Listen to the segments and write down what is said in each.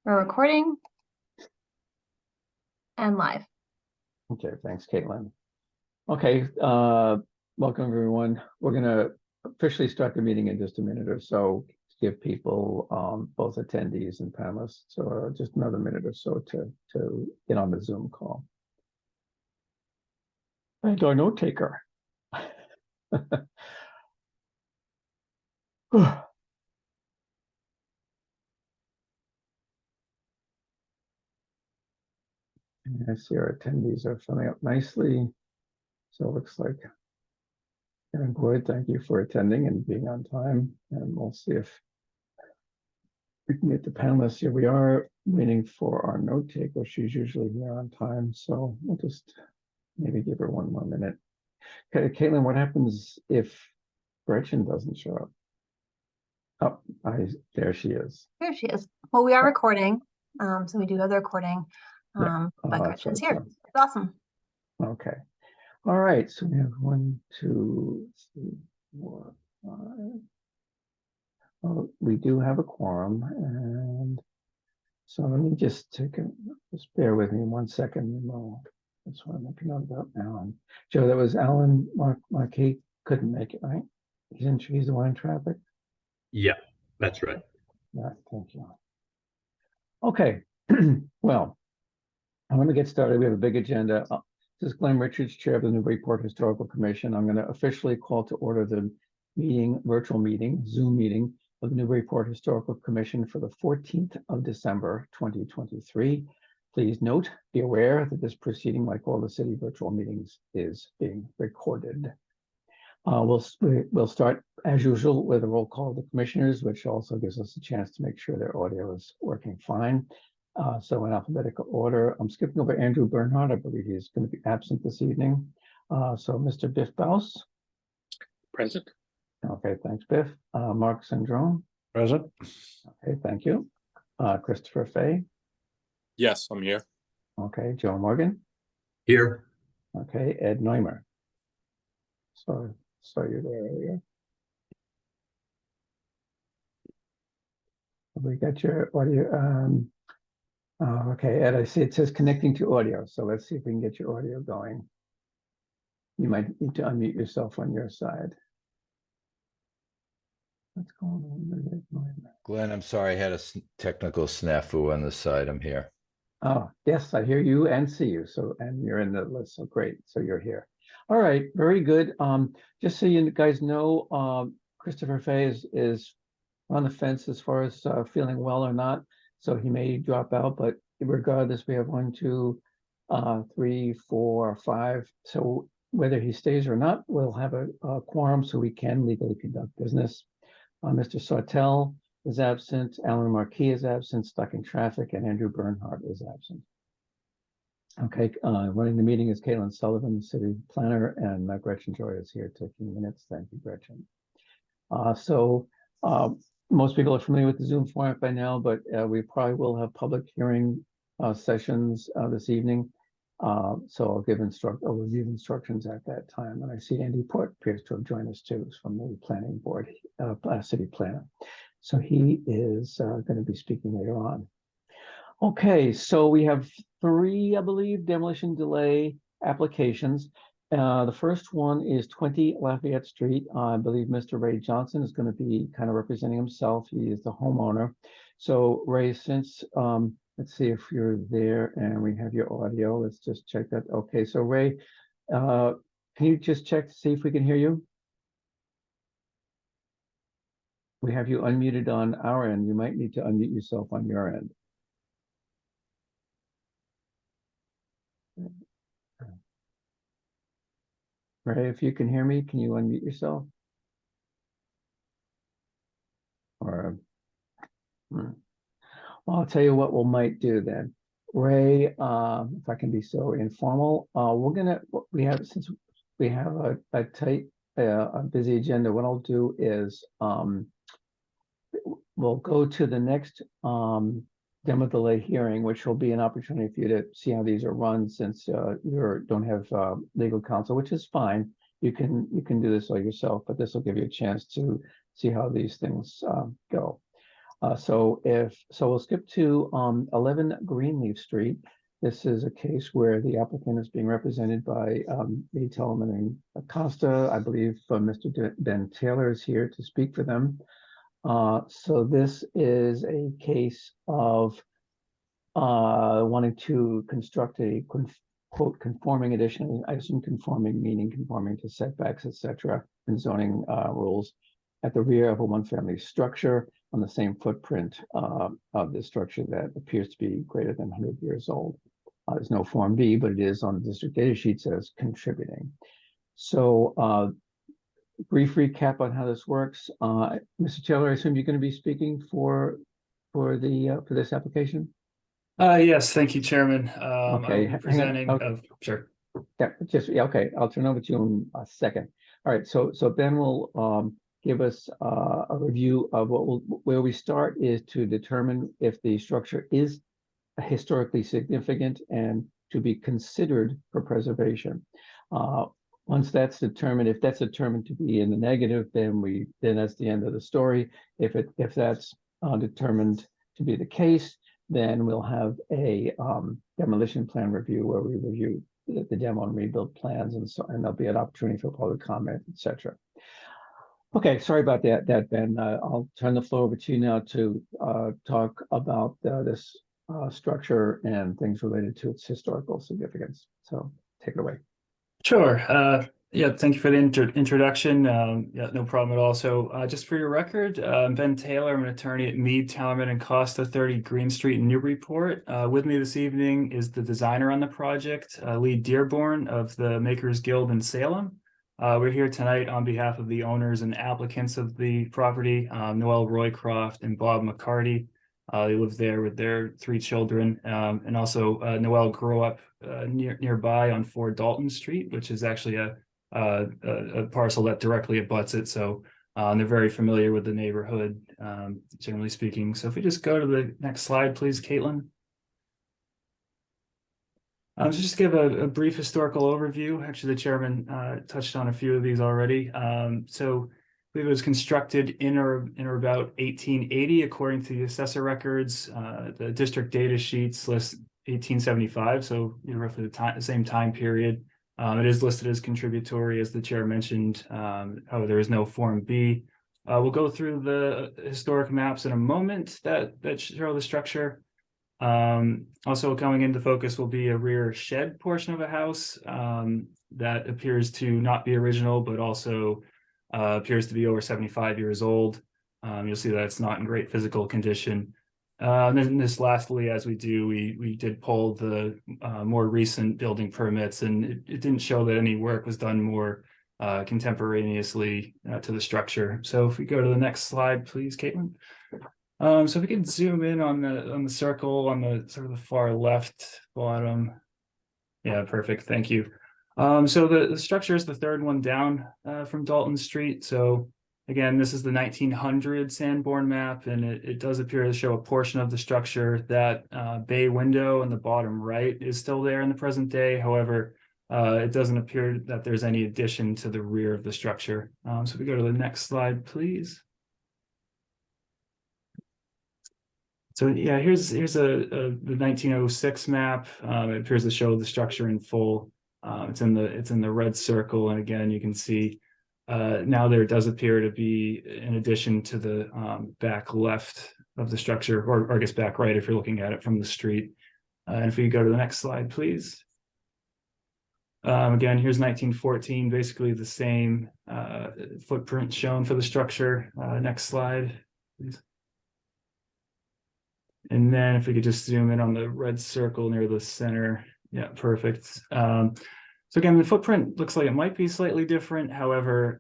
We're recording and live. Okay, thanks, Caitlin. Okay, welcome everyone. We're gonna officially start the meeting in just a minute or so to give people, both attendees and panelists, just another minute or so to get on the Zoom call. And our note taker. I see our attendees are filling up nicely. So it looks like Karen Boyd, thank you for attending and being on time. And we'll see if we can get the panelists here. We are waiting for our note taker. She's usually here on time. So we'll just maybe give her one more minute. Okay, Caitlin, what happens if Gretchen doesn't show up? Oh, there she is. There she is. Well, we are recording, so we do have the recording, Yeah. but Gretchen's here. It's awesome. Okay. All right. So we have 1, 2, 3, 4, 5. Well, we do have a quorum, and so let me just just bear with me 1 second. That's what I'm making note about now. And Joe, that was Alan Marquis couldn't make it, right? He's the one in traffic. Yeah, that's right. Yeah, thank you. Okay, well, I'm going to get started. We have a big agenda. This is Glenn Richards, Chair of the Newburyport Historical Commission. I'm going to officially call to order the virtual meeting, Zoom meeting of the Newburyport Historical Commission for the 14th of December, 2023. Please note, be aware that this proceeding, like all the city virtual meetings, is being recorded. We'll start as usual with a roll call of the commissioners, which also gives us a chance to make sure their audio is working fine. So in alphabetical order, I'm skipping over Andrew Bernhardt. I believe he's going to be absent this evening. So Mr. Biff Baus. Present. Okay, thanks, Biff. Mark Sandrone. Present. Okay, thank you. Christopher Fay. Yes, I'm here. Okay, Joe Morgan. Here. Okay, Ed Neumer. Saw you there earlier. We got your audio. Okay, Ed, I see it says connecting to audio. So let's see if we can get your audio going. You might need to unmute yourself on your side. What's going on? Glenn, I'm sorry, I had a technical snafu on the side. I'm here. Oh, yes, I hear you and see you. So, and you're in the list. So great. So you're here. All right, very good. Just so you guys know, Christopher Fay is on the fence as far as feeling well or not. So he may drop out, but regardless, we have 1, 2, 3, 4, 5. So whether he stays or not, we'll have a quorum so we can legally conduct business. Mr. Sartell is absent, Alan Marquis is absent, stuck in traffic, and Andrew Bernhardt is absent. Okay, running the meeting is Caitlin Sullivan, city planner, and Gretchen Joy is here taking minutes. Thank you, Gretchen. Most people are familiar with the Zoom format by now, but we probably will have public hearing sessions this evening. So I'll review instructions at that time. And I see Andy Port appears to have joined us too from the planning board, city planner. So he is going to be speaking later on. Okay, so we have 3, I believe, demolition delay applications. The first one is 20 Lafayette Street. I believe Mr. Ray Johnson is going to be kind of representing himself. He is the homeowner. So Ray, since let's see if you're there and we have your audio. Let's just check that. Okay, so Ray, can you just check to see if we can hear you? We have you unmuted on our end. You might need to unmute yourself on your end. Ray, if you can hear me, can you unmute yourself? Or, well, I'll tell you what we might do then. Ray, if I can be so informal, since we have a tight, a busy agenda, what I'll do is we'll go to the next demo delay hearing, which will be an opportunity for you to see how these are run since you don't have legal counsel, which is fine. You can do this all yourself, but this will give you a chance to see how these things go. So we'll skip to 11 Greenleaf Street. This is a case where the applicant is being represented by Lee Tillman and Acosta. I believe Mr. Ben Taylor is here to speak for them. So this is a case of wanting to construct a quote conforming addition. I assume conforming meaning conforming to setbacks, etc., and zoning rules at the rear of a one-family structure on the same footprint of the structure that appears to be greater than 100 years old. There's no Form B, but it is on the district data sheet says contributing. So brief recap on how this works. Mr. Taylor, I assume you're going to be speaking for this application? Yes, thank you, Chairman. Okay, I'll be presenting. okay. Sure. Yeah, okay. I'll turn over to you in a second. All right, so Ben will give us a review of where we start is to determine if the structure is historically significant and to be considered for preservation. Once that's determined, if that's determined to be in the negative, then that's the end of the story. If that's determined to be the case, then we'll have a demolition plan review where we review the demo and rebuild plans, and there'll be an opportunity for public comment, etc. Okay, sorry about that, Ben. I'll turn the floor over to you now to talk about this structure and things related to its historical significance. So take it away. Sure. Yeah, thank you for the introduction. Yeah, no problem at all. So just for your record, Ben Taylor, I'm an attorney at Mead, Tellerman and Costa, 30 Green Street in Newburyport. With me this evening is the designer on the project, Lee Dearborn of the Makers Guild in Salem. We're here tonight on behalf of the owners and applicants of the property, Noel Roycroft and Bob McCarty. They live there with their 3 children, and also Noel grew up nearby on 4 Dalton Street, which is actually a parcel that directly abuts it. So they're very familiar with the neighborhood, generally speaking. So if we just go to the next slide, please, Caitlin. So just give a brief historical overview. Actually, the chairman touched on a few of these already. So I believe it was constructed in or about 1880, according to the assessor records. The district data sheets list 1875, so roughly the same time period. It is listed as contributory, as the chair mentioned. However, there is no Form B. We'll go through the historic maps in a moment that show the structure. Also coming into focus will be a rear shed portion of a house that appears to not be original, but also appears to be over 75 years old. You'll see that it's not in great physical condition. And then this lastly, as we do, we did pull the more recent building permits, and it didn't show that any work was done more contemporaneously to the structure. So if we go to the next slide, please, Caitlin. So if we can zoom in on the circle on the sort of the far left bottom. Yeah, perfect. Thank you. So the structure is the third one down from Dalton Street. So again, this is the 1900 Sanborn map, and it does appear to show a portion of the structure. That bay window in the bottom right is still there in the present day. However, it doesn't appear that there's any addition to the rear of the structure. So if we go to the next slide, please. So yeah, here's the 1906 map. It appears to show the structure in full. It's in the red circle, and again, you can see now there does appear to be an addition to the back left of the structure, or I guess back right if you're looking at it from the street. And if we go to the next slide, please. Again, here's 1914, basically the same footprint shown for the structure. Next slide, please. And then if we could just zoom in on the red circle near the center. Yeah, perfect. So again, the footprint looks like it might be slightly different, however,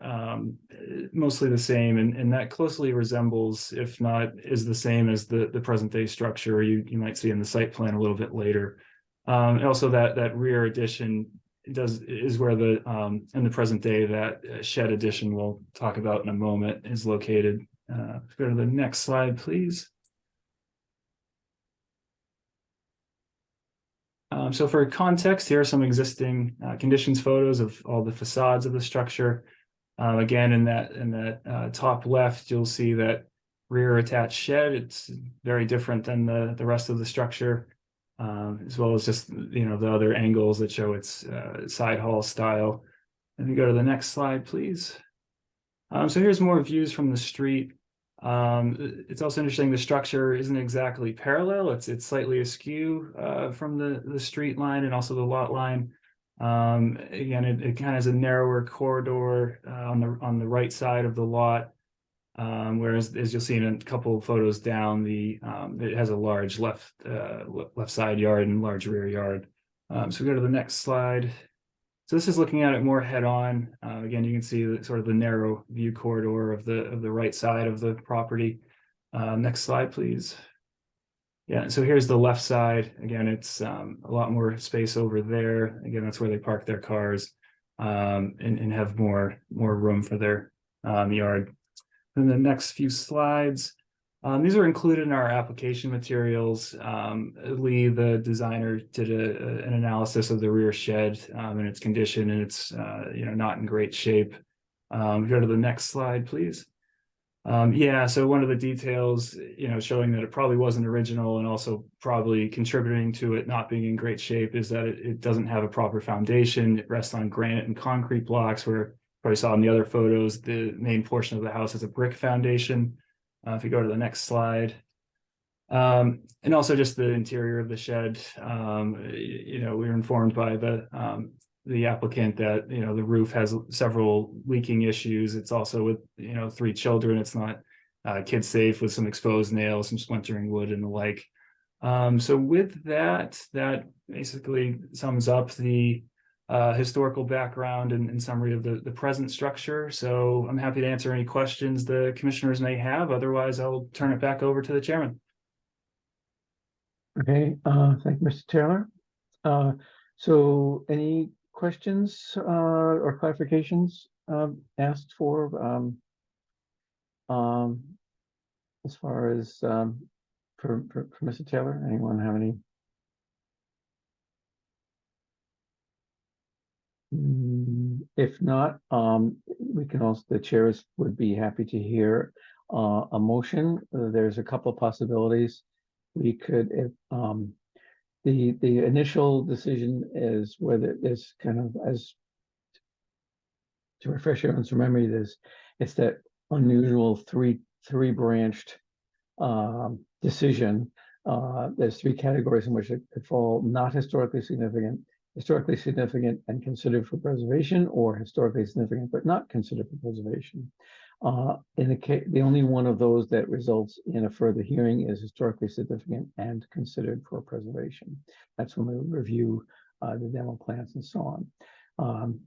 mostly the same, and that closely resembles, if not is the same as the present day structure you might see in the site plan a little bit later. And also that rear addition is where in the present day that shed addition we'll talk about in a moment is located. Let's go to the next slide, please. So for context, here are some existing conditions photos of all the facades of the structure. Again, in that top left, you'll see that rear attached shed. It's very different than the rest of the structure, as well as just, you know, the other angles that show its side hall style. And we go to the next slide, please. So here's more views from the street. It's also interesting, the structure isn't exactly parallel. It's slightly askew from the street line and also the lot line. Again, it kind of has a narrower corridor on the right side of the lot. Whereas, as you'll see in a couple of photos down, it has a large left side yard and large rear yard. So we go to the next slide. So this is looking at it more head on. Again, you can see sort of the narrow view corridor of the right side of the property. Next slide, please. Yeah, so here's the left side. Again, it's a lot more space over there. Again, that's where they park their cars and have more room for their yard. And the next few slides, these are included in our application materials. Lee, the designer, did an analysis of the rear shed and its condition, and it's not in great shape. Go to the next slide, please. Yeah, so one of the details, showing that it probably wasn't original and also probably contributing to it not being in great shape is that it doesn't have a proper foundation. It rests on granite and concrete blocks, where probably saw in the other photos, the main portion of the house has a brick foundation. If you go to the next slide. And also just the interior of the shed, we were informed by the applicant that, the roof has several leaking issues. It's also with, 3 children. It's not kid safe, with some exposed nails, some splintering wood and the like. So with that basically sums up the historical background and summary of the present structure. So I'm happy to answer any questions the commissioners may have. Otherwise, I'll turn it back over to the chairman. Okay, thank you, Mr. Taylor. So any questions or clarifications asked for as far as for Mr. Taylor? Anyone have any? If not, we can also, the chairs would be happy to hear a motion. There's a couple of possibilities. We could, if the initial decision is whether it's kind of, as to refresh everyone's memory, it's that unusual three branched decision. There's 3 categories in which it could fall: not historically significant and considered for preservation, or historically significant but not considered for preservation. In the case, the only one of those that results in a further hearing is historically significant and considered for preservation. That's when we review the demo plans and so on.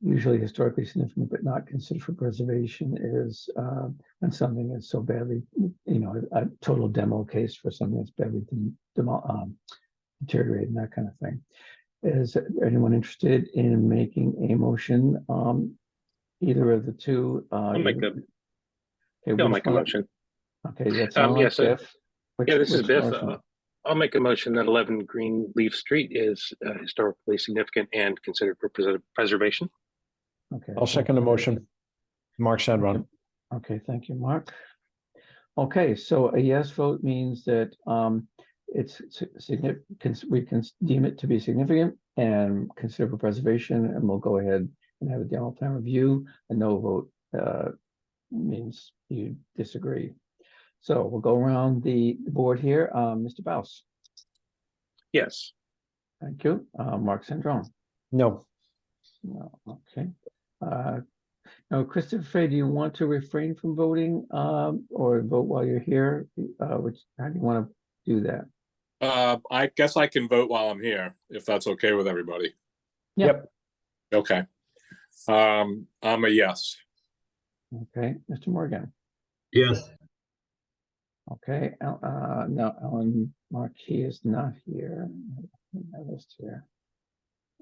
Usually historically significant but not considered for preservation is when something is so badly, a total demo case for something that's badly deteriorated and that kind of thing. Is anyone interested in making a motion? Either of the two. I'll make a Okay, motion. Okay, that's on Yes, Biff. this is which Biff. motion? I'll make a motion that 11 Greenleaf Street is historically significant and considered for preservation. Okay. I'll second the motion. Mark Sadron. Okay, thank you, Mark. Okay, so a yes vote means that it's significant. We can deem it to be significant and consider for preservation, and we'll go ahead and have a demo plan review. A no vote means you disagree. So we'll go around the board here. Mr. Baus. Yes. Thank you. Mark Sandron. No. No. Okay. Now, Christopher, do you want to refrain from voting or vote while you're here? How do you want to do that? I guess I can vote while I'm here, if that's okay with everybody. Yep. Okay. I'm a yes. Okay, Mr. Morgan. Yes. Okay, no, Alan Marquis is not here. I list here.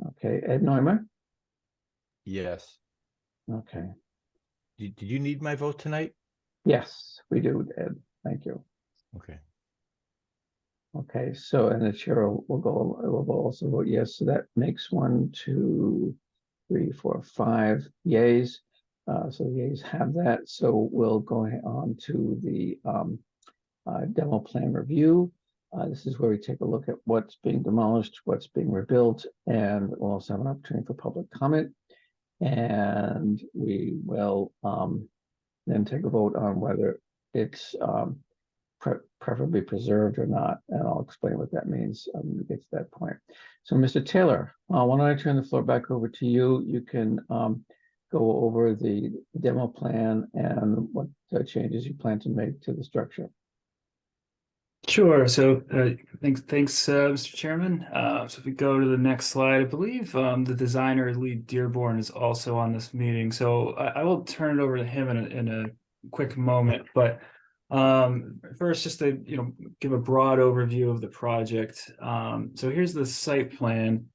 Okay, Ed Neumer. Yes. Okay. Did you need my vote tonight? Yes, we do, Ed. Thank you. Okay. Okay, so and the chair will also vote yes. So that makes 1, 2, 3, 4, 5 yays. So the ayes have that. So we'll go on to the demo plan review. This is where we take a look at what's being demolished, what's being rebuilt, and we'll also have an opportunity for public comment. And we will then take a vote on whether it's preferably preserved or not. And I'll explain what that means when we get to that point. So Mr. Taylor, why don't I turn the floor back over to you? You can go over the demo plan and what changes you plan to make to the structure. Sure. So thanks, Mr. Chairman. So if we go to the next slide, I believe the designer Lee Dearborn is also on this meeting. So I will turn it over to him in a quick moment. But first, just to give a broad overview of the project. So here's the site plan.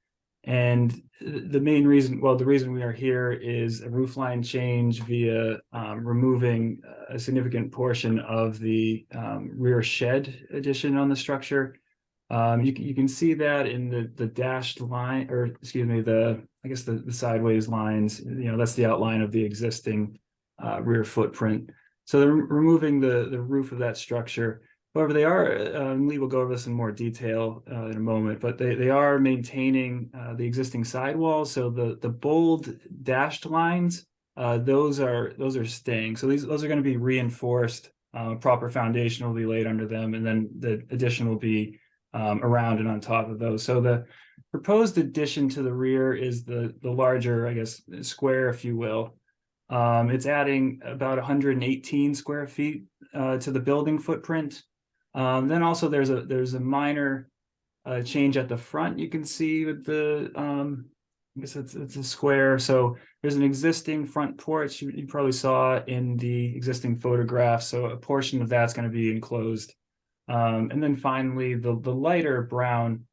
And the main reason, the reason we are here is a roofline change via removing a significant portion of the rear shed addition on the structure. You can see that in the dashed line, or excuse me, the sideways lines. That's the outline of the existing rear footprint. So they're removing the roof of that structure. However, they are, Lee will go over this in more detail in a moment, but they are maintaining the existing sidewalls. So the bold dashed lines, those are staying. So those are going to be reinforced. Proper foundation will be laid under them, and then the addition will be around and on top of those. So the proposed addition to the rear is the larger, square, if you will. It's adding about 118 square feet to the building footprint. Then also there's a minor change at the front. You can see with the it's a square. So there's an existing front porch you probably saw in the existing photograph. So a portion of that's going to be enclosed. And then finally the lighter brown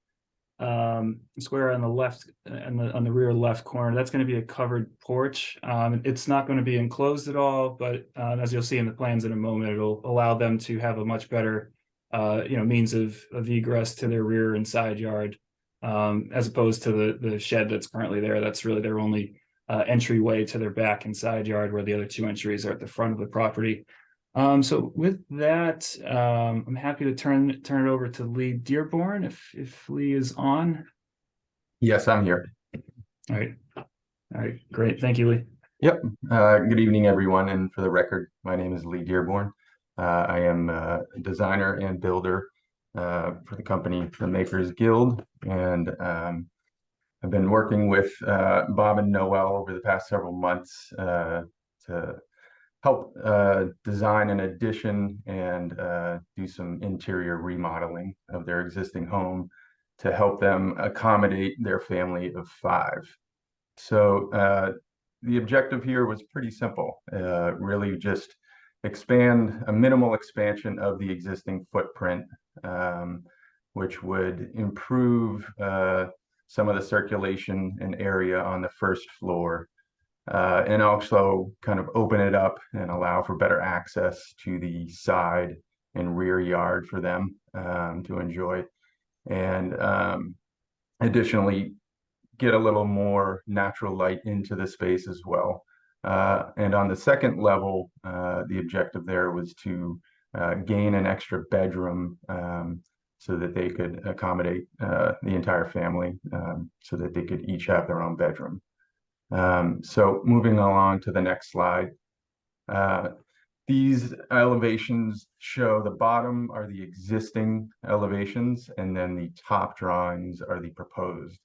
square on the left and on the rear left corner, that's going to be a covered porch. It's not going to be enclosed at all, but as you'll see in the plans in a moment, it'll allow them to have a much better means of egress to their rear and side yard, as opposed to the shed that's currently there. That's really their only entryway to their back and side yard, where the other two entries are at the front of the property. So with that, I'm happy to turn it over to Lee Dearborn if Lee is on. Yes, I'm here. All right, great. Thank you, Lee. Yep. Good evening, everyone. And for the record, my name is Lee Dearborn. I am a designer and builder for the company, the Makers Guild. And I've been working with Bob and Noel over the past several months to help design an addition and do some interior remodeling of their existing home to help them accommodate their family of 5. So the objective here was pretty simple, really just expand a minimal expansion of the existing footprint, which would improve some of the circulation and area on the first floor, and also kind of open it up and allow for better access to the side and rear yard for them to enjoy. And additionally, get a little more natural light into the space as well. And on the second level, the objective there was to gain an extra bedroom so that they could accommodate the entire family, so that they could each have their own bedroom. So moving along to the next slide. These elevations show the bottom are the existing elevations, and then the top drawings are the proposed.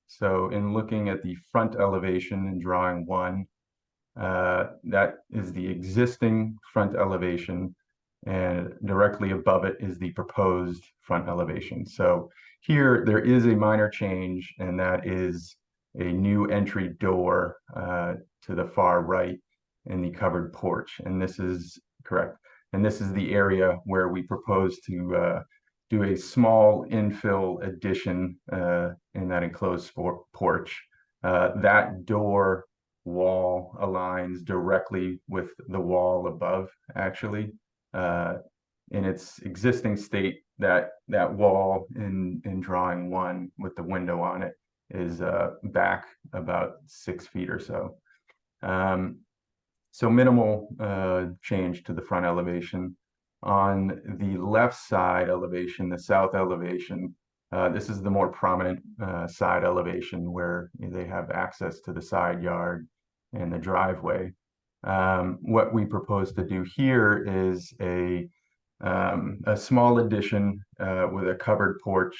So in looking at the front elevation in drawing 1, that is the existing front elevation, and directly above it is the proposed front elevation. So here there is a minor change, and that is a new entry door to the far right in the covered porch. And this is correct. And this is the area where we propose to do a small infill addition in that enclosed porch. That door wall aligns directly with the wall above, actually. In its existing state, that wall in drawing 1 with the window on it is back about 6 feet or so. So minimal change to the front elevation. On the left side elevation, the south elevation, this is the more prominent side elevation where they have access to the side yard and the driveway. What we propose to do here is a small addition with a covered porch.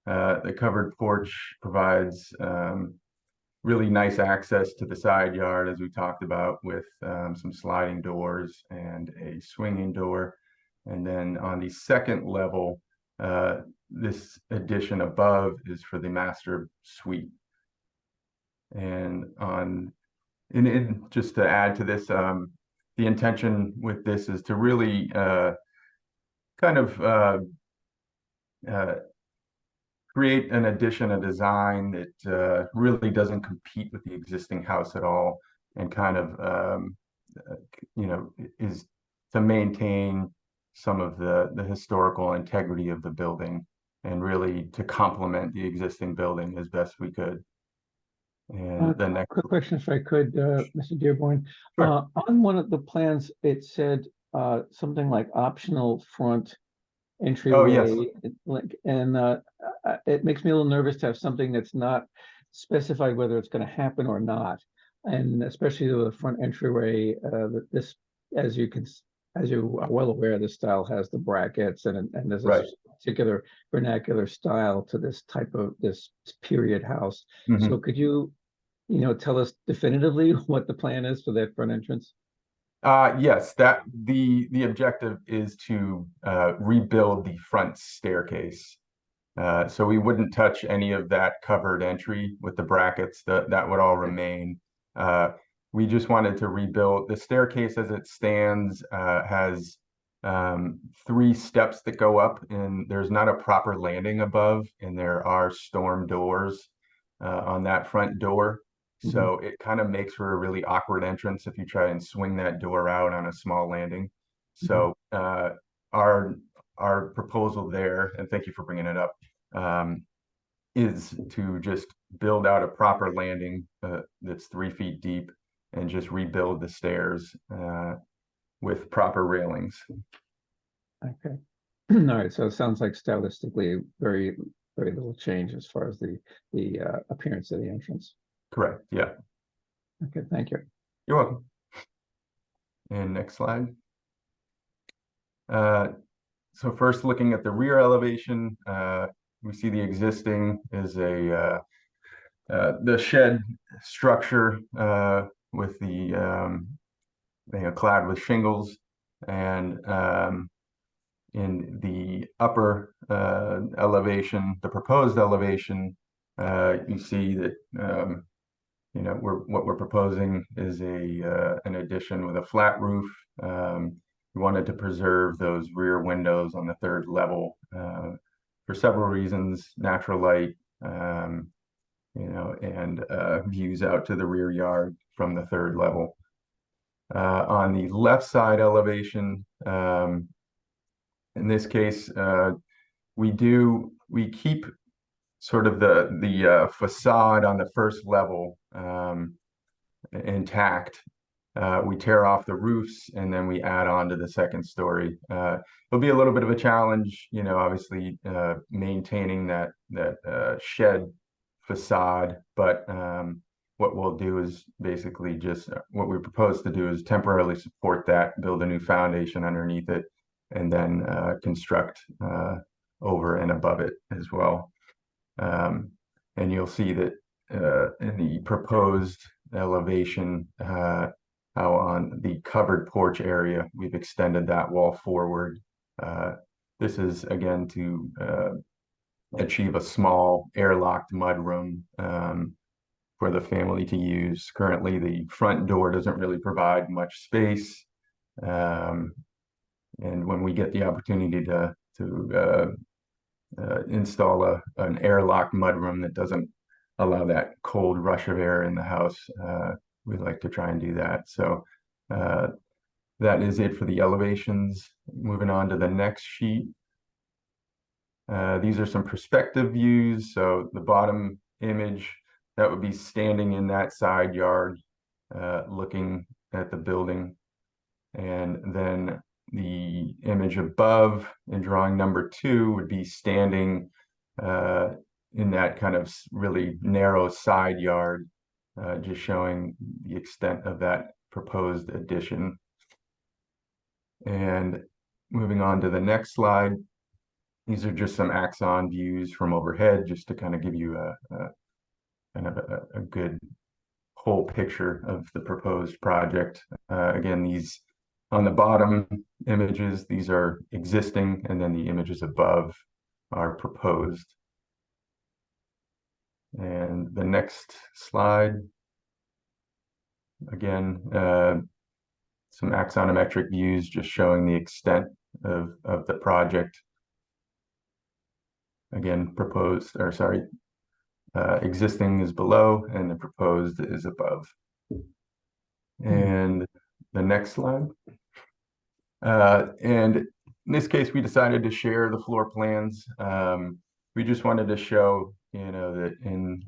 The covered porch provides really nice access to the side yard, as we talked about, with some sliding doors and a swinging door. And then on the second level, this addition above is for the master suite. And just to add to this, the intention with this is to really kind of create an addition, a design that really doesn't compete with the existing house at all, and kind of is to maintain some of the historical integrity of the building and really to complement the existing building as best we could. And the next Quick question, if I could, Mr. Dearborn. Sure. On one of the plans, it said something like optional front entryway. yes. It makes me a little nervous to have something that's not specified whether it's going to happen or not, and especially with the front entryway. This, as you are well aware, this style has the brackets, and there's a Right. particular vernacular style to this type of this period house. Mhm. So could you tell us definitively what the plan is for that front entrance? Yes, that the objective is to rebuild the front staircase. So we wouldn't touch any of that covered entry with the brackets. That would all remain. We just wanted to rebuild the staircase as it stands. Has 3 steps that go up, and there's not a proper landing above, and there are storm doors on that front door. So it kind of makes for a really awkward entrance if you try and swing that door out on a small landing. So our proposal there, and thank you for bringing it up, is to just build out a proper landing that's 3 feet deep and just rebuild the stairs with proper railings. Okay. All right. So it sounds like stylistically very, very little change as far as the appearance of the entrance. Correct. Yeah. Okay. Thank you. You're welcome. And next slide. So first, looking at the rear elevation, we see the existing is the shed structure with the clad with shingles, and in the upper elevation, the proposed elevation, you see that what we're proposing is an addition with a flat roof. We wanted to preserve those rear windows on the 3rd level for several reasons: natural light, and views out to the rear yard from the 3rd level. On the left side elevation, in this case, we keep sort of the facade on the 1st level intact. We tear off the roofs and then we add on to the 2nd story. It'll be a little bit of a challenge, obviously maintaining that shed facade, but what we'll do is basically just what we propose to do is temporarily support that, build a new foundation underneath it, and then construct over and above it as well. And you'll see that in the proposed elevation, how on the covered porch area, we've extended that wall forward. This is again to achieve a small airlocked mudroom for the family to use. Currently, the front door doesn't really provide much space. And when we get the opportunity to install an airlocked mudroom that doesn't allow that cold rush of air in the house, we'd like to try and do that. So that is it for the elevations. Moving on to the next sheet. These are some perspective views. So the bottom image, that would be standing in that side yard, looking at the building. And then the image above in drawing number 2 would be standing in that kind of really narrow side yard, just showing the extent of that proposed addition. And moving on to the next slide, these are just some axon views from overhead, just to kind of give you a kind of a good whole picture of the proposed project. Again, these on the bottom images, these are existing, and then the images above are proposed. And the next slide, again, some axonometric views just showing the extent of the project. Again, proposed, or sorry, existing is below and the proposed is above. And the next slide. And in this case, we decided to share the floor plans. We just wanted to show, that in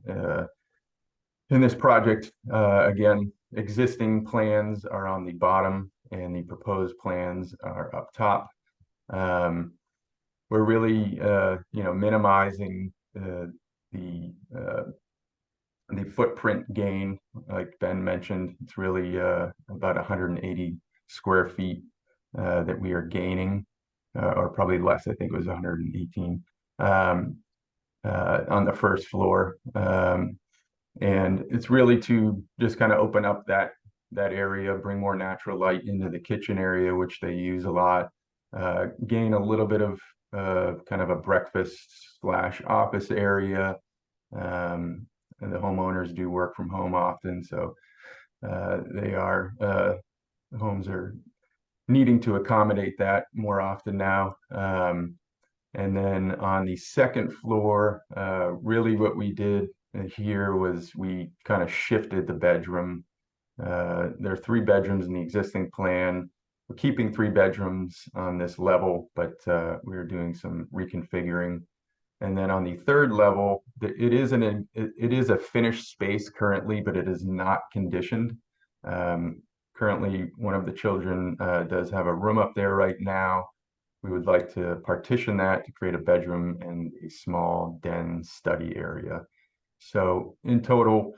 this project, again, existing plans are on the bottom and the proposed plans are up top. We're really, minimizing the footprint gain, like Ben mentioned. It's really about 180 square feet that we are gaining, or probably less. I think it was 118 on the first floor. And it's really to just kind of open up that area, bring more natural light into the kitchen area, which they use a lot, gain a little bit of kind of a breakfast/office area. And the homeowners do work from home often, so the homes are needing to accommodate that more often now. And then on the second floor, really what we did here was we kind of shifted the bedroom. There are 3 bedrooms in the existing plan. We're keeping 3 bedrooms on this level, but we're doing some reconfiguring. And then on the third level, it is a finished space currently, but it is not conditioned. Currently, one of the children does have a room up there right now. We would like to partition that to create a bedroom and a small den study area. So in total,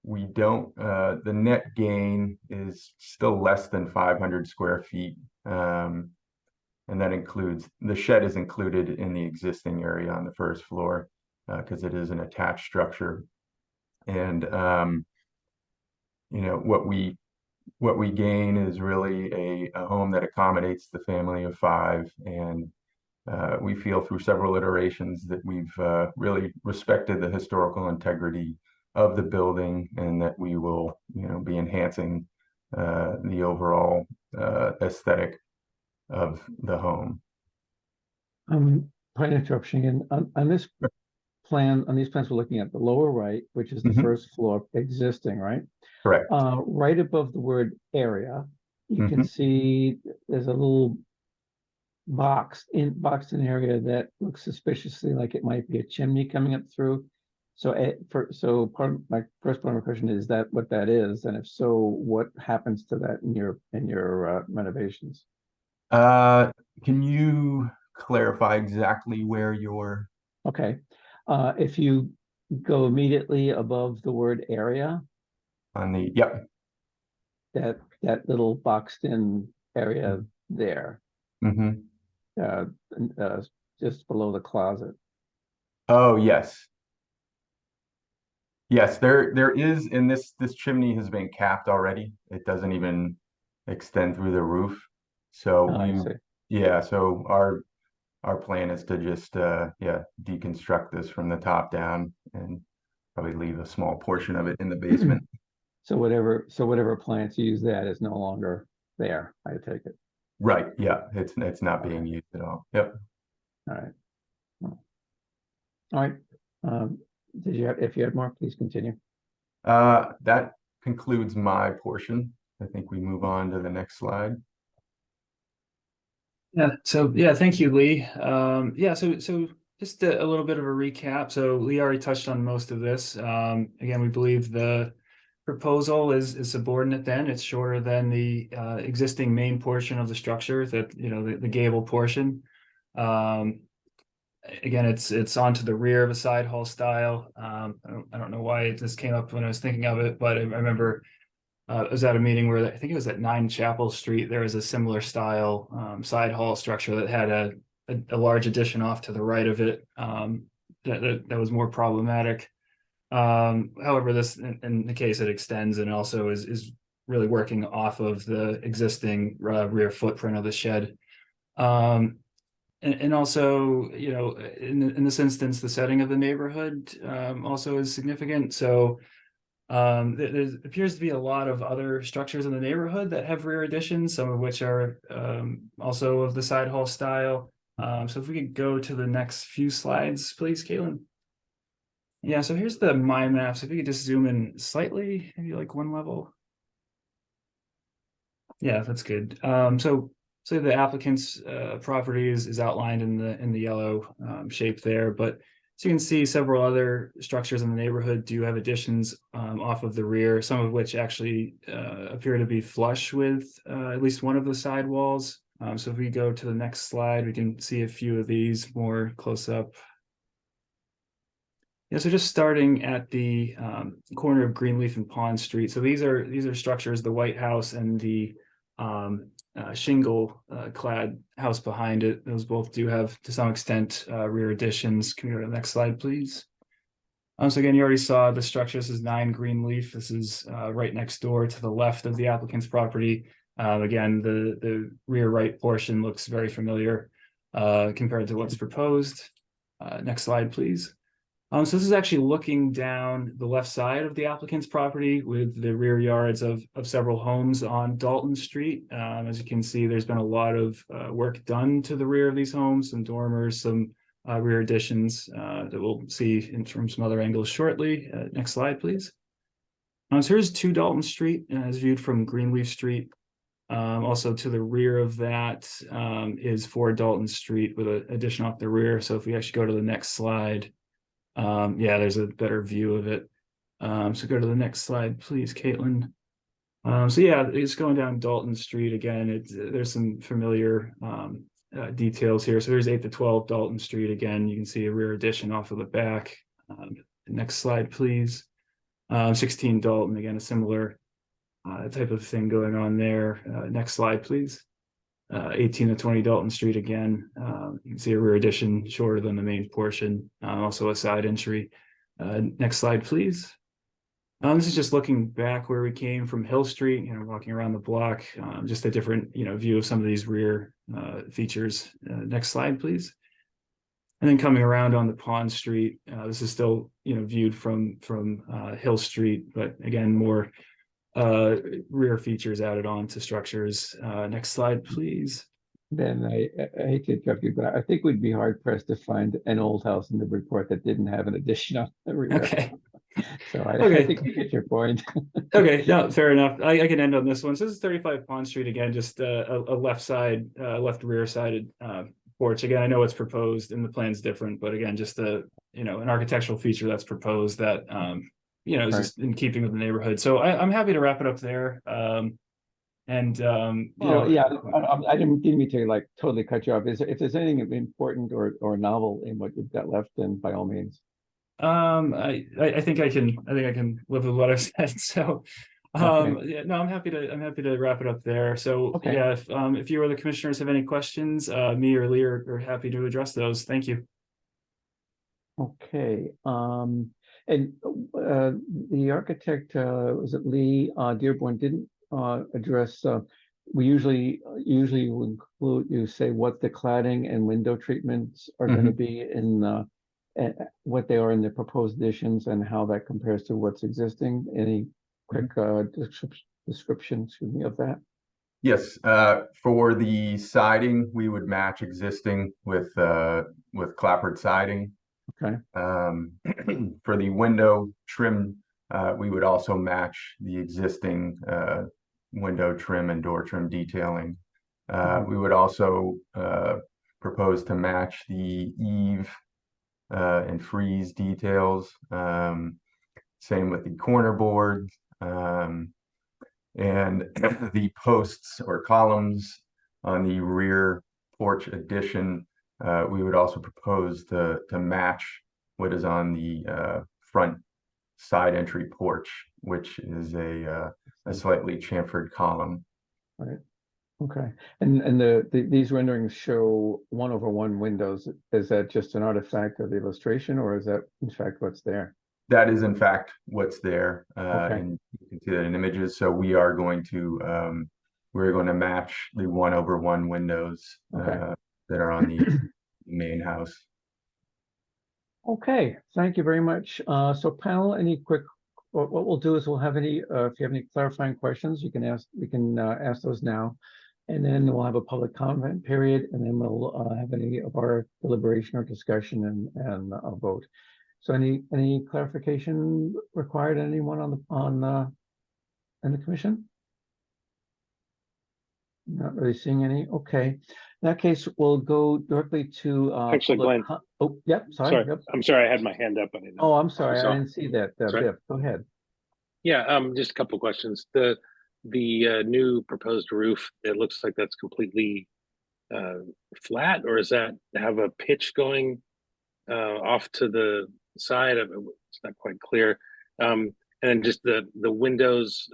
we don't, the net gain is still less than 500 square feet. And that includes, the shed is included in the existing area on the first floor because it is an attached structure. And, what we gain is really a home that accommodates the family of 5. And we feel through several iterations that we've really respected the historical integrity of the building, and that we will, be enhancing the overall aesthetic of the home. Pardon interruption again. On this plan, on these plans, we're looking at the lower right, which is the first floor existing, right? Correct. Right above the word area, you can see there's a little boxed in area that looks suspiciously like it might be a chimney coming up through. So my first part of my question is that what that is, and if so, what happens to that in your renovations? Can you clarify exactly where you're? Okay, if you go immediately above the word area, On the, yep. that little boxed in area there, just below the closet. Oh, yes. Yes, there is, and this chimney has been capped already. It doesn't even extend through the roof. So I see. yeah, so our plan is to just deconstruct this from the top down and probably leave a small portion of it in the basement. So whatever plants use that is no longer there, I take it. Right, yeah, it's not being used at all. Yep. All right. All right. If you had more, please continue. That concludes my portion. I think we move on to the next slide. Yeah. So yeah, thank you, Lee. So just a little bit of a recap. So Lee already touched on most of this. Again, we believe the proposal is subordinate then. It's shorter than the existing main portion of the structure, that, you know, the gable portion. Again, it's onto the rear of a side hall style. I don't know why this came up when I was thinking of it, but I remember I was at a meeting where I think it was at 9 Chapel Street. There was a similar style side hall structure that had a large addition off to the right of it, that was more problematic. However, this in the case it extends and also is really working off of the existing rear footprint of the shed. And also, you know, in this instance, the setting of the neighborhood also is significant. So there appears to be a lot of other structures in the neighborhood that have rear additions, some of which are also of the side hall style. So if we could go to the next few slides, please, Caitlin. Yeah, so here's the mind map. So if you could just zoom in slightly, maybe like one level. Yeah, that's good. So the applicant's property is outlined in the yellow shape there, but so you can see several other structures in the neighborhood do have additions off of the rear, some of which actually appear to be flush with at least one of the side walls. So if we go to the next slide, we can see a few of these more close up. Yeah, so just starting at the corner of Greenleaf and Pond Street. So these are structures, the White House and the shingle clad house behind it. Those both do have, to some extent, rear additions. Can we go to the next slide, please? So again, you already saw the structure. This is 9 Greenleaf. This is right next door to the left of the applicant's property. Again, the rear right portion looks very familiar compared to what's proposed. Next slide, please. So this is actually looking down the left side of the applicant's property with the rear yards of several homes on Dalton Street. As you can see, there's been a lot of work done to the rear of these homes, some dormers, some rear additions that we'll see from some other angles shortly. Next slide, please. So here's 2 Dalton Street as viewed from Greenleaf Street. Also to the rear of that is 4 Dalton Street with an addition off the rear. So if we actually go to the next slide, yeah, there's a better view of it. So go to the next slide, please, Caitlin. So yeah, it's going down Dalton Street again. There's some familiar details here. So there's 8 to 12 Dalton Street again. You can see a rear addition off of the back. Next slide, please. 16 Dalton, again, a similar type of thing going on there. Next slide, please. 18 to 20 Dalton Street again. You can see a rear addition shorter than the main portion, also a side entry. Next slide, please. This is just looking back where we came from Hill Street, you know, walking around the block, just a different, you know, view of some of these rear features. Next slide, please. And then coming around on the Pond Street, this is still, you know, viewed from Hill Street, but again, more rear features added on to structures. Next slide, please. Then I hate to interrupt you, but I think we'd be hard pressed to find an old house in Newburyport that didn't have an addition on the rear. Okay. So I Okay. think we get your point. Okay, no, fair enough. I can end on this one. So this is 35 Pond Street again, just a left side, left rear sided porch. Again, I know it's proposed and the plan's different, but again, just you know, an architectural feature that's proposed that you know, is Right. just in keeping with the neighborhood. So I'm happy to wrap it up there. You know, Yeah, I didn't mean to like totally cut you off. If there's anything important or novel in what you've got left, then by all means. I think I can live with what I've said. So Okay. yeah, no, I'm happy to wrap it up there. So Okay. yeah, if you or the commissioners have any questions, me or Lee are happy to address those. Thank you. Okay. And the architect, was it Lee Dearborn, didn't address. We usually will include, you say what the cladding and window treatments are going to be in what they are in the proposed additions and how that compares to what's existing. Any quick description, excuse me, of that? Yes, for the siding, we would match existing with clapboard siding. Okay. For the window trim, we would also match the existing window trim and door trim detailing. We would also propose to match the eave and frieze details. Same with the corner boards, And the posts or columns on the rear porch addition, we would also propose to match what is on the front side entry porch, which is a slightly chamfered column. Right. Okay. And these renderings show 1/1 windows. Is that just an artifact of the illustration, or is that in fact what's there? That is in fact what's there, Okay. and you can see that in images. So we're going to match the 1/1 windows Okay. that are on the main house. Okay, thank you very much. So panel, what we'll do is we'll have if you have any clarifying questions, you can ask those now. And then we'll have a public comment period, and then we'll have any of our deliberation or discussion and a vote. So any clarification required, anyone in the commission? Not really seeing any. Okay. In that case, we'll go directly to Actually, Glenn. Oh, yep, sorry. Sorry, Yep. I'm sorry, I had my hand up. But I didn't. Oh, I'm sorry. I So- didn't see that. Sorry. Biff, go ahead. Yeah, just a couple questions. The new proposed roof, it looks like that's completely flat, or does that have a pitch going off to the side of it? It's not quite clear. And then just the windows,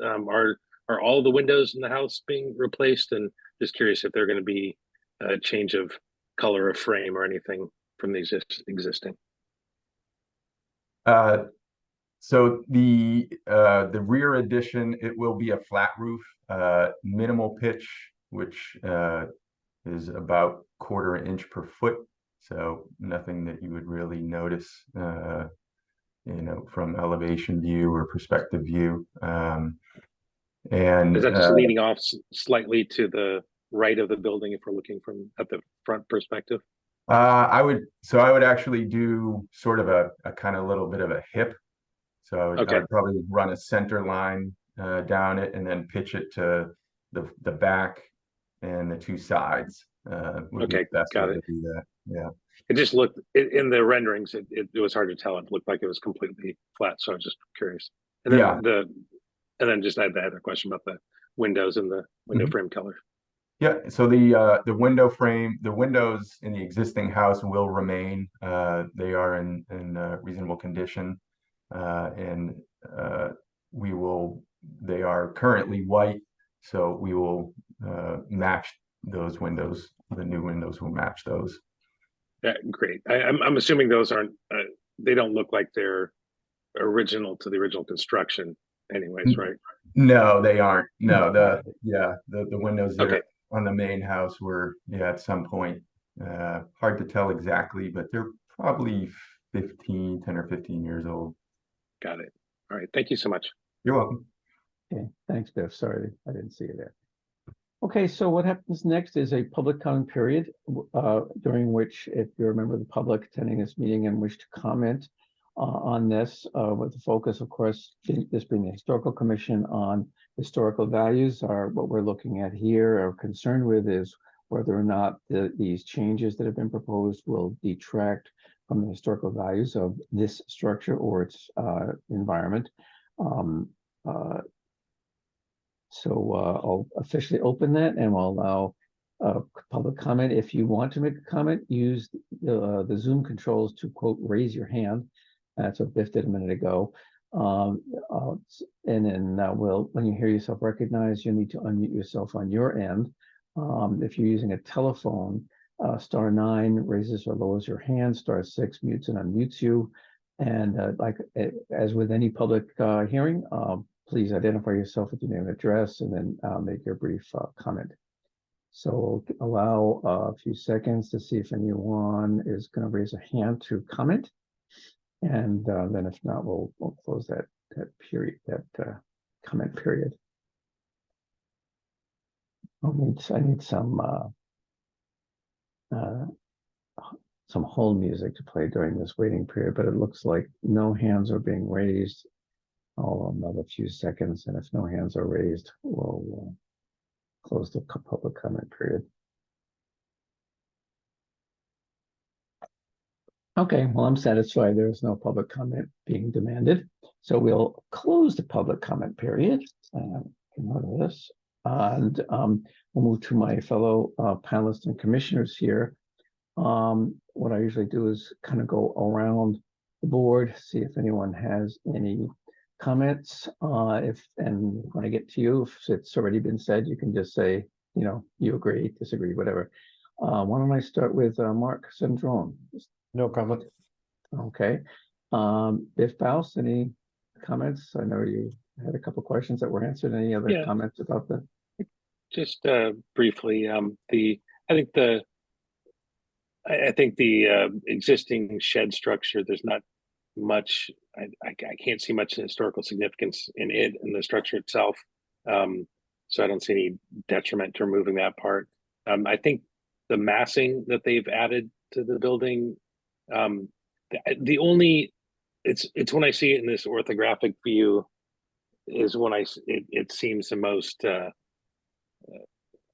are all the windows in the house being replaced? And just curious if they're going to be a change of color of frame or anything from the existing. So the rear addition, it will be a flat roof, minimal pitch, which is about 1/4 inch per foot. So nothing that you would really notice, from elevation view or perspective view. And Is that just leaning off slightly to the right of the building if we're looking from at the front perspective? I would actually do sort of a kind of little bit of a hip. So I Okay. would probably run a center line down it and then pitch it to the back and the two sides. Would be Okay, the best got way it. to do that. Yeah. It just looked in the renderings. It was hard to tell. It looked like it was completely flat. So I was just curious. And then Yeah. and then just I had the other question about the windows and the window Mhm. frame color. Yeah, so the window frame, the windows in the existing house will remain. They are in reasonable condition, and they are currently white, so we will match those windows. The new windows will match those. Yeah, great. I'm assuming those aren't. They don't look like they're original to the original construction, anyways, right? No, they aren't. No, the windows that Okay. are on the main house were, at some point, hard to tell exactly, but they're probably 10 or 15 years old. Got it. All right. Thank you so much. You're welcome. Okay, thanks, Biff. Sorry, I didn't see you there. Okay, so what happens next is a public comment period, during which, if you're a member of the public attending this meeting and wish to comment on this, with the focus, of course, this being the Historical Commission on historical values, are what we're looking at here or concerned with is whether or not these changes that have been proposed will detract from the historical values of this structure or its environment. So I'll officially open that and we'll allow public comment. If you want to make a comment, use the Zoom controls to quote, raise your hand. That's what Biff did a minute ago. And then when you hear yourself recognized, you need to unmute yourself on your end. If you're using a telephone, *9 raises or lowers your hand, *6 mutes and unmutes you. And as with any public hearing, please identify yourself with your name and address, and then make your brief comment. So we'll allow a few seconds to see if anyone is going to raise a hand to comment. And then if not, we'll close that period, that comment period. I need some hold music to play during this waiting period, but it looks like no hands are being raised. I'll another few seconds, and if no hands are raised, we'll close the public comment period. Okay, well, I'm satisfied there's no public comment being demanded. So we'll close the public comment period. Come out of this, and we'll move to my fellow panelists and commissioners here. What I usually do is kind of go around the board, see if anyone has any comments. And when I get to you, if it's already been said, you can just say, you agree, disagree, whatever. Why don't I start with Mark Cendrone? No comment. Okay. Biff Faust, any comments? I know you had a couple questions that were answered. Any other Yeah. comments about the? Just briefly, I think the existing shed structure, there's not much. I can't see much historical significance in it and the structure itself. So I don't see any detriment to removing that part. I think the massing that they've added to the building, the only it's when I see it in this orthographic view is when it seems the most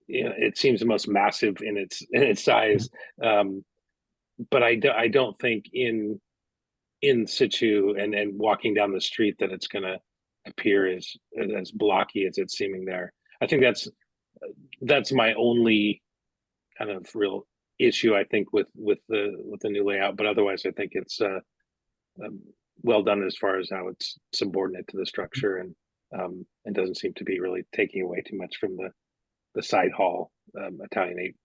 it seems the most massive in its size. But I don't think in situ and walking down the street that it's going to appear as blocky as it's seeming there. I think that's my only kind of real issue, I think, with the new layout. But otherwise, I think it's well done as far as how it's subordinate to the structure, and doesn't seem to be really taking away too much from the side hall Italianate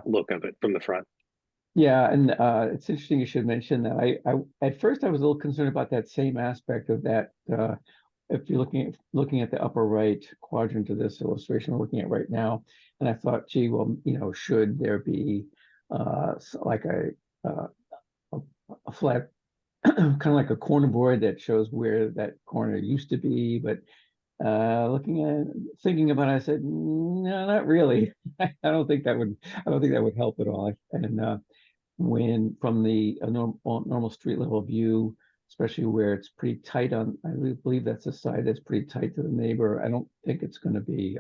look of it from the front. Yeah, and it's interesting you should mention that. I at first I was a little concerned about that same aspect of that. If you're looking at the upper right quadrant of this illustration we're looking at right now, and I thought, gee, well, should there be like a flat, kind of like a corner board that shows where that corner used to be, but thinking about it, I said, no, not really. I don't think that would help at all. And when from the normal street level view, especially where it's pretty tight on, I believe that's the side that's pretty tight to the neighbor, I don't think it's going to be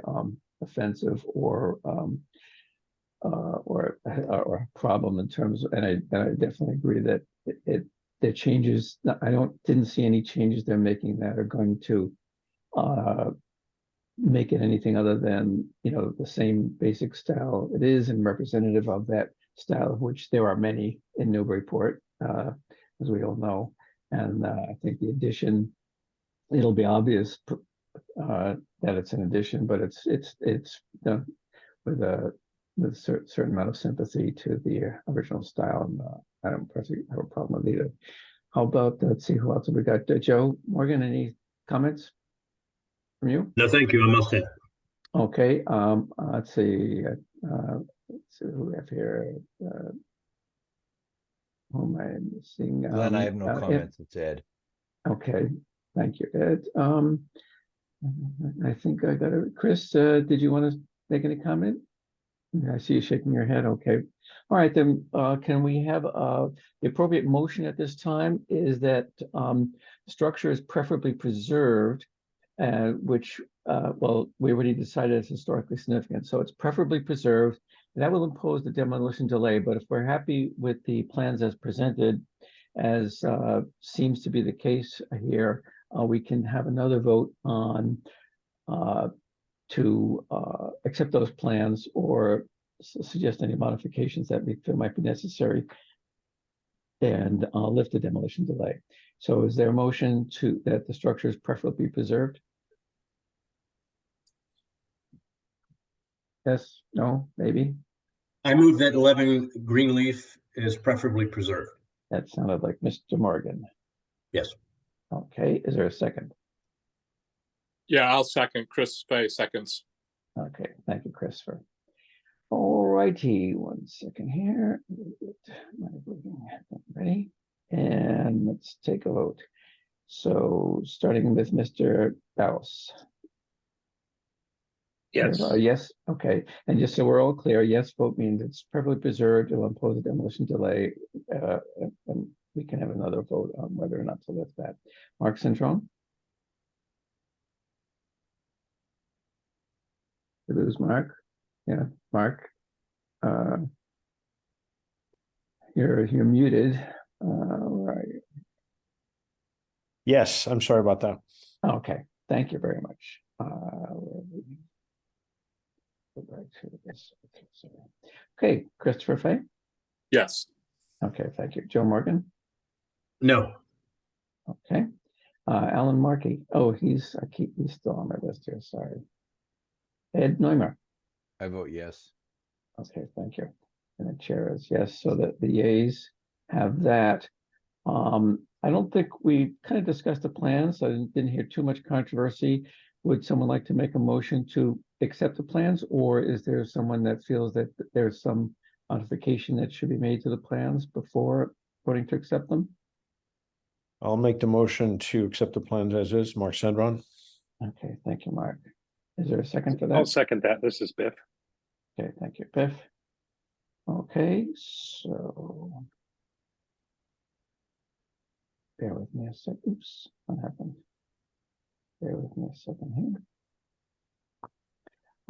offensive or a problem in terms of, and I definitely agree that the changes, didn't see any changes they're making that are going to make it anything other than the same basic style it is, and representative of that style, of which there are many in Newburyport, as we all know. And I think the addition, it'll be obvious that it's an addition, but it's done with a certain amount of sympathy to the original style, and I don't personally have a problem with either. How about, let's see, who else have we got? Joe Morgan, any comments from you? No, thank you. I'm all set. Okay, let's see. Let's see who we have here. Who am I missing? Glenn, I have no comments. It's Ed. Okay, thank you, Ed. I think I got it. Chris, did you want to make any comment? I see you shaking your head. Okay. All right, then can we have the appropriate motion at this time is that structure is preferably preserved, which, well, we already decided it's historically significant. So it's preferably preserved. That will impose the demolition delay. But if we're happy with the plans as presented, as seems to be the case here, we can have another vote on to accept those plans or suggest any modifications that we feel might be necessary, and lift the demolition delay. So is there a motion that the structure is preferably preserved? Yes, no, maybe? I move that 11 Greenleaf is preferably preserved. That sounded like Mr. Morgan. Yes. Okay, is there a second? Yeah, I'll second. Chris Spay seconds. Okay, thank you, Christopher. All righty, 1 second here. Ready? And let's take a vote. So starting with Mr. Baus. Yes. Yes, okay. And just so we're all clear, yes vote means it's preferably preserved. It will impose a demolition delay. And we can have another vote on whether or not to lift that. Mark Cendrone? We lose Mark. Yeah, Mark. You're muted. Where are you? Yes, I'm sorry about that. Okay, thank you very much. Where we go back to this. Okay, sorry. Okay, Christopher Fay. Yes. Okay, thank you. Joe Morgan. No. Okay. Alan Markey. Oh, he's still on my list here. Sorry. Ed Neumer. I vote yes. Okay, thank you. And the chair is yes, so that the yeas have that. I don't think we kind of discussed the plans. I didn't hear too much controversy. Would someone like to make a motion to accept the plans, or is there someone that feels that there's some modification that should be made to the plans before voting to accept them? I'll make the motion to accept the plans as is. Mark Sandron. Okay, thank you, Mark. Is there a second for I'll that? second that. This is Biff. Okay, thank you, Biff. Okay, so bear with me a sec. Oops, what happened? Bear with me a second here.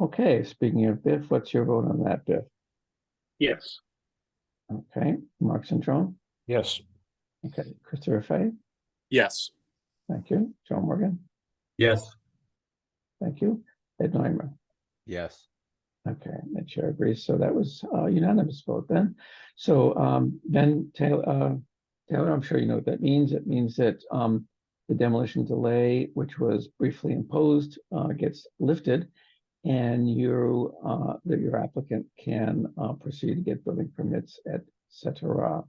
Okay, speaking of Biff, what's your vote on that, Biff? Yes. Okay, Mark Centron. Yes. Okay, Christopher Fay. Yes. Thank you. Joe Morgan. Yes. Thank you. Ed Neumer. Yes. Okay, the chair agrees. So that was a unanimous vote then. So Ben Taylor, I'm sure you know what that means. It means that the demolition delay, which was briefly imposed, gets lifted, and your applicant can proceed to get building permits, etc.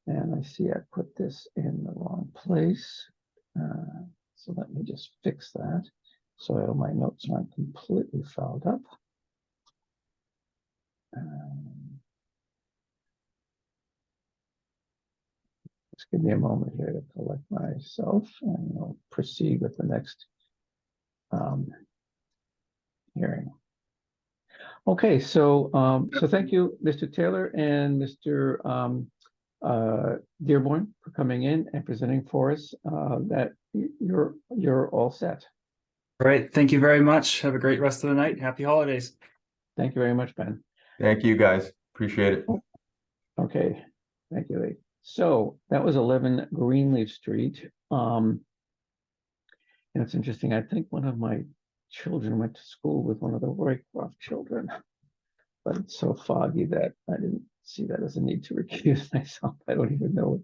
And I see I put this in the wrong place. So let me just fix that so my notes aren't completely fouled up. Just give me a moment here to collect myself, and I'll proceed with the next hearing. Okay, so thank you, Mr. Taylor and Mr. Dearborn, for coming in and presenting for us. That you're all set. All right. Thank you very much. Have a great rest of the night. Happy holidays. Thank you very much, Ben. Thank you, guys. Appreciate it. Okay, thank you, Lee. So that was 11 Greenleaf Street. And it's interesting. I think one of my children went to school with one of the Roycroft children, but it's so foggy that I didn't see that as a need to recuse myself. I don't even know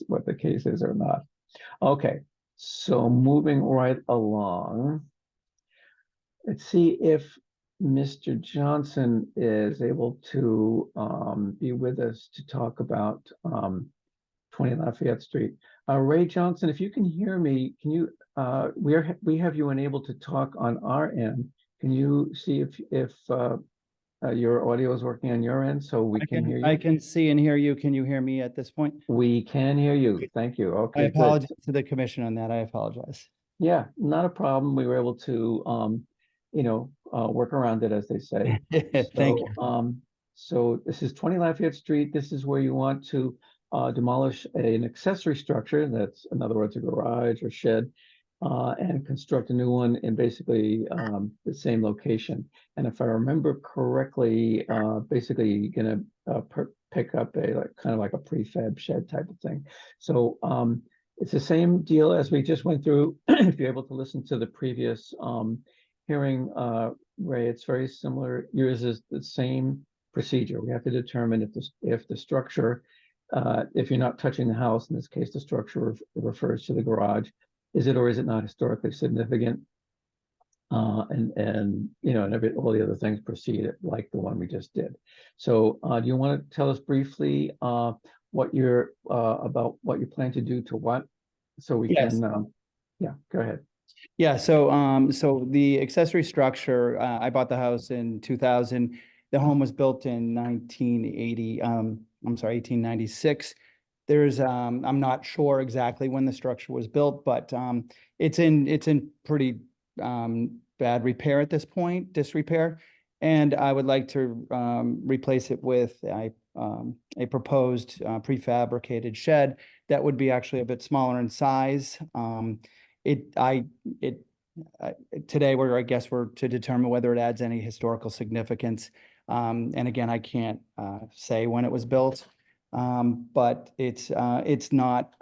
what the case is or not. Okay, so moving right along. Let's see if Mr. Johnson is able to be with us to talk about 20 Lafayette Street. Ray Johnson, if you can hear me, can you, we have you unable to talk on our end. Can you see if your audio is working on your end so we can hear you? I can see and hear you. Can you hear me at this point? We can hear you. Thank you. Okay, I good. apologize to the commission on that. I apologize. Yeah, not a problem. We were able to, work around it, as they say. Thank you. So this is 20 Lafayette Street. This is where you want to demolish an accessory structure. That's, in other words, a garage or shed, and construct a new one in basically the same location. And if I remember correctly, basically you're gonna pick up kind of like a prefab shed type of thing. So it's the same deal as we just went through. If you're able to listen to the previous hearing, Ray, it's very similar. Yours is the same procedure. We have to determine if the structure, if you're not touching the house, in this case, the structure refers to the garage, is it or is it not historically significant? And all the other things proceed like the one we just did. So do you want to tell us briefly what you're about what you plan to do to what, so we Yes. can yeah, go ahead. Yeah, so the accessory structure, I bought the house in 2000. The home was built in 1896. There's I'm not sure exactly when the structure was built, but it's in pretty bad repair at this point, disrepair. And I would like to replace it with a proposed prefabricated shed that would be actually a bit smaller in size. Today I guess we're to determine whether it adds any historical significance. And again, I can't say when it was built, but it's not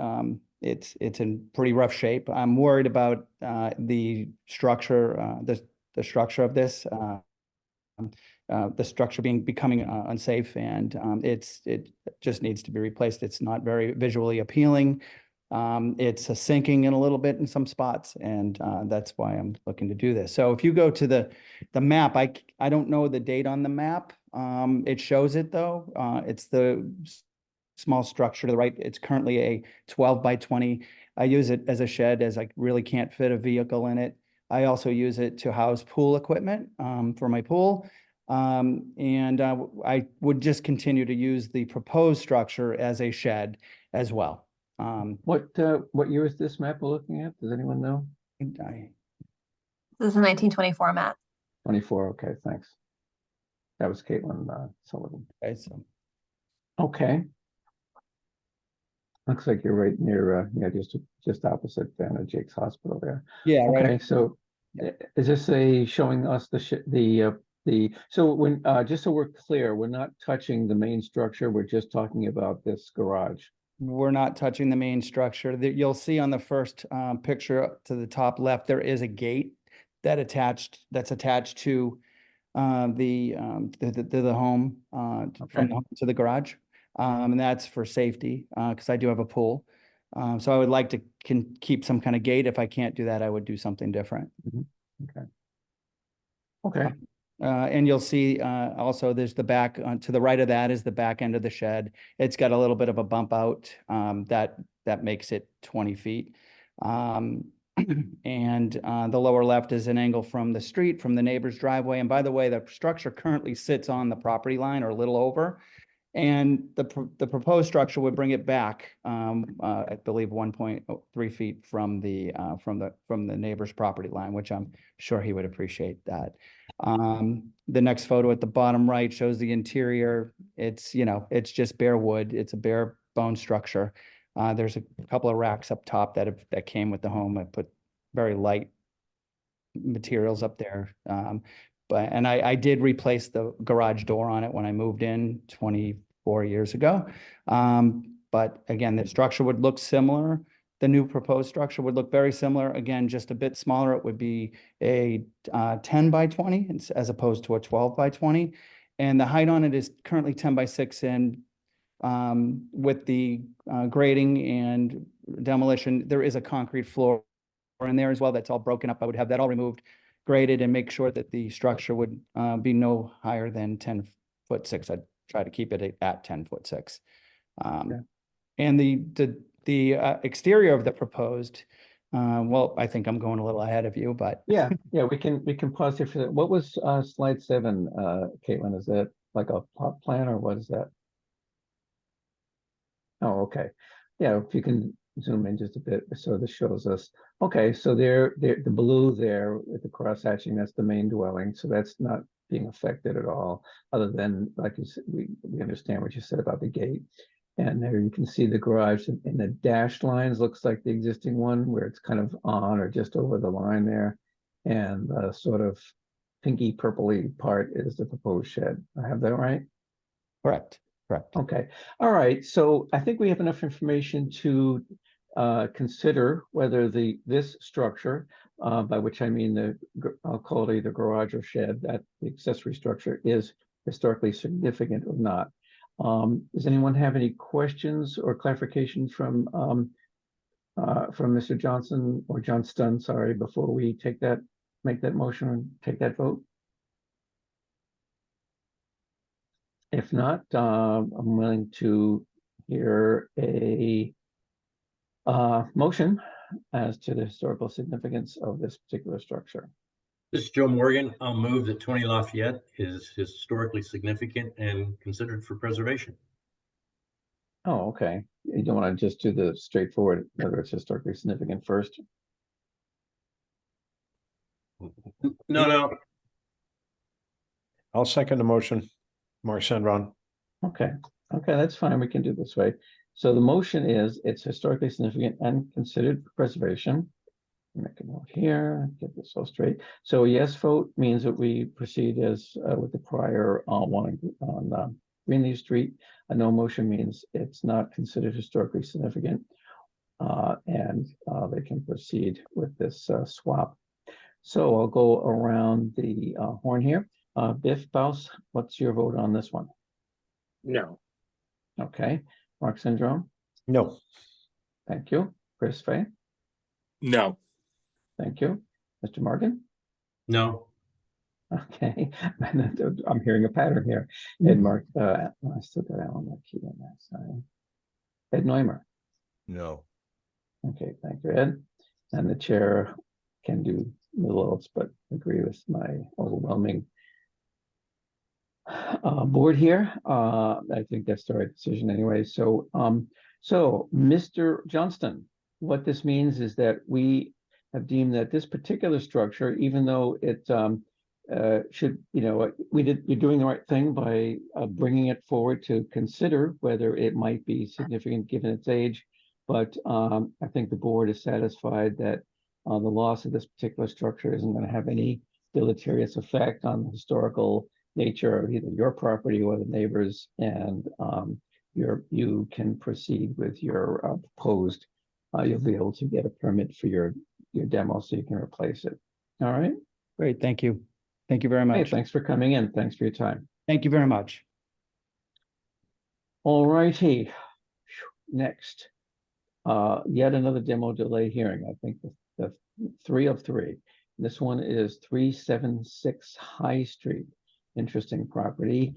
it's in pretty rough shape. I'm worried about the structure, the structure of this, the structure becoming unsafe, and it just needs to be replaced. It's not very visually appealing. It's sinking in a little bit in some spots, and that's why I'm looking to do this. So if you go to the map, I don't know the date on the map. It shows it though. It's the small structure to the right. It's currently a 12 by 20. I use it as a shed, as I really can't fit a vehicle in it. I also use it to house pool equipment for my pool. I would just continue to use the proposed structure as a shed as well. What year is this map we're looking at? Does anyone know? This is a 1924 map. 24, okay, thanks. That was Caitlin Sullivan. Okay, so Okay. Looks like you're right near, yeah, just opposite Vanna Jake's Hospital there. yeah, right. Okay, so is this showing us so when, just so we're clear, we're not touching the main structure, we're just talking about this garage. We're not touching the main structure. You'll see on the first picture to the top left, there is a gate that's attached to the home, from the home to the garage. And that's for safety, because I do have a pool. So I would like to keep some kind of gate. If I can't do that, I would do something different. Okay. Okay. And you'll see also there's the back, to the right of that is the back end of the shed. It's got a little bit of a bump out that makes it 20 feet. And the lower left is an angle from the street, from the neighbor's driveway. And by the way, the structure currently sits on the property line or a little over. And the proposed structure would bring it back, I believe 1.3 feet from the neighbor's property line, which I'm sure he would appreciate that. The next photo at the bottom right shows the interior. It's just bare wood. It's a bare bone structure. There's a couple of racks up top that came with the home. I put very light materials up there. And I did replace the garage door on it when I moved in 24 years ago. But again, the structure would look similar. The new proposed structure would look very similar. Again, just a bit smaller. It would be a 10 by 20 as opposed to a 12 by 20. And the height on it is currently 10 by 6. And with the grading and demolition, there is a concrete floor in there as well. That's all broken up. I would have that all removed, graded, and make sure that the structure would be no higher than 10'6". I'd try to keep it at 10'6". And the exterior of the proposed, well, I think I'm going a little ahead of you, but yeah, we can pause here for that. What was slide 7, Caitlin? Is that like a plot plan or what is that? Oh, okay. Yeah, if you can zoom in just a bit. So this shows us, okay, so the blue there with the cross hatching, that's the main dwelling. So that's not being affected at all, other than, like you said, we understand what you said about the gate. And there you can see the garage in the dashed lines, looks like the existing one where it's kind of on or just over the line there. And the sort of pinky purpley part is the proposed shed. I have that right? correct. Okay. All right. So I think we have enough information to consider whether this structure, by which I mean I'll call it either garage or shed, that the accessory structure is historically significant or not. Does anyone have any questions or clarification from Mr. Johnson or Johnston, sorry, before we make that motion and take that vote? If not, I'm willing to hear a motion as to the historical significance of this particular structure. This is Joe Morgan. I'll move that 20 Lafayette is historically significant and considered for preservation. Oh, okay. You don't want to just do the straightforward, whether it's historically significant first? No. I'll second the motion. Mark Sandron. Okay, that's fine. We can do it this way. So the motion is it's historically significant and considered for preservation. Make a note here, get this all straight. So a yes vote means that we proceed as with the prior one on Greenleaf Street. A no motion means it's not considered historically significant. they can proceed with this swap. So I'll go around the horn here. Biff Baus, what's your vote on this one? No. Okay, Mark Syndrome, No. thank you. Chris Fay, No. thank you. Mr. Morgan, No. okay. I'm hearing a pattern here. Ed Mark, I still got Alan McKee on that side. Ed Neumer, No. okay, thank you, Ed. And the chair can do little else but agree with my overwhelming board here. I think that's the right decision anyway. So, so Mr. Johnston, what this means is that we have deemed that this particular structure, even though it should, you're doing the right thing by bringing it forward to consider whether it might be significant given its age. But I think the board is satisfied that the loss of this particular structure isn't going to have any deleterious effect on the historical nature of either your property or the neighbors, and you can proceed with your proposed. You'll be able to get a permit for your demo, so you can replace it. All right. Great, thank you. Thank you very Hey, much. thanks for coming in. Thanks for your time. Thank you very much. All righty. Next, yet another demo delay hearing. I think the 3 of 3. This one is 376 High Street. Interesting property.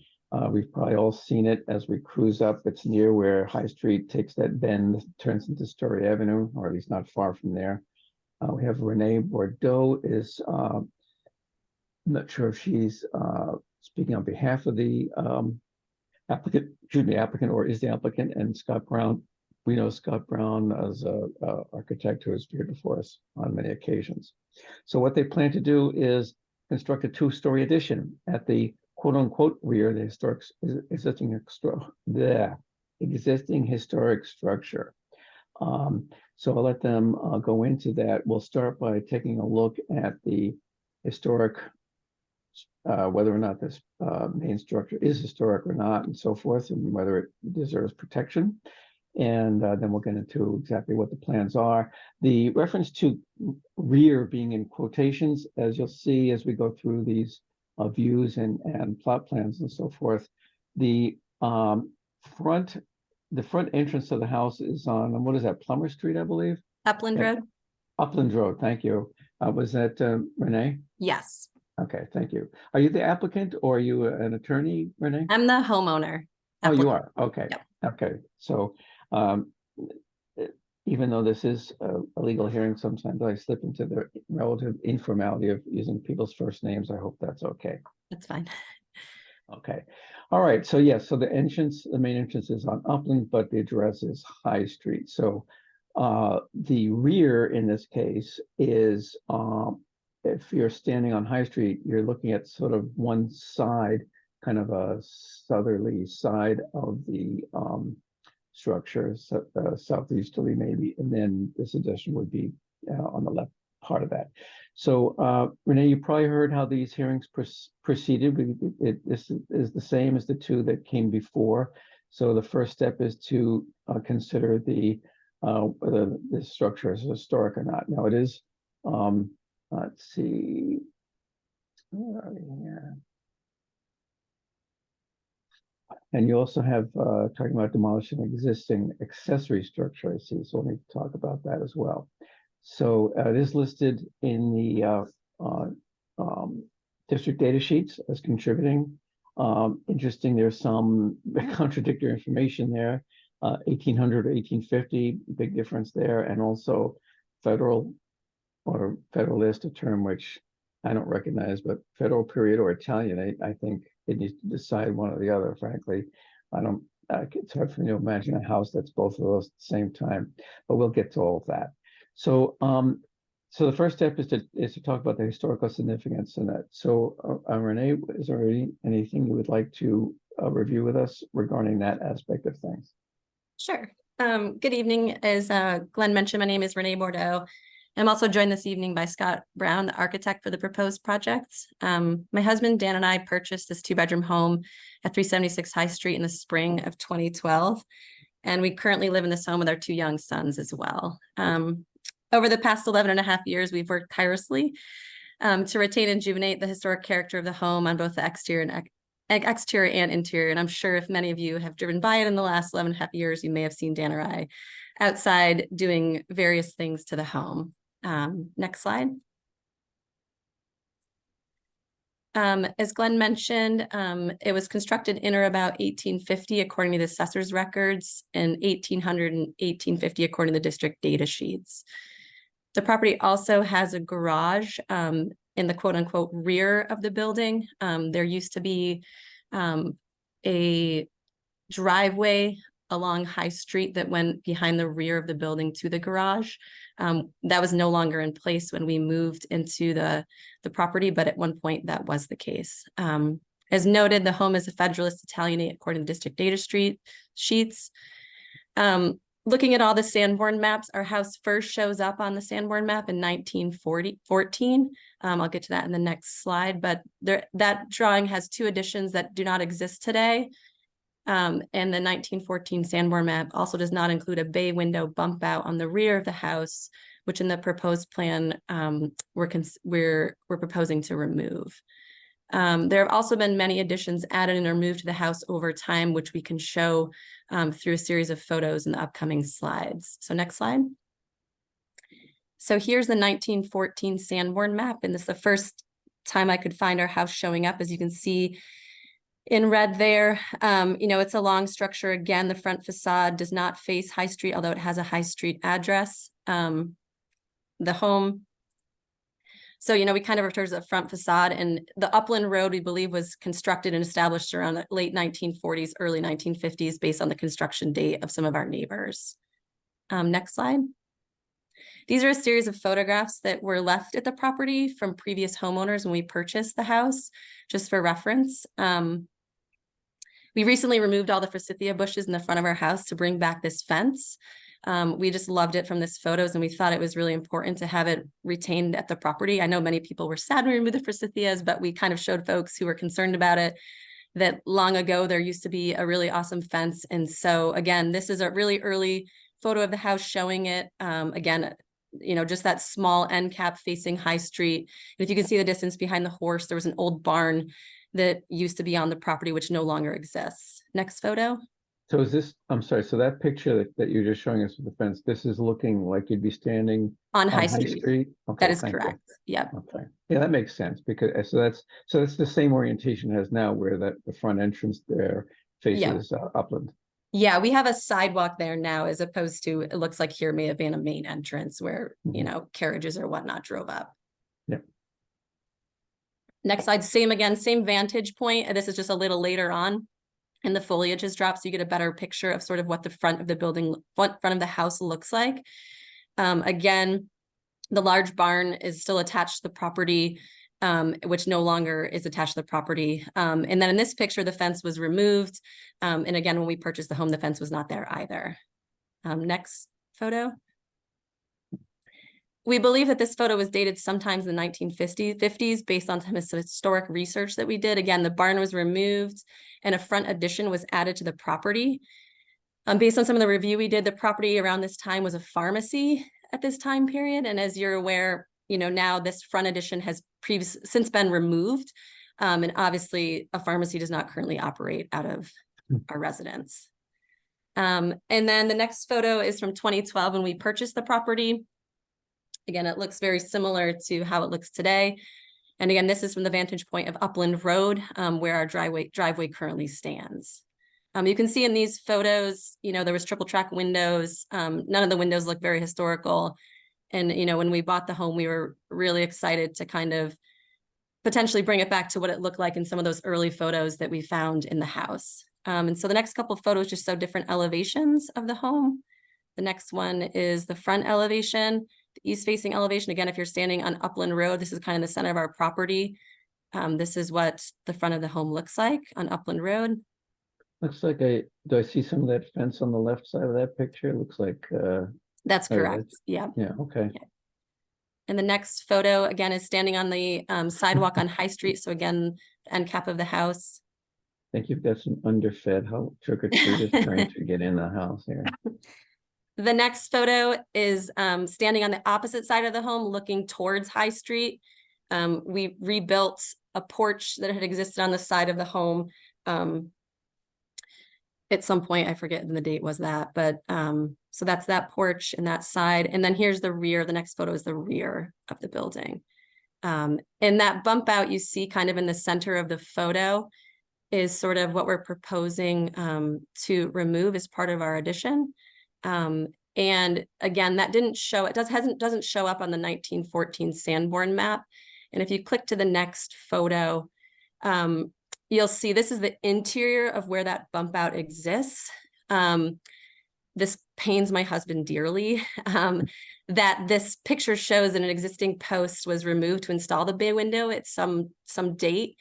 We've probably all seen it as we cruise up. It's near where High Street takes that bend, turns into Story Avenue, or at least not far from there. We have Renee Bordeaux is, I'm not sure if she's speaking on behalf of the applicant, or is the applicant, and Scott Brown. We know Scott Brown as an architect who has appeared before us on many occasions. So what they plan to do is construct a 2-story addition at the quote-unquote rear of the existing historic structure. So I'll let them go into that. We'll start by taking a look at the historic, whether or not this main structure is historic or not, and so forth, and whether it deserves protection. And then we'll get into exactly what the plans are. The reference to rear being in quotations, as you'll see as we go through these views and plot plans and so forth. The front entrance of the house is on, what is that, Plummer Street, I believe? Upland Road? Upland Road, thank you. Was that Renee? Yes. Okay, thank you. Are you the applicant or are you an attorney, Renee? I'm the homeowner. Oh, you are, okay. Yep. Okay, so even though this is a legal hearing, sometimes I slip into the relative informality of using people's first names. I hope that's okay. That's fine. Okay, all right, so yes, so the main entrance is on Upland, but the address is High Street. So the rear in this case is, if you're standing on High Street, you're looking at sort of one side, kind of a southerly side of the structure, southeasterly maybe, and then this addition would be on the left part of that. So Renee, you probably heard how these hearings proceeded. This is the same as the 2 that came before. So the first step is to consider whether the structure is historic or not. Now it is, let's see, where are we here? And you also have talking about demolishing existing accessory structure, I see, so we'll need to talk about that as well. So it is listed in the district data sheets as contributing. Interesting, there's some contradictory information there. 1800 or 1850, big difference there, and also federal or federalist, a term which I don't recognize, but federal period or Italian, I think it needs to decide one or the other, frankly. It's hard for me to imagine a house that's both of those at the same time, but we'll get to all of that. So, so the first step is to talk about the historical significance in that. So, Renee, is there anything you would like to review with us regarding that aspect of things? Sure. Good evening. As Glenn mentioned, my name is Renee Bordeaux. I'm also joined this evening by Scott Brown, the architect for the proposed projects. My husband, Dan, and I purchased this 2-bedroom home at 376 High Street in the spring of 2012. And we currently live in this home with our 2 young sons as well. Over the past 11 and a half years, we've worked tirelessly to retain and rejuvenate the historic character of the home on both the exterior and interior. And I'm sure if many of you have driven by it in the last 11 and a half years, you may have seen Dan or I outside doing various things to the home. Next slide. As Glenn mentioned, it was constructed in or about 1850, according to the assessor's records, and 1800 and 1850, according to the district data sheets. The property also has a garage in the quote unquote rear of the building. There used to be a driveway along High Street that went behind the rear of the building to the garage. That was no longer in place when we moved into the property, but at one point that was the case. As noted, the home is a Federalist Italianate according to district data sheets. Looking at all the Sanborn maps, our house first shows up on the Sanborn map in 1914. I'll get to that in the next slide, but that drawing has two additions that do not exist today. And the 1914 Sanborn map also does not include a bay window bump out on the rear of the house, which in the proposed plan we're proposing to remove. There have also been many additions added and removed to the house over time, which we can show through a series of photos in the upcoming slides. So next slide. So here's the 1914 Sanborn map, and this is the first time I could find our house showing up. As you can see in red there, it's a long structure. Again, the front facade does not face High Street, although it has a High Street address. The home, so, we kind of refer to the front facade, and the Upland Road, we believe, was constructed and established around the late 1940s, early 1950s, based on the construction date of some of our neighbors. Next slide. These are a series of photographs that were left at the property from previous homeowners when we purchased the house, just for reference. We recently removed all the forsythia bushes in the front of our house to bring back this fence. We just loved it from this photos, and we thought it was really important to have it retained at the property. I know many people were sad when we removed the forsythias, but we kind of showed folks who were concerned about it that long ago there used to be a really awesome fence. And so again, this is a really early photo of the house showing it. Again, just that small end cap facing High Street. And if you can see the distance behind the horse, there was an old barn that used to be on the property, which no longer exists. Next photo. So is this, I'm sorry, so that picture that you're just showing us with the fence, this is looking like you'd be standing on High Street. Okay, that is correct. Yeah. Okay. Yeah, that makes sense, because so that's the same orientation it has now, where the front entrance there faces upland. Yeah, we have a sidewalk there now, as opposed to, it looks like here may have been a main entrance where, carriages or whatnot drove up. Yeah. Next slide, same vantage point. This is just a little later on, and the foliage has dropped, so you get a better picture of sort of what the front of the building, front of the house looks like. Again, the large barn is still attached to the property, which no longer is attached to the property. And then in this picture, the fence was removed. And again, when we purchased the home, the fence was not there either. Next photo. We believe that this photo was dated sometimes in the 1950s based on some historic research that we did. Again, the barn was removed and a front addition was added to the property. Based on some of the review we did, the property around this time was a pharmacy at this time period. And as you're aware, now this front addition has since been removed. And obviously a pharmacy does not currently operate out of our residence. And then the next photo is from 2012 when we purchased the property. Again, it looks very similar to how it looks today. And again, this is from the vantage point of Upland Road, where our driveway currently stands. You can see in these photos, there was triple track windows. None of the windows look very historical. And, when we bought the home, we were really excited to kind of potentially bring it back to what it looked like in some of those early photos that we found in the house. And so the next couple of photos just show different elevations of the home. The next one is the front elevation, the east facing elevation. Again, if you're standing on Upland Road, this is kind of the center of our property. This is what the front of the home looks like on Upland Road. Looks like do I see some of that fence on the left side of that picture? It looks like that's correct. Yeah. Yeah. Okay. Yeah. And the next photo again is standing on the sidewalk on High Street. So again, the end cap of the house. I think you've got some underfed trick-or-treaters trying to get in the house here. The next photo is standing on the opposite side of the home, looking towards High Street. We rebuilt a porch that had existed on the side of the home. At some point, I forget when the date was that, but so that's that porch and that side. And then here's the rear. The next photo is the rear of the building. And that bump out you see kind of in the center of the photo is sort of what we're proposing to remove as part of our addition. And again, that doesn't show up on the 1914 Sanborn map. And if you click to the next photo, you'll see this is the interior of where that bump out exists. This pains my husband dearly, that this picture shows that an existing post was removed to install the bay window at some date.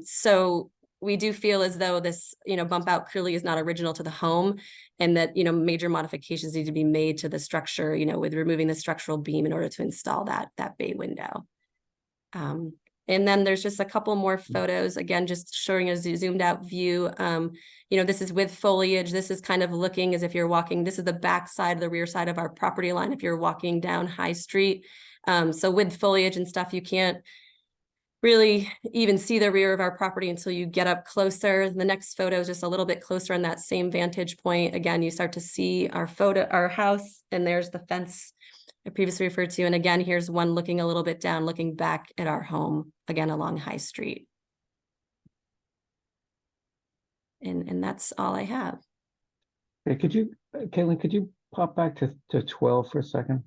So we do feel as though this, bump out clearly is not original to the home, and that, major modifications need to be made to the structure, with removing the structural beam in order to install that bay window. And then there's just a couple more photos, again, just showing a zoomed out view. This is with foliage. This is kind of looking as if you're walking. This is the back side, the rear side of our property line if you're walking down High Street. So with foliage and stuff, you can't really even see the rear of our property until you get up closer. The next photo is just a little bit closer on that same vantage point. Again, you start to see our house, and there's the fence I previously referred to. And again, here's one looking a little bit down, looking back at our home, again, along High Street. And that's all I have. Okay, Caitlin, could you pop back to 12 for a second?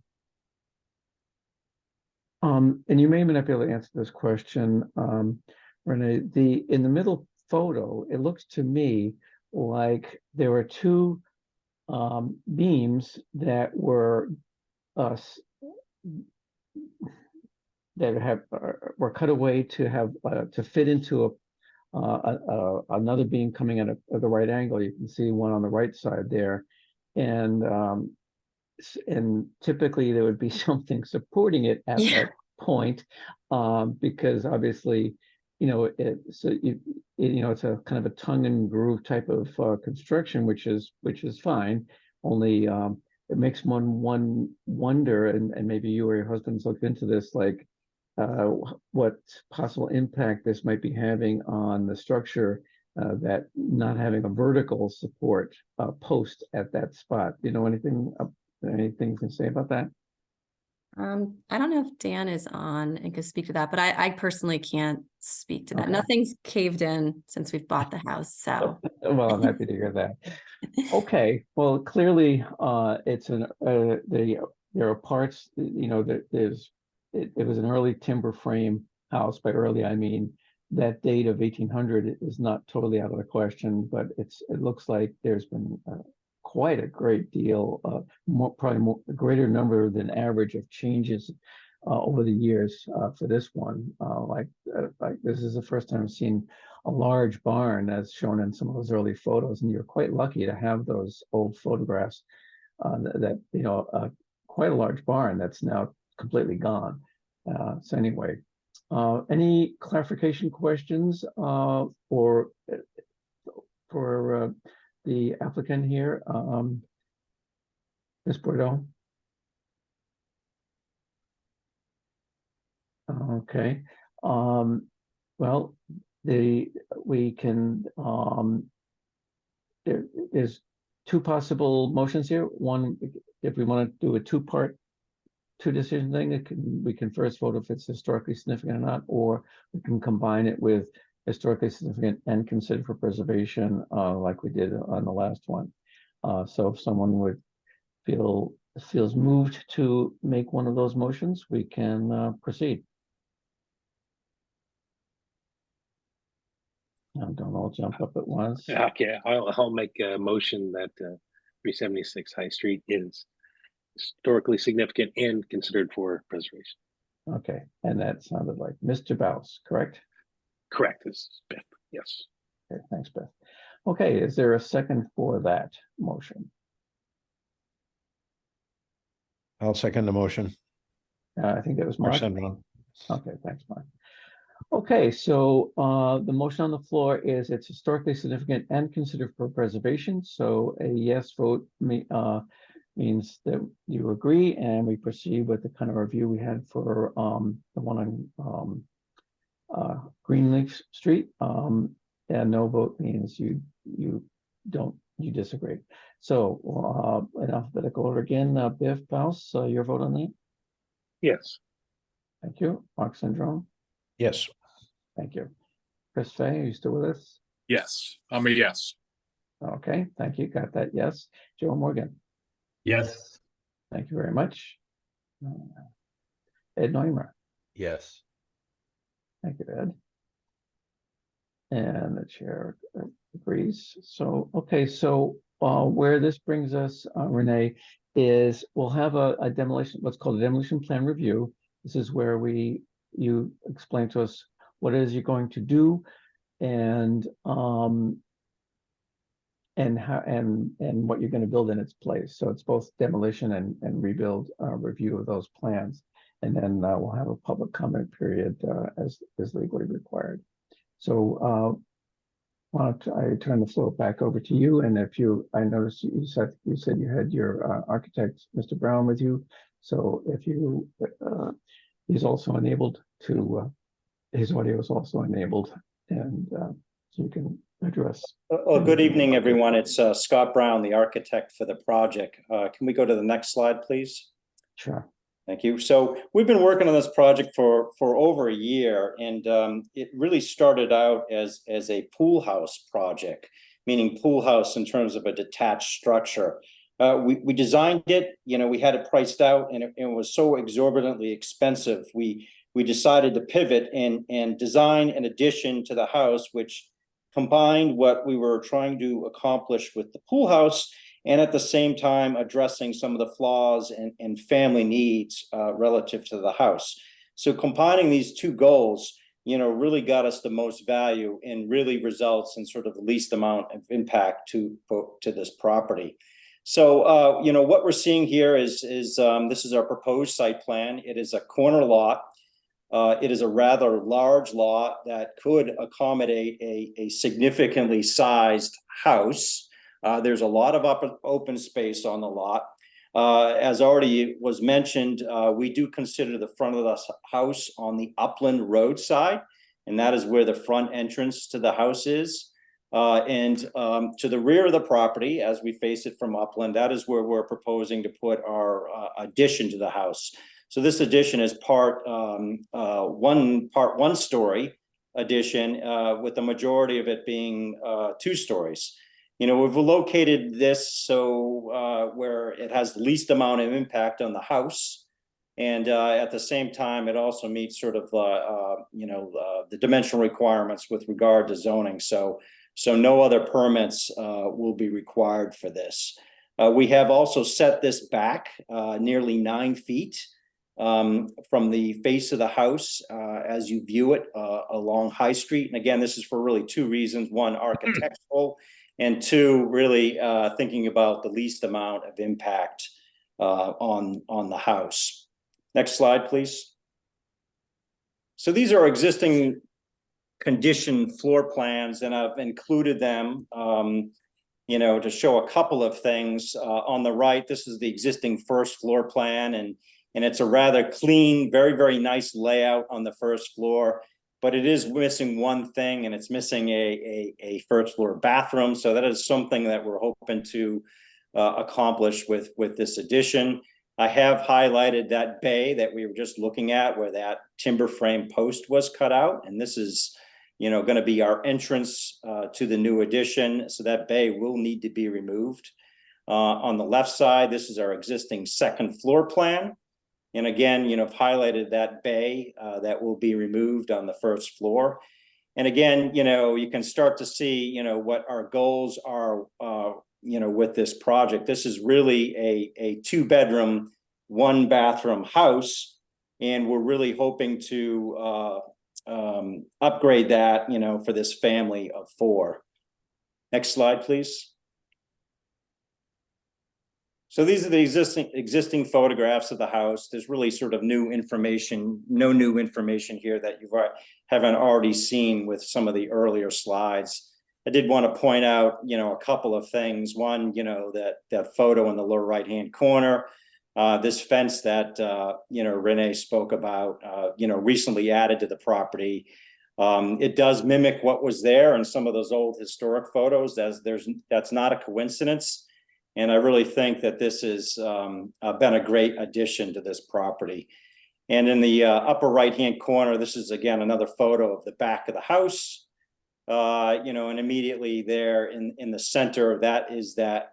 And you may not be able to answer this question, Renee. In the middle photo, it looks to me like there were two beams that were were cut away to have to fit into another beam coming at the right angle. You can see one on the right side there, and typically there would be something supporting it at that point, because obviously, it's a kind of a tongue and groove type of construction, which is fine. Only it makes one wonder, and maybe you or your husband's looked into this, like what possible impact this might be having on the structure, that not having a vertical support post at that spot. Do you know anything you can say about that? I don't know if Dan is on and could speak to that, but I personally can't speak to that. Okay. Nothing's caved in since we've bought the house, so. Well, I'm happy to hear that. Okay, well, clearly, there are parts, it was an early timber frame house. By early, I mean that date of 1800 is not totally out of the question, but it looks like there's been quite a great deal, probably a greater number than average of changes over the years for this one. Like this is the first time I've seen a large barn as shown in some of those early photos, and you're quite lucky to have those old photographs quite a large barn that's now completely gone. So anyway, any clarification questions for the applicant here, Ms. Bordeaux? Okay. Well, there's two possible motions here. One, if we want to do a two decision thing, we can first vote if it's historically significant or not, or we can combine it with historically significant and considered for preservation, like we did on the last one. So if someone feels moved to make one of those motions, we can proceed. I don't all jump up at once. Okay, I'll make a motion that 376 High Street is historically significant and considered for preservation. Okay, and that sounded like Mr. Baus, correct? Correct. This is Beth. Yes. Okay, thanks, Beth. Okay, is there a second for that motion? I'll second the motion. I think that was Mark Mark. Sendron. Okay, thanks, Mark. Okay, so the motion on the floor is it's historically significant and considered for preservation. So a yes vote means that you agree, and we proceed with the kind of review we had for the one on Greenleaf Street. And no vote means you disagree. So in alphabetical order again, Biff Faust, your vote on that? Yes. Thank you. Mark Syndrome. Yes. Thank you. Chris Fay, are you still with us? Yes, I'm a yes. Okay, thank you. Got that. Yes. Joe Morgan. Yes. Thank you very much. Ed Neumer. Yes. Thank you, Ed. And the chair agrees. So, okay, so where this brings us, Renee, is we'll have a demolition, what's called a demolition plan review. This is where you explain to us what it is you're going to do, and how and what you're going to build in its place. So it's both demolition and rebuild review of those plans, and then we'll have a public comment period as legally required. So why don't I turn the floor back over to you? And if I noticed you said you had your architect, Mr. Brown, with you. So if he's also enabled to, his audio is also enabled, and so you can address. Well, good evening, everyone. It's Scott Brown, the architect for the project. Can we go to the next slide, please? Sure. Thank you. So we've been working on this project for over a year, and it really started out as a pool house project, meaning pool house in terms of a detached structure. We designed it, we had it priced out, and it was so exorbitantly expensive. We decided to pivot and design an addition to the house, which combined what we were trying to accomplish with the pool house, and at the same time addressing some of the flaws and family needs relative to the house. So combining these two goals, really got us the most value and really results in sort of the least amount of impact to this property. So, what we're seeing here is this is our proposed site plan. It is a corner lot. It is a rather large lot that could accommodate a significantly sized house. There's a lot of open space on the lot. As already was mentioned, we do consider the front of the house on the upland road side, and that is where the front entrance to the house is. And to the rear of the property, as we face it from upland, that is where we're proposing to put our addition to the house. So this addition is one story addition, with the majority of it being 2 stories. We've located this so where it has the least amount of impact on the house, and at the same time, it also meets sort of the dimensional requirements with regard to zoning. So no other permits will be required for this. We have also set this back nearly 9 feet from the face of the house as you view it along High Street. And again, this is for really 2 reasons: 1, architectural, and 2, really thinking about the least amount of impact on the house. Next slide, please. So these are existing condition floor plans, and I've included them to show a couple of things. On the right, this is the existing first floor plan, and it's a rather clean, very, very nice layout on the first floor, but it is missing one thing, and it's missing a first floor bathroom. So that is something that we're hoping to accomplish with this addition. I have highlighted that bay that we were just looking at, where that timber frame post was cut out, and this is going to be our entrance to the new addition. So that bay will need to be removed. On the left side, this is our existing second floor plan. And again, I've highlighted that bay that will be removed on the first floor. And again, you can start to see, what our goals are, with this project. This is really a 2-bedroom, 1-bathroom house. And we're really hoping to upgrade that, for this family of 4. Next slide, please. So these are the existing photographs of the house. There's really sort of no new information here that you haven't already seen with some of the earlier slides. I did want to point out, a couple of things. One, that photo in the lower right-hand corner, this fence that, Renee spoke about, recently added to the property. It does mimic what was there in some of those old historic photos. That's not a coincidence. And I really think that this has been a great addition to this property. And in the upper right-hand corner, this is again another photo of the back of the house. And immediately there in the center, that is that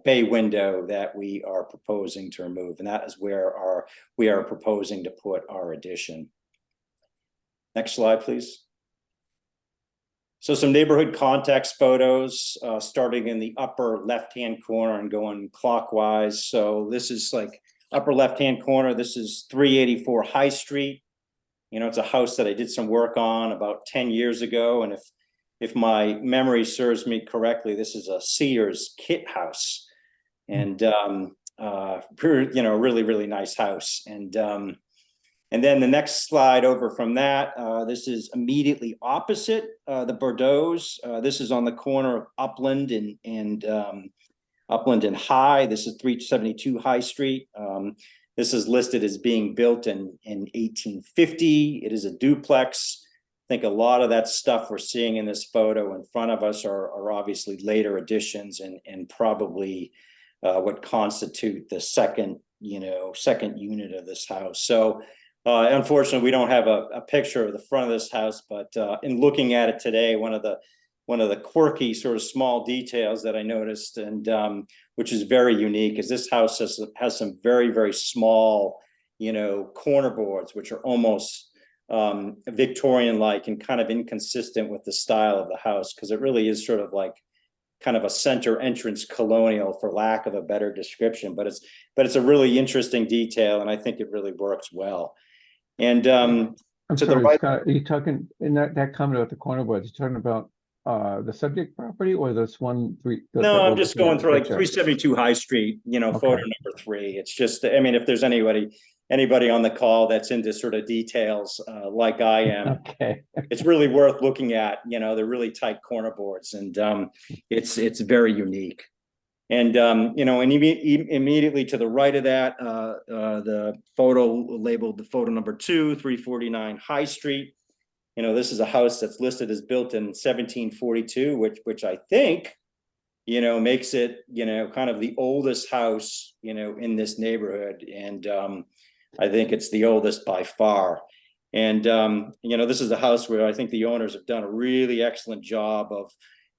bay window that we are proposing to remove, and that is where we are proposing to put our addition. Next slide, please. So some neighborhood context photos, starting in the upper left-hand corner and going clockwise. So this is like upper left-hand corner. This is 384 High Street. It's a house that I did some work on about 10 years ago. And if my memory serves me correctly, this is a Sears kit house. And, really, really nice house. And then the next slide over from that, this is immediately opposite the Bordeaux's. This is on the corner of Upland and Upland and High. This is 372 High Street. This is listed as being built in 1850. It is a duplex. I think a lot of that stuff we're seeing in this photo in front of us are obviously later additions and probably what constitute the second unit of this house. So unfortunately, we don't have a picture of the front of this house, but in looking at it today, one of the quirky sort of small details that I noticed, and which is very unique, is this house has some very, very small, corner boards, which are almost Victorian-like and kind of inconsistent with the style of the house, because it really is sort of like kind of a center entrance colonial, for lack of a better description. But it's a really interesting detail, and I think it really works well. And I'm to sorry, the right, Scott, are you talking in that comment about the corner boards? You're talking about the subject property or this one three? no, I'm just going through like picture? 372 High Street, Okay. photo number 3. It's just, I mean, if there's anybody on the call that's into sort of details like I am, Okay. it's really worth looking at. They're really tight corner boards, and it's very unique. And and immediately to the right of that, the photo labeled the photo number 2, 349 High Street. This is a house that's listed as built in 1742, which I think, makes it, kind of the oldest house, in this neighborhood. And I think it's the oldest by far. And, this is a house where I think the owners have done a really excellent job of,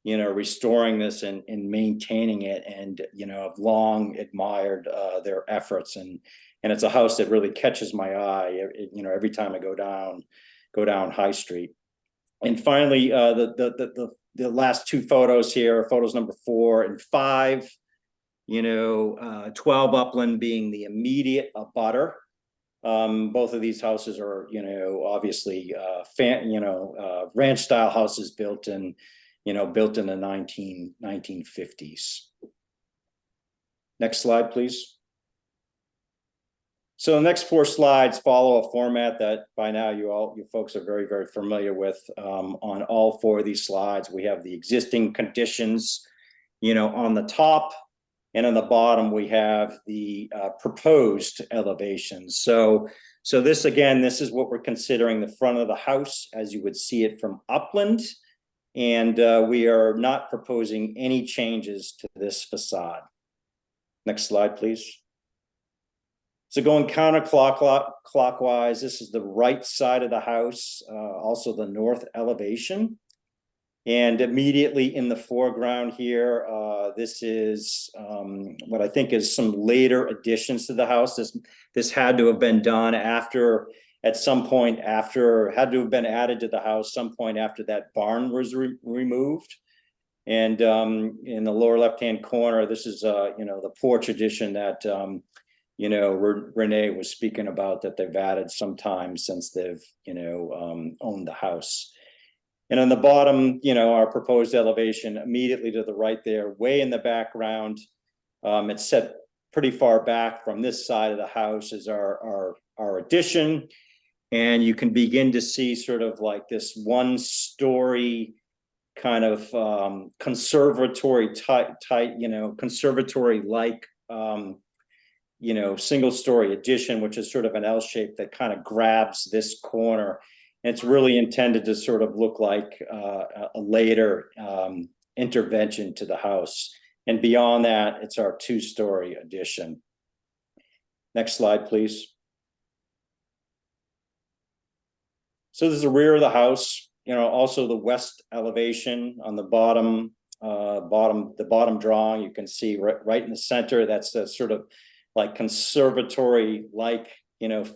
restoring this and maintaining it. And, I've long admired their efforts. And it's a house that really catches my eye, every time I go down High Street. And finally, the last 2 photos here, photos number 4 and 5, 12 Upland being the immediate abutter. Both of these houses are, obviously, ranch style houses built in the 1950s. Next slide, please. So the next 4 slides follow a format that by now you folks are very, very familiar with. On all 4 of these slides, we have the existing conditions, on the top, and on the bottom we have the proposed elevations. So this is what we're considering the front of the house as you would see it from Upland, and we are not proposing any changes to this facade. Next slide, please. So going counterclockwise, this is the right side of the house, also the north elevation. And immediately in the foreground here, this is what I think is some later additions to the house. This had to have been done had to have been added to the house some point after that barn was removed. And in the lower left-hand corner, this is the porch addition that Renee was speaking about, that they've added sometime since they've owned the house. And on the bottom, our proposed elevation immediately to the right there, way in the background, it's set pretty far back from this side of the house is our addition. And you can begin to see sort of like this 1-story kind of conservatory type, conservatory like single story addition, which is sort of an L shape that kind of grabs this corner. And it's really intended to sort of look like a later intervention to the house. And beyond that, it's our 2-story addition. Next slide, please. So this is the rear of the house, also the west elevation on the bottom, the bottom drawing. You can see right in the center, that's the sort of like conservatory like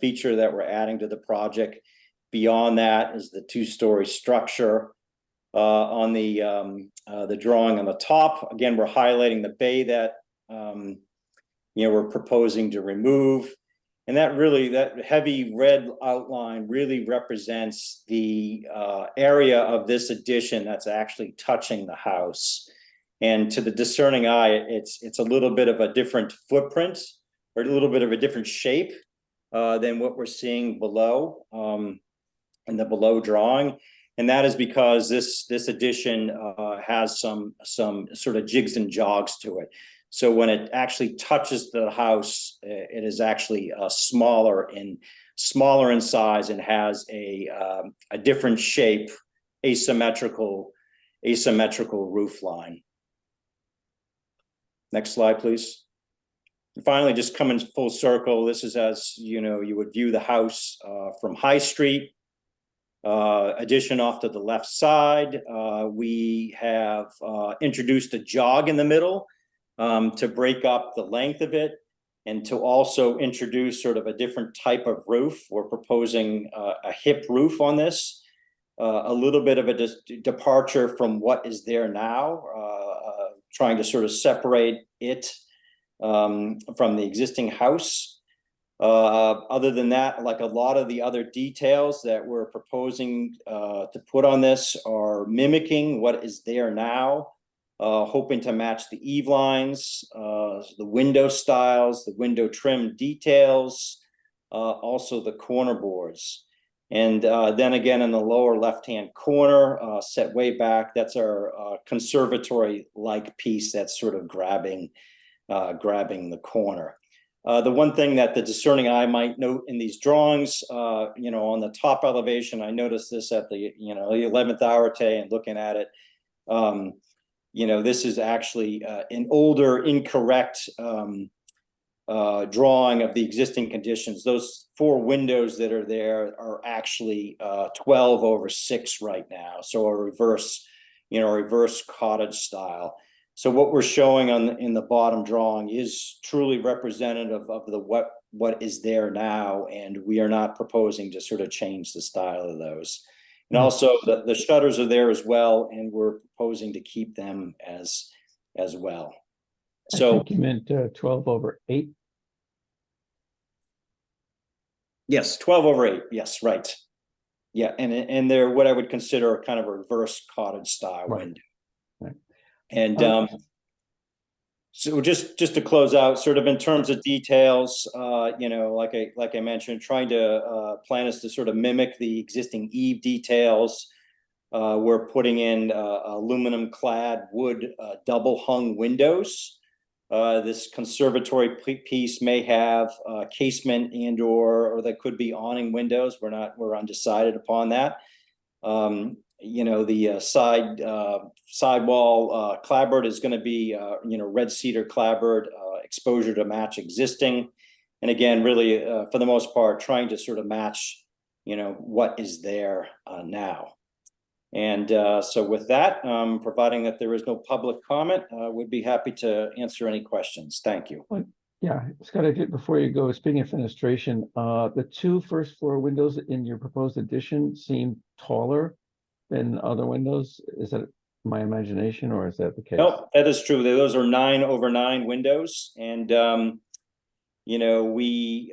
feature that we're adding to the project. Beyond that is the 2-story structure. On the drawing on the top, again, we're highlighting the bay that we're proposing to remove. And that heavy red outline really represents the area of this addition that's actually touching the house. And to the discerning eye, it's a little bit of a different footprint, or a little bit of a different shape than what we're seeing below in the below drawing. And that is because this addition has some sort of jigs and jogs to it. So when it actually touches the house, it is actually smaller in size and has a different shape, asymmetrical roof line. Next slide, please. And finally, just coming full circle, this is as you would view the house from High Street. Addition off to the left side. We have introduced a jog in the middle to break up the length of it, and to also introduce sort of a different type of roof. We're proposing a hip roof on this, a little bit of a departure from what is there now, trying to sort of separate it from the existing house. Other than that, like a lot of the other details that we're proposing to put on this are mimicking what is there now, hoping to match the eave lines, the window styles, the window trim details, also the corner boards. And then again, in the lower left-hand corner, set way back, that's our conservatory-like piece that's sort of grabbing the corner. The one thing that the discerning eye might note in these drawings, on the top elevation, I noticed this at the 11th hour today and looking at it. This is actually an older, incorrect drawing of the existing conditions. Those 4 windows that are there are actually 12/6 right now, so a reverse cottage style. So what we're showing in the bottom drawing is truly representative of what is there now, and we are not proposing to sort of change the style of those. And also the shutters are there as well, and we're proposing to keep them as well. So I think you meant 12/8. Yes, 12/8. Yes, right. Yeah, and they're what I would consider kind of a reverse cottage style window. Right. And so just to close out, sort of in terms of details, like I mentioned, trying to plan is to sort of mimic the existing eave details. We're putting in aluminum clad wood double hung windows. This conservatory piece may have casement and or that could be awning windows. We're undecided upon that. The sidewall clapboard is going to be red cedar clapboard, exposure to match existing, and again, really for the most part, trying to sort of match what is there now. And so with that, providing that there is no public comment, we'd be happy to answer any questions. Thank you. Yeah, Scott, I did before you go, speaking of fenestration, the 2 first floor windows in your proposed addition seem taller than other windows. Is that my imagination, or is that the case? No, that is true. Those are 9/9 windows, and we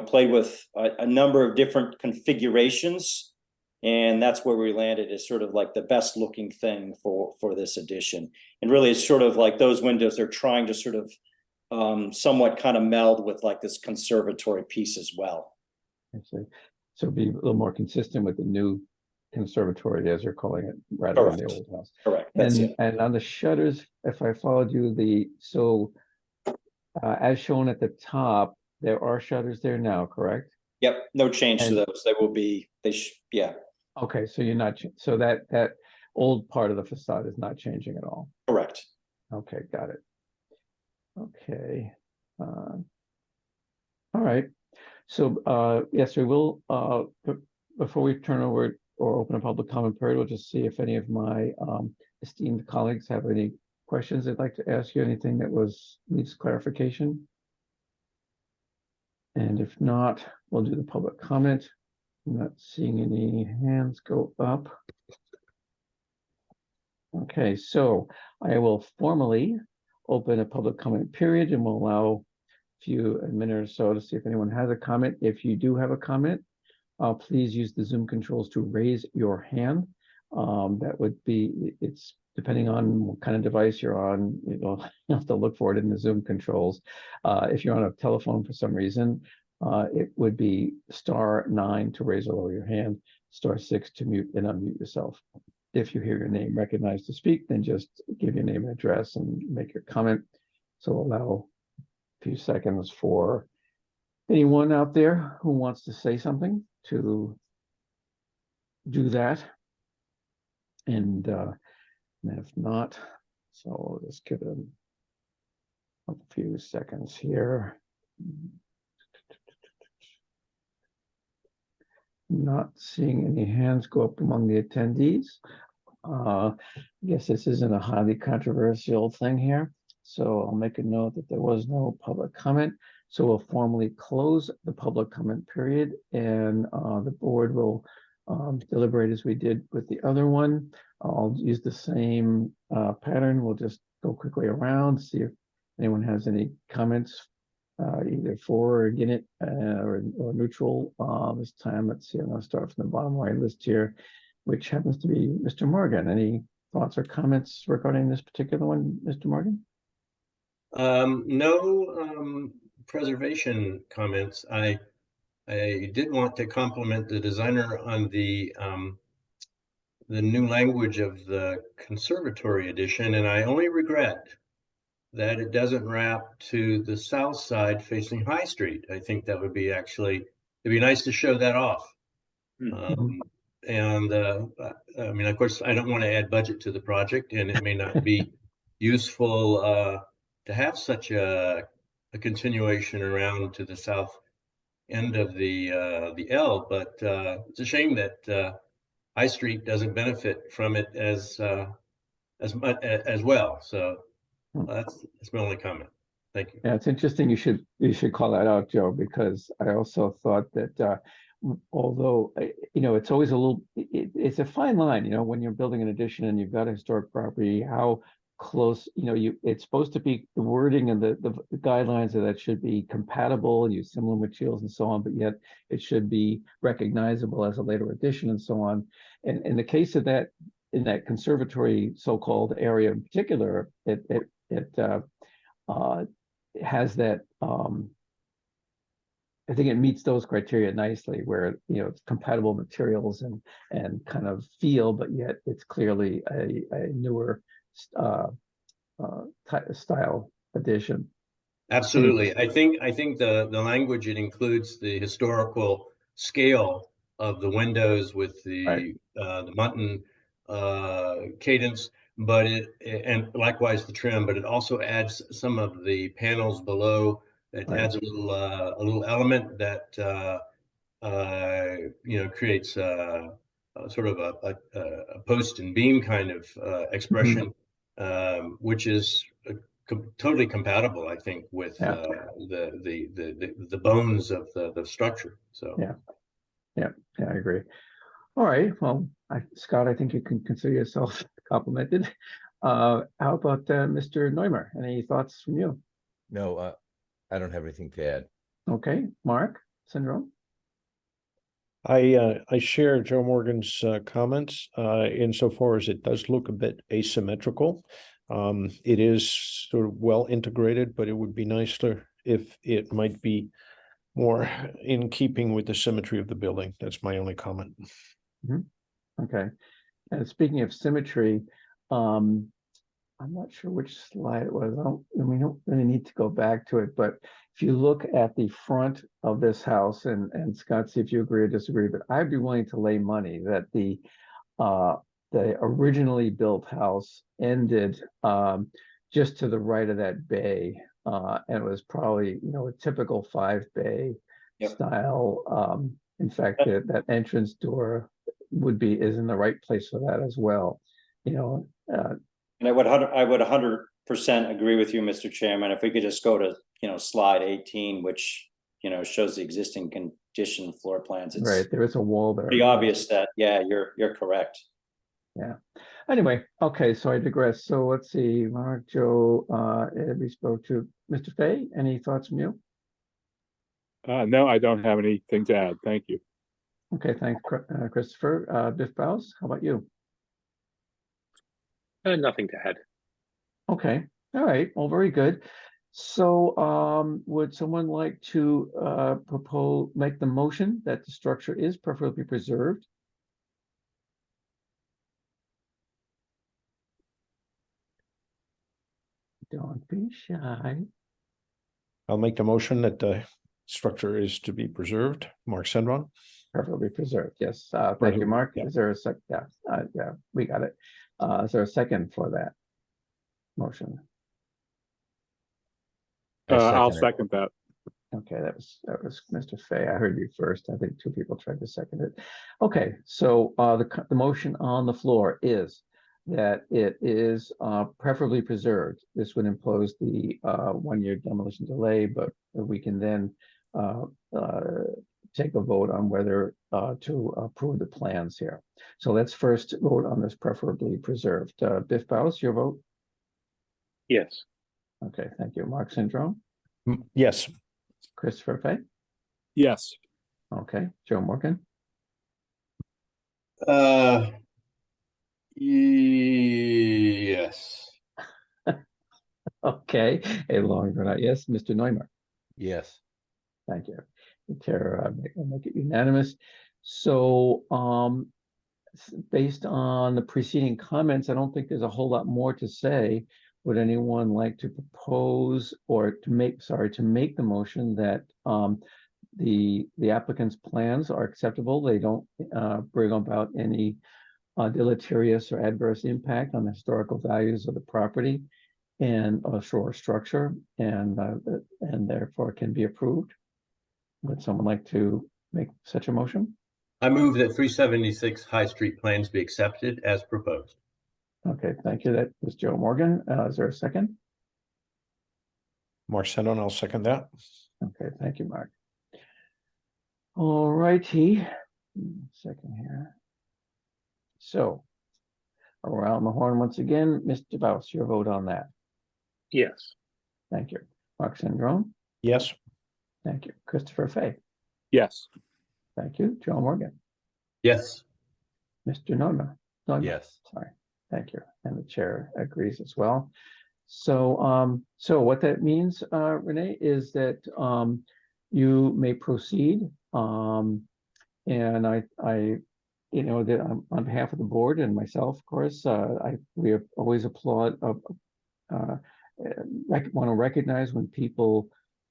played with a number of different configurations, and that's where we landed is sort of like the best looking thing for this addition. And really, it's sort of like those windows they're trying to sort of somewhat kind of meld with like this conservatory piece as well. I see. So be a little more consistent with the new conservatory, as you're calling it, rather than the Correct. old house. Correct, that's it. And on the shutters, if I followed you, as shown at the top, there are shutters there now, correct? Yep, no change to And- those. They will be, yeah, Okay, so you're not, so that old part of the facade is not changing at all. correct. Okay, got it. Okay. All right. So, yes, we will, before we turn over or open a public comment period, we'll just see if any of my esteemed colleagues have any questions they'd like to ask you, anything that needs clarification. And if not, we'll do the public comment. I'm not seeing any hands go up. Okay, so I will formally open a public comment period and we'll allow a minute or so to see if anyone has a comment. If you do have a comment, please use the Zoom controls to raise your hand. That would be, it's depending on what kind of device you're on, you have to look for it in the Zoom controls. If you're on a telephone for some reason, it would be *9 to raise or lower your hand, *6 to mute and unmute yourself. If you hear your name recognized to speak, then just give your name and address and make your comment. So allow a few seconds for anyone out there who wants to say something to do that. And if not, so let's give it a few seconds here. Not seeing any hands go up among the attendees. I guess this isn't a highly controversial thing here. So I'll make a note that there was no public comment. So we'll formally close the public comment period and the board will deliberate as we did with the other one. I'll use the same pattern. We'll just go quickly around, see if anyone has any comments, either for or against it or neutral. This time, let's see, I'm going to start from the bottom right list here, which happens to be Mr. Morgan. Any thoughts or comments regarding this particular one, Mr. Morgan? No preservation comments. I did want to compliment the designer on the new language of the conservatory edition, and I only regret that it doesn't wrap to the south side facing High Street. I think that would be it'd be nice to show that off. And I mean, of course, I don't want to add budget to the project, and it may not be useful to have such a continuation around to the south end of the L, but it's a shame that High Street doesn't benefit from it as much as well. So that's my only comment. Thank you. Yeah, it's interesting. You should call that out, Joe, because I also thought that although it's always it's a fine line, when you're building an addition and you've got a historic property, how close, it's supposed to be the wording and the guidelines of that should be compatible and use similar materials and so on, but yet it should be recognizable as a later addition and so on. And in the case of that, in that conservatory so-called area in particular, it has that, I think it meets those criteria nicely where, it's compatible materials and kind of feel, but yet it's clearly a newer style addition. Absolutely. I think the language, it includes the historical scale of the windows with the Munton cadence, but and likewise the trim, but it also adds some of the panels below. It adds a little element that creates sort of a post and beam kind of expression, which is totally compatible, I think, with the bones of the structure. So yeah, I agree. All right, well, Scott, I think you can consider yourself complimented. How about Mr. Neumer? Any thoughts from you? No, I don't have anything to add. Okay, Mark Syndrome. I share Joe Morgan's comments insofar as it does look a bit asymmetrical. It is sort of well integrated, but it would be nicer if it might be more in keeping with the symmetry of the building. That's my only comment. Okay. And speaking of symmetry, I'm not sure which slide it was. We don't really need to go back to it, but if you look at the front of this house, and Scott, see if you agree or disagree, but I'd be willing to lay money that the originally built house ended just to the right of that bay. And it was probably, a typical 5-bay Yep. style. In fact, that entrance door is in the right place for that as well. And I would 100% agree with you, Mr. Chairman. If we could just go to, slide 18, which, shows the existing condition floor plans. It's right, there is a wall there. pretty obvious that, yeah, you're correct. Yeah. Anyway, okay, so I digress. So let's see, Mark, Joe, we spoke to Mr. Fay. Any thoughts from you? No, I don't have anything to add. Thank you. Okay, thanks, Christopher. Biff Baus, how about you? Nothing to add. Okay, all right, well, very good. So would someone like to make the motion that the structure is preferably preserved? Don't be shy. I'll make the motion that the structure is to be preserved. Mark Sendron. Preferably preserved, yes. Thank you, Mark. Yeah. Is there a second? Yeah, we got it. Is there a second for that motion? I'll second it. second that. Okay, that was Mr. Fay. I heard you first. I think 2 people tried to second it. Okay, so the motion on the floor is that it is preferably preserved. This would impose the 1-year demolition delay, but we can then take a vote on whether to approve the plans here. So let's first vote on this preferably preserved. Biff Baus, your vote? Yes. Okay, thank you. Mark Syndrome? Yes. Christopher Fay? Yes. Okay, Joe Morgan? Yes. Okay, a long drawn out yes. Mr. Neumer? Yes. Thank you. The chair will make it unanimous. So based on the preceding comments, I don't think there's a whole lot more to say. Would anyone like to propose or to make the motion that the applicant's plans are acceptable? They don't bring about any deleterious or adverse impact on the historical values of the property and shore structure, and therefore can be approved. Would someone like to make such a motion? I move that 376 High Street plans be accepted as proposed. Okay, thank you. That was Joe Morgan. Is there a second? Mark Sendron, I'll second that. Okay, thank you, Mark. All righty. Second here. So around the horn once again, Mr. Baus, your vote on that. Yes. Thank you. Mark Syndrome? Yes. Thank you. Christopher Fay? Yes. Thank you. Joe Morgan? Yes. Mr. Neumer? Yes. Sorry. Thank you. And the chair agrees as well. So so what that means, Renee, is that you may proceed. And I that on behalf of the board and myself, of course, we always applaud want to recognize when people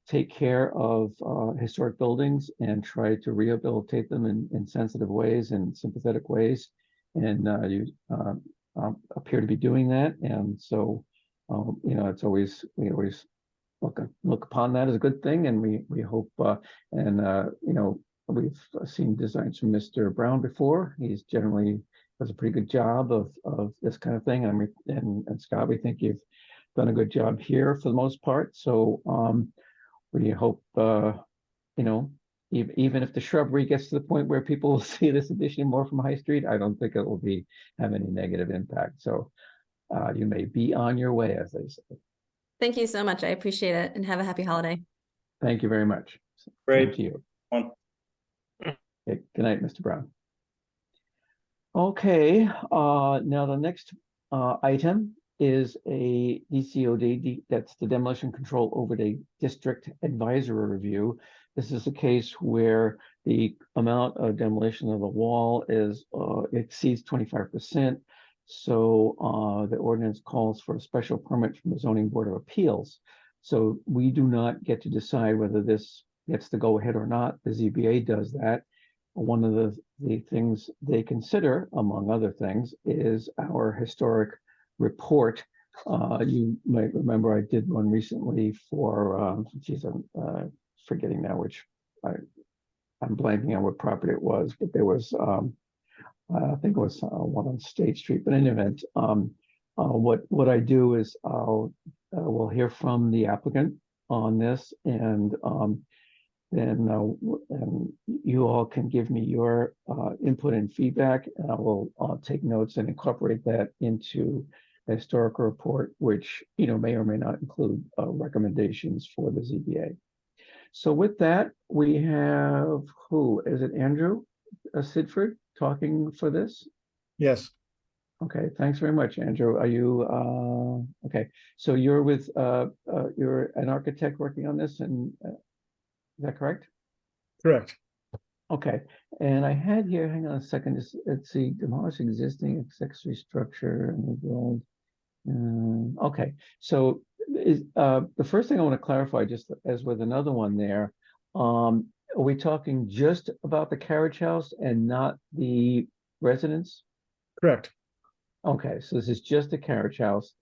take care of historic buildings and try to rehabilitate them in sensitive ways and sympathetic ways. And you appear to be doing that. And so, we always look upon that as a good thing. And we hope, we've seen designs from Mr. Brown before. He's generally does a pretty good job of this kind of thing. And Scott, we think you've done a good job here for the most part. So we hope, even if the shrubbery gets to the point where people will see this addition more from High Street, I don't think it will have any negative impact. So you may be on your way, as they say. Thank you so much. I appreciate it, and have a happy holiday. Thank you very much. Great. Same to you. One. Okay, good night, Mr. Brown. Okay, now the next item is a DCOD, that's the Demolition Control Overlay District Advisory Review. This is a case where the amount of demolition of the wall is exceeds 25%. So the ordinance calls for a special permit from the Zoning Board of Appeals. So we do not get to decide whether this gets to go ahead or not. The ZBA does that. One of the things they consider, among other things, is our historic report. You might remember I did one recently for, geez, I'm forgetting now which, I'm blanking on what property it was, but there was, I think it was one on State Street, but in any event, what I do is we'll hear from the applicant on this, and then you all can give me your input and feedback, and I will take notes and incorporate that into the historical report, which may or may not include recommendations for the ZBA. So with that, we have, who is it? Andrew Sidford talking for this? Yes. Okay, thanks very much, Andrew. Are you okay? So you're with you're an architect working on this, and is that correct? Correct. Okay, and I had here, hang on a second, let's see, demolish existing accessory structure and build. Okay, so is the first thing I want to clarify, just as with another one there, are we talking just about the carriage house and not the residence? Correct. Okay, so this is just a carriage house,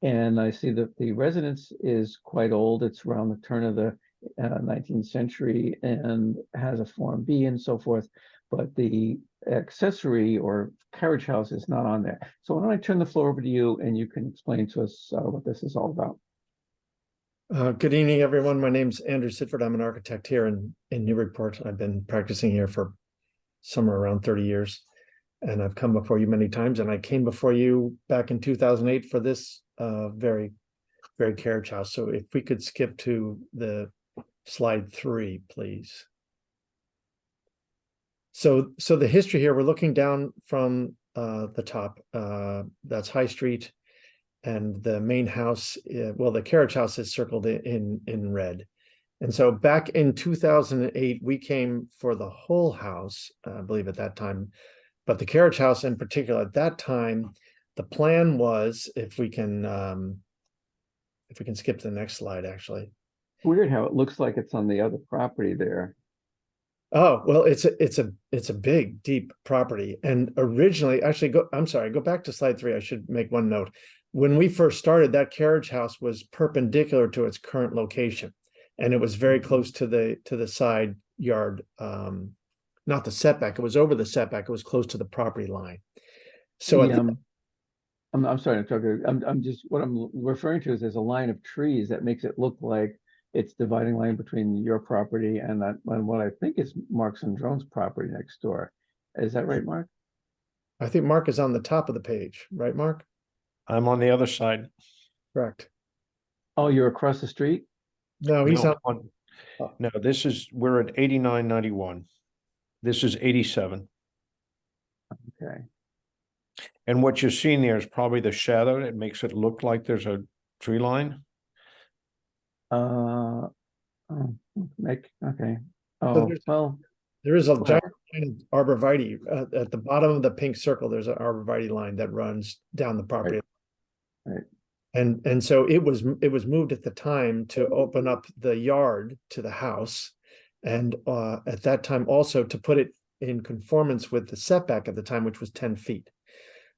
and I see that the residence is quite old. It's around the turn of the 19th century and has a Form B and so forth, but the accessory or carriage house is not on there. So why don't I turn the floor over to you, and you can explain to us what this is all about. Good evening, everyone. My name's Andrew Sidford. I'm an architect here in Newburyport. I've been practicing here for somewhere around 30 years. And I've come before you many times, and I came before you back in 2008 for this very carriage house. So if we could skip to the slide 3, please. So the history here, we're looking down from the top. That's High Street, and the main house, well, the carriage house is circled in red. And so back in 2008, we came for the whole house, I believe at that time. But the carriage house in particular, at that time, the plan was, if we can skip to the next slide, actually. Weird how it looks like it's on the other property there. Oh, well, it's a big, deep property. And originally, actually, go back to slide 3. I should make one note. When we first started, that carriage house was perpendicular to its current location, and it was very close to the side yard. Not the setback, it was over the setback, it was close to the property line. So I'm sorry to talk. I'm just, what I'm referring to is there's a line of trees that makes it look like it's dividing line between your property and what I think is Mark's and Drone's property next door. Is that right, Mark? I think Mark is on the top of the page, right, Mark? I'm on the other side. Correct. Oh, you're across the street? No, he's No, on. No, we're at 8991. This is 87. Okay. And what you're seeing there is probably the shadow that makes it look like there's a tree line. Okay. So Oh, well, there is a Wow. giant line of arborvitae at the bottom of the pink circle. There's an arborvitae line that runs down the property. Right. And so it was moved at the time to open up the yard to the house, and at that time also to put it in conformance with the setback at the time, which was 10 feet.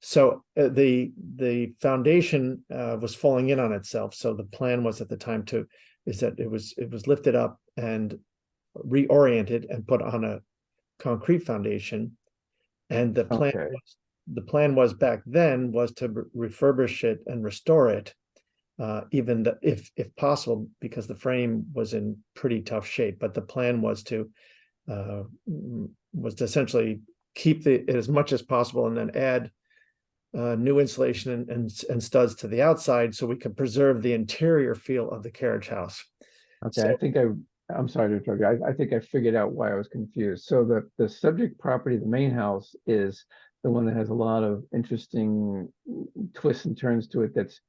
So the foundation was falling in on itself. So the plan was at the time is that it was lifted up and reoriented and put on a concrete foundation. And the plan was back then was to refurbish it and restore it, if possible, because the frame was in pretty tough shape. But the plan was to essentially keep it as much as possible and then add new insulation and studs to the outside so we could preserve the interior feel of the carriage house. Okay, So, I'm sorry to interrupt you. I think I figured out why I was confused. So the subject property, the main house, is the one that has a lot of interesting twists and turns to it, that's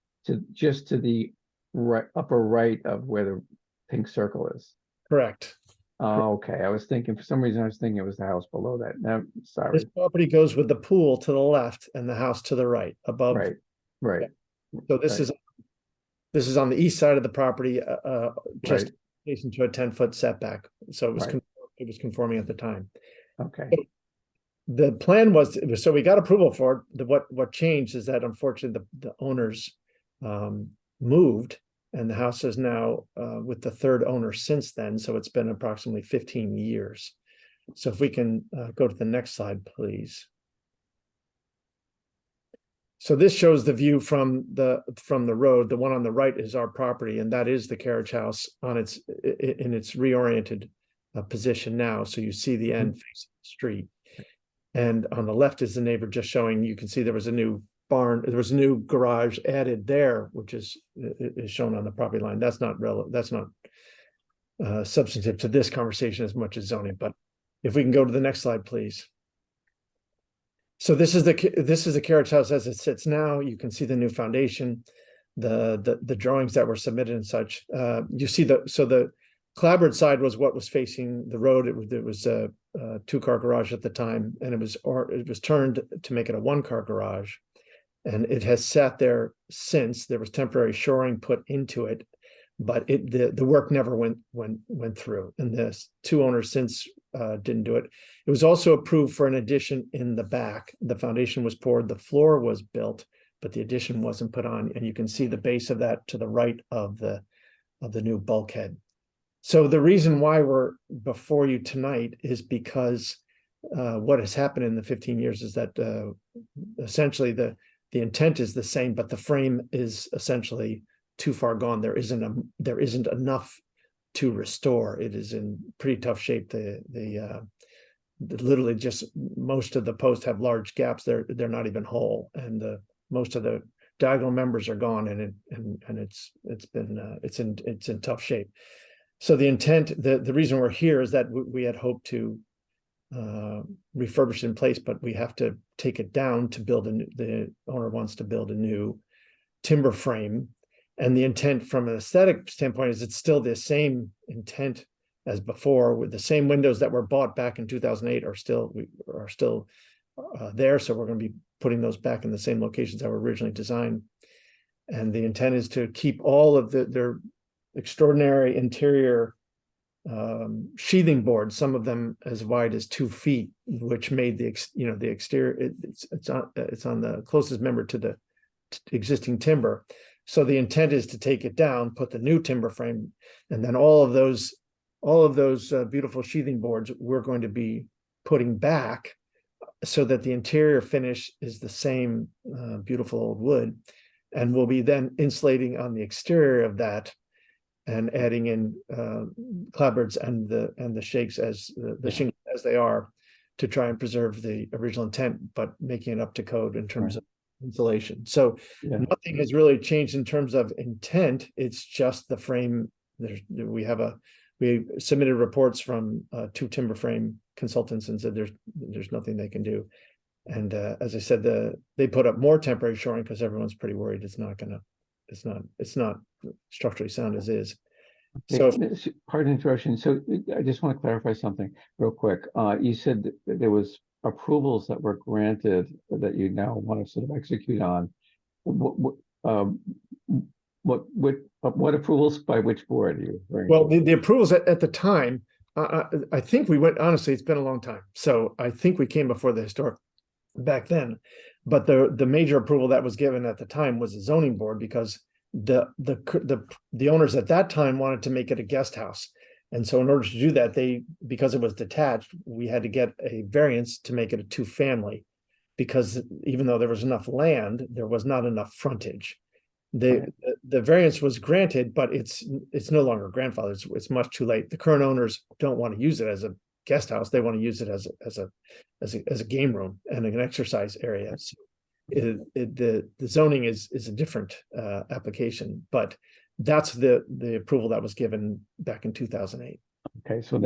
just to the right, upper right of where the pink circle is. Correct. Oh, okay, I was thinking, for some reason, I was thinking it was the house below that. No, This sorry. property goes with the pool to the left and the house to the right above. Right, right. So this Right. is on the east side of the property, just Right. adjacent to a 10-foot setback. So it was, Right. it was conforming at the time. Okay, The plan was, so we got approval for it. What changed is that unfortunately the owners moved, and the house is now with the third owner since then. So it's been approximately 15 years. So if we can go to the next slide, please. So this shows the view from the road. The one on the right is our property, and that is the carriage house on in its reoriented position now. So you see the end facing the street. And on the left is the neighbor, just showing, you can see there was a new barn, there was a new garage added there, which is shown on the property line. That's not relevant, that's not substantive to this conversation as much as zoning, but if we can go to the next slide, please. So this is the carriage house as it sits now. You can see the new foundation, the drawings that were submitted and such. You see the clapboard side was what was facing the road. It was a two-car garage at the time, and it was turned to make it a one-car garage, and it has sat there since. There was temporary shoring put into it, but the work never went through, and the two owners since didn't do it. It was also approved for an addition in the back. The foundation was poured, the floor was built, but the addition wasn't put on, and you can see the base of that to the right of the new bulkhead. So the reason why we're before you tonight is because what has happened in the 15 years is that essentially the intent is the same, but the frame is essentially too far gone. There isn't enough to restore. It is in pretty tough shape. Literally just most of the posts have large gaps. They're not even whole, and most of the diagonal members are gone, and it's in tough shape. So the intent, the reason we're here is that we had hoped to refurbish it in place, but we have to take it down to build the owner wants to build a new timber frame. And the intent from an aesthetic standpoint is it's still the same intent as before, with the same windows that were bought back in 2008 are still there. So we're going to be putting those back in the same locations that were originally designed. And the intent is to keep all of their extraordinary interior sheathing boards, some of them as wide as 2 feet, which made the exterior, it's on the closest member to the existing timber. So the intent is to take it down, put the new timber frame, and then all of those beautiful sheathing boards we're going to be putting back, so that the interior finish is the same beautiful old wood, and we'll be then insulating on the exterior of that and adding in clapboards and the shakes as the shingles as they are, to try and preserve the original intent, but making it up to code in terms of insulation. So nothing has really changed in terms of intent. It's just the frame. We submitted reports from 2 timber frame consultants and said there's nothing they can do. And as I said, they put up more temporary shoring because everyone's pretty worried it's not structurally sound as is. So pardon interruption. So I just want to clarify something real quick. You said that there was approvals that were granted that you now want to sort of execute on. What approvals by which board are you referring well, to? the approvals at the time, I think we went, honestly, it's been a long time. So I think we came before the historic back then, but the major approval that was given at the time was the zoning board, because the owners at that time wanted to make it a guest house. And so in order to do that, because it was detached, we had to get a variance to make it a 2-family, because even though there was enough land, there was not enough frontage. The variance was granted, but it's no longer grandfathered. It's much too late. The current owners don't want to use it as a guest house. They want to use it as a game room and an exercise area. So the zoning is a different application, but that's the approval that was given back in 2008. Okay, so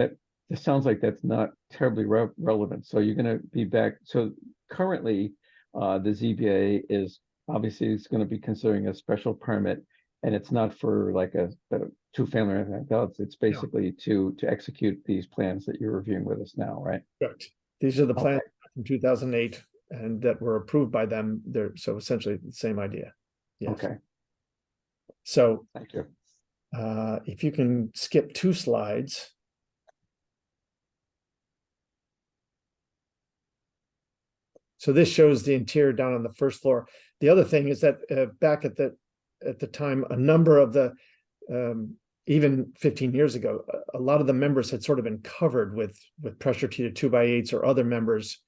it sounds like that's not terribly relevant. So you're going to be back. So currently, the ZBA is obviously is going to be considering a special permit, and it's not for like a two-family or anything like that. It's basically to execute these plans that you're reviewing with us now, right? Correct. These are the plans Okay. from 2008 and that were approved by them. They're so essentially the same idea. Yes. Okay, So thank you. if you can skip 2 slides. So this shows the interior down on the first floor. The other thing is that back at the time, a number of the even 15 years ago, a lot of the members had sort of been covered with pressure treated 2x8s or other members.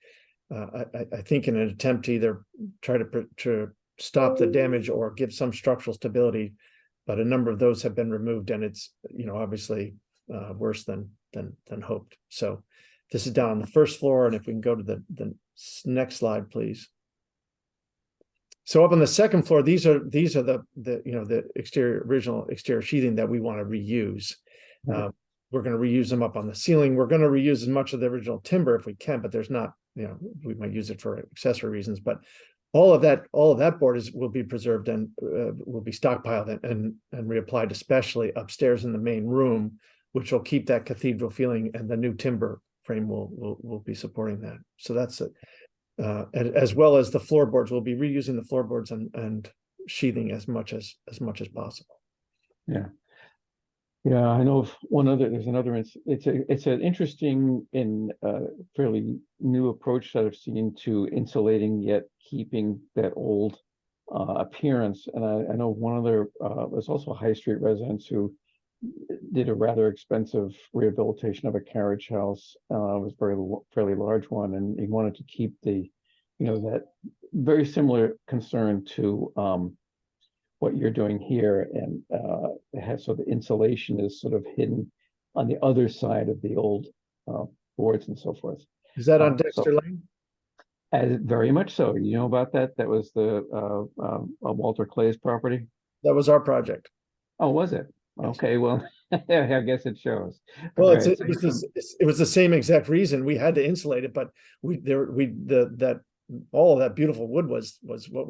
I think in an attempt to either try to stop the damage or give some structural stability, but a number of those have been removed, and it's obviously worse than hoped. So this is down on the first floor, and if we can go to the next slide, please. So up on the second floor, these are the original exterior sheathing that we want to reuse. We're going to reuse them up on the ceiling. We're going to reuse as much of the original timber if we can, but there's not, we might use it for accessory reasons. But all of that board will be preserved and will be stockpiled and reapplied, especially upstairs in the main room, which will keep that cathedral feeling, and the new timber frame will be supporting that. So that's it. And as well as the floorboards, we'll be reusing the floorboards and sheathing as much as possible. Yeah. Yeah, I know of there's another, it's an interesting and fairly new approach that I've seen to insulating yet keeping that old appearance. And I know one other was also a high street resident who did a rather expensive rehabilitation of a carriage house. It was fairly large one, and he wanted to keep the, that very similar concern to what you're doing here, and so the insulation is sort of hidden on the other side of the old boards and so forth. Is that on Dexter Lane? Very much so. You know about that? That was the Walter Clay's property. That was our project. Oh, was it? Okay, well, I guess it shows. Well, Right. it was the same exact reason we had to insulate it, but all of that beautiful wood was what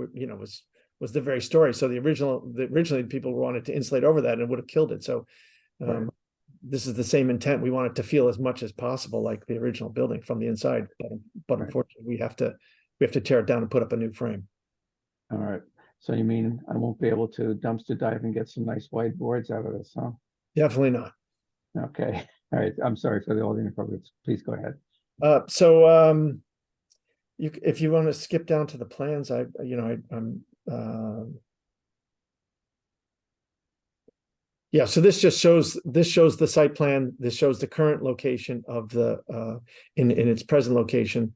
was the very story. So originally people wanted to insulate over that, and it would have killed it. So Right. This is the same intent. We want it to feel as much as possible like the original building from the inside, but Right. unfortunately we have to tear it down and put up a new frame. All right. So you mean I won't be able to dumpster dive and get some nice white boards out of this, huh? Definitely not. Okay. All right. I'm sorry for all the inappropriates. Please go ahead. If you want to skip down to the plans, yeah, so this shows the site plan. This shows the current location of the in its present location,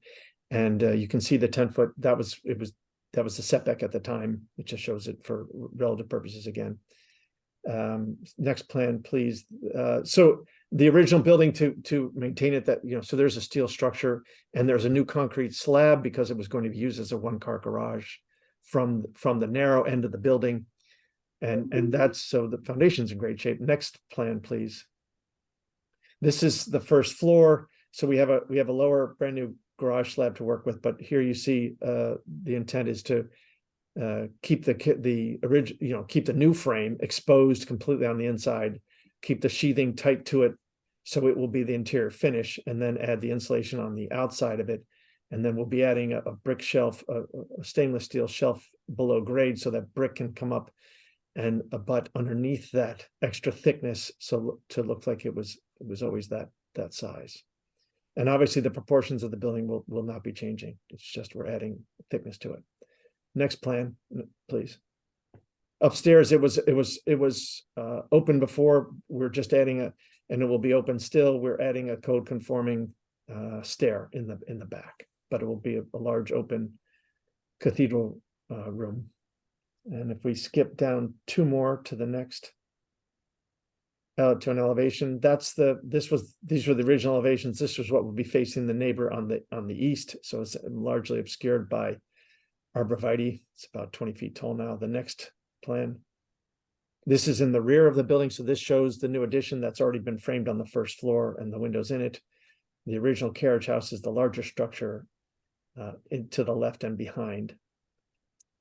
and you can see the 10-foot. That was the setback at the time. It just shows it for relative purposes again. Next plan, please. So the original building to maintain it, so there's a steel structure and there's a new concrete slab because it was going to be used as a one-car garage from the narrow end of the building. And that's, so the foundation's in great shape. Next plan, please. This is the first floor. So we have a lower brand new garage slab to work with, but here you see the intent is to keep the original, keep the new frame exposed completely on the inside, keep the sheathing tight to it, so it will be the interior finish, and then add the insulation on the outside of it. And then we'll be adding a brick shelf, a stainless steel shelf below grade, so that brick can come up and abut underneath that extra thickness, so to look like it was always that size. And obviously the proportions of the building will not be changing. It's just we're adding thickness to it. Next plan, please. Upstairs, it was open before. We're just adding and it will be open still. We're adding a code conforming stair in the back, but it will be a large open cathedral room. And if we skip down 2 more to the next, to an elevation, these were the original elevations. This was what would be facing the neighbor on the east. So it's largely obscured by arborvitae. It's about 20 feet tall now. The next plan. This is in the rear of the building. So this shows the new addition that's already been framed on the first floor and the windows in it. The original carriage house is the larger structure. to the left and behind.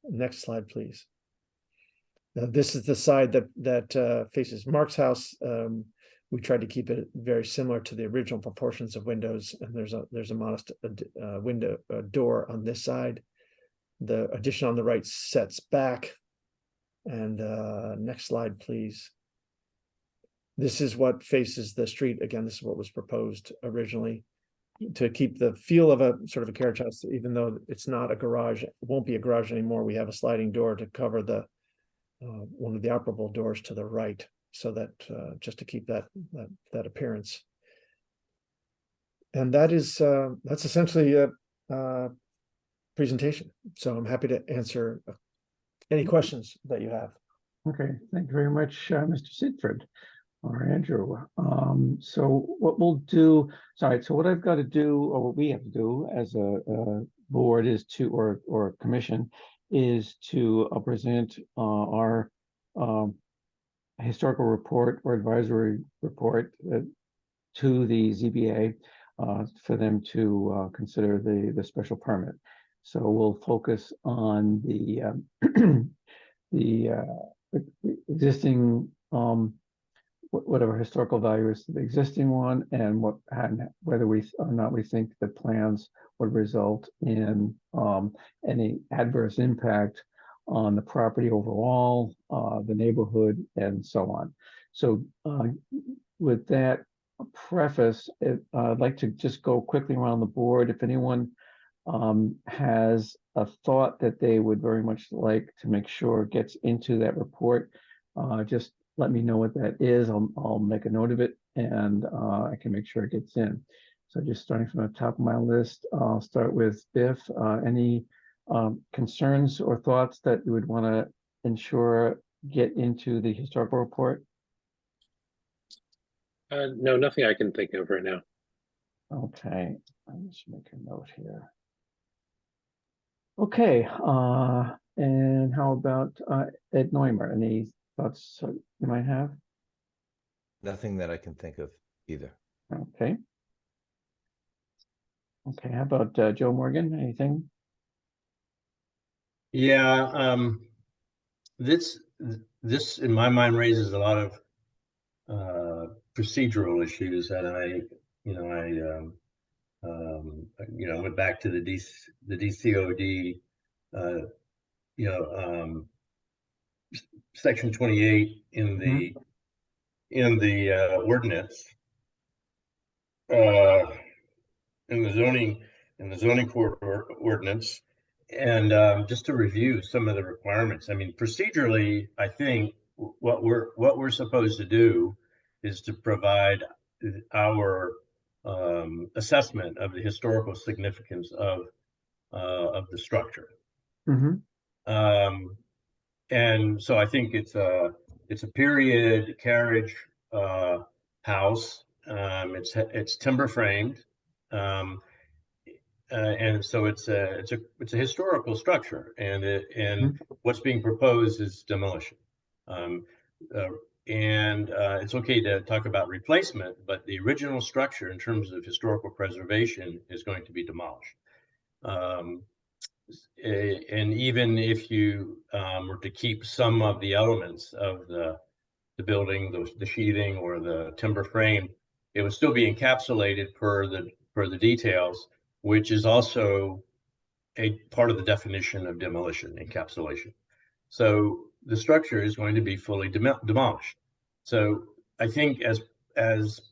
Next slide, please. Now, this is the side that faces Mark's house. We tried to keep it very similar to the original proportions of windows, and there's a modest window door on this side. The addition on the right sets back. And next slide, please. This is what faces the street. Again, this is what was proposed originally to keep the feel of a sort of a carriage house, even though it's not a garage. It won't be a garage anymore. We have a sliding door to cover the one of the operable doors to the right, so that just to keep that appearance. And that is that's essentially a presentation. So I'm happy to answer any questions that you have. Okay, thank you very much, Mr. Sidford or Andrew. So what we'll do, sorry, so what I've got to do, or what we have to do as a board is to, or commission, is to present our historical report or advisory report to the ZBA for them to consider the special permit. So we'll focus on the existing whatever historical value is to the existing one, and whether we or not we think the plans would result in any adverse impact on the property overall, the neighborhood, and so on. So with that preface, I'd like to just go quickly around the board. If anyone has a thought that they would very much like to make sure gets into that report, just let me know what that is. I'll make a note of it, and I can make sure it gets in. So just starting from the top of my list, I'll start with Biff. Any concerns or thoughts that you would want to ensure get into the historical report? No, nothing I can think of right now. Okay, I'll just make a note here. Okay, and how about Ed Neumer? Any thoughts you might have? Nothing that I can think of either. Okay. Okay, how about Joe Morgan? Anything? Yeah, this in my mind raises a lot of procedural issues that I went back to the DCOD, section 28 in the ordinance, in the zoning court ordinance, and just to review some of the requirements. I mean, procedurally, I think what we're supposed to do is to provide our assessment of the historical significance of the structure. And so I think it's a period carriage house. It's timber framed, and so it's a historical structure, and what's being proposed is demolition. It's okay to talk about replacement, but the original structure in terms of historical preservation is going to be demolished. And even if you were to keep some of the elements of the building, the sheathing or the timber frame, it would still be encapsulated per the details, which is also a part of the definition of demolition, encapsulation. So the structure is going to be fully demolished. So I think as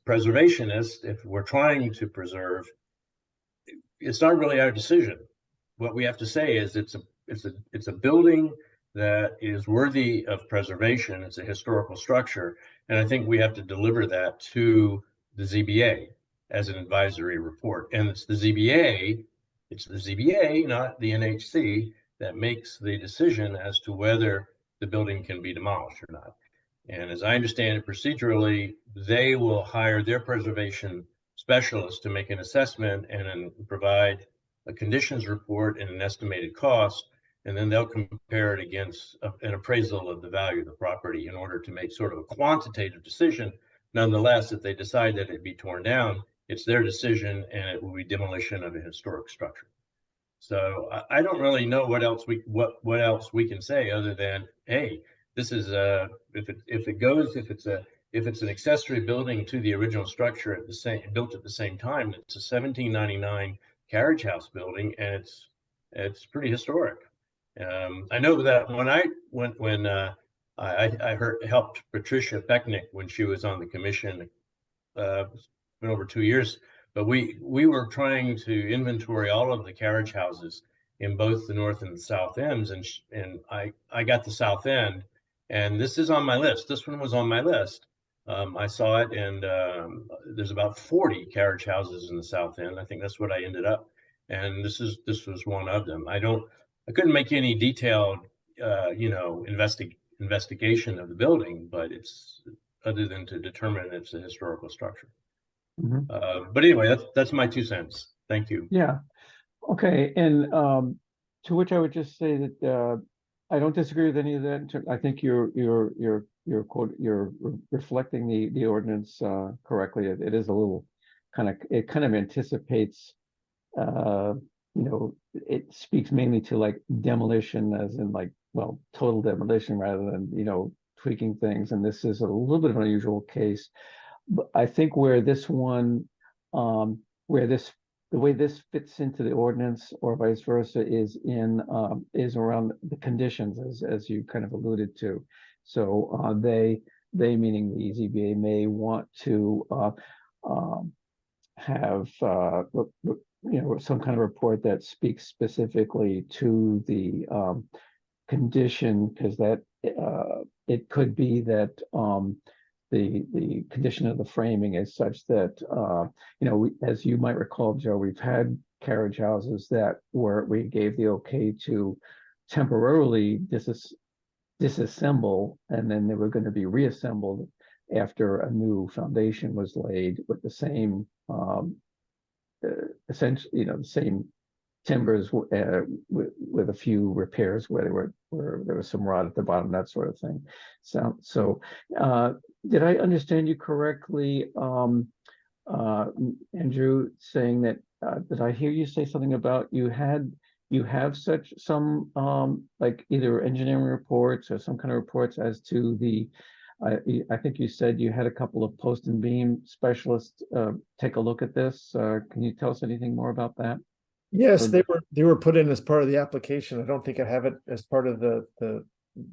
preservationists, if we're trying to preserve, it's not really our decision. What we have to say is it's a building that is worthy of preservation. It's a historical structure, and I think we have to deliver that to the ZBA as an advisory report. And it's the ZBA, not the NHC, that makes the decision as to whether the building can be demolished or not. And as I understand it procedurally, they will hire their preservation specialist to make an assessment and then provide a conditions report and an estimated cost, and then they'll compare it against an appraisal of the value of the property in order to make sort of a quantitative decision. Nonetheless, if they decide that it be torn down, it's their decision and it will be demolition of a historic structure. So I don't really know what else what else we can say other than, hey, this is if it's an accessory building to the original structure built at the same time, it's a 1799 carriage house building, and it's pretty historic. I know that when I helped Patricia Becknick when she was on the commission, it's been over 2 years, but we were trying to inventory all of the carriage houses in both the north and the south ends, and I got the south end, and this is on my list. This one was on my list. I saw it, and there's about 40 carriage houses in the south end. I think that's what I ended up, and this was one of them. I couldn't make any detailed, investigation of the building, but it's other than to determine it's a historical structure. But anyway, that's my 2 cents. Thank you. Yeah. Okay. And to which I would just say that I don't disagree with any of that. I think you're reflecting the ordinance correctly. It is a little kind of anticipates, it speaks mainly to like demolition, as in like, well, total demolition rather than, tweaking things. And this is a little bit of an unusual case. But I think where this one, the way this fits into the ordinance or vice versa is around the conditions, as you kind of alluded to. So they meaning the ZBA may want to have some kind of report that speaks specifically to the condition, because that it could be that the condition of the framing is such that as you might recall, Joe, we've had carriage houses that we gave the okay to temporarily disassemble, and then they were going to be reassembled after a new foundation was laid with the same essentially the same timbers with a few repairs where there was some rot at the bottom, that sort of thing. So did I understand you correctly, Andrew, saying that did I hear you say something about you have some like either engineering reports or some kind of reports as to the I think you said you had a couple of post and beam specialists take a look at this. Can you tell us anything more about that? Yes, they were put in as part of the application. I don't think I have it as part of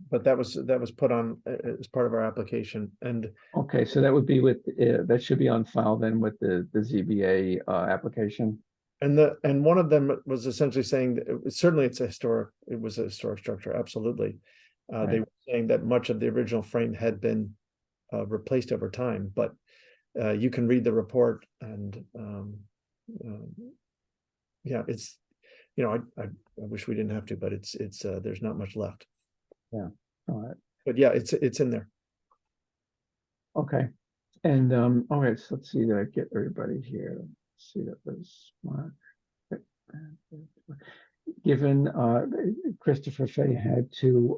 but that was put on as part of our application. And okay, so that would be that should be on file then with the ZBA application. And one of them was essentially saying that it was a historic structure. Absolutely. Right. They were saying that much of the original frame had been replaced over time, but you can read the report and yeah, it's, I wish we didn't have to, but it's there's not much left. Yeah. All right. But yeah, it's in there. Okay. And all right, so let's see that I get everybody here. Let's see, that was smart. Given Christopher Fay had to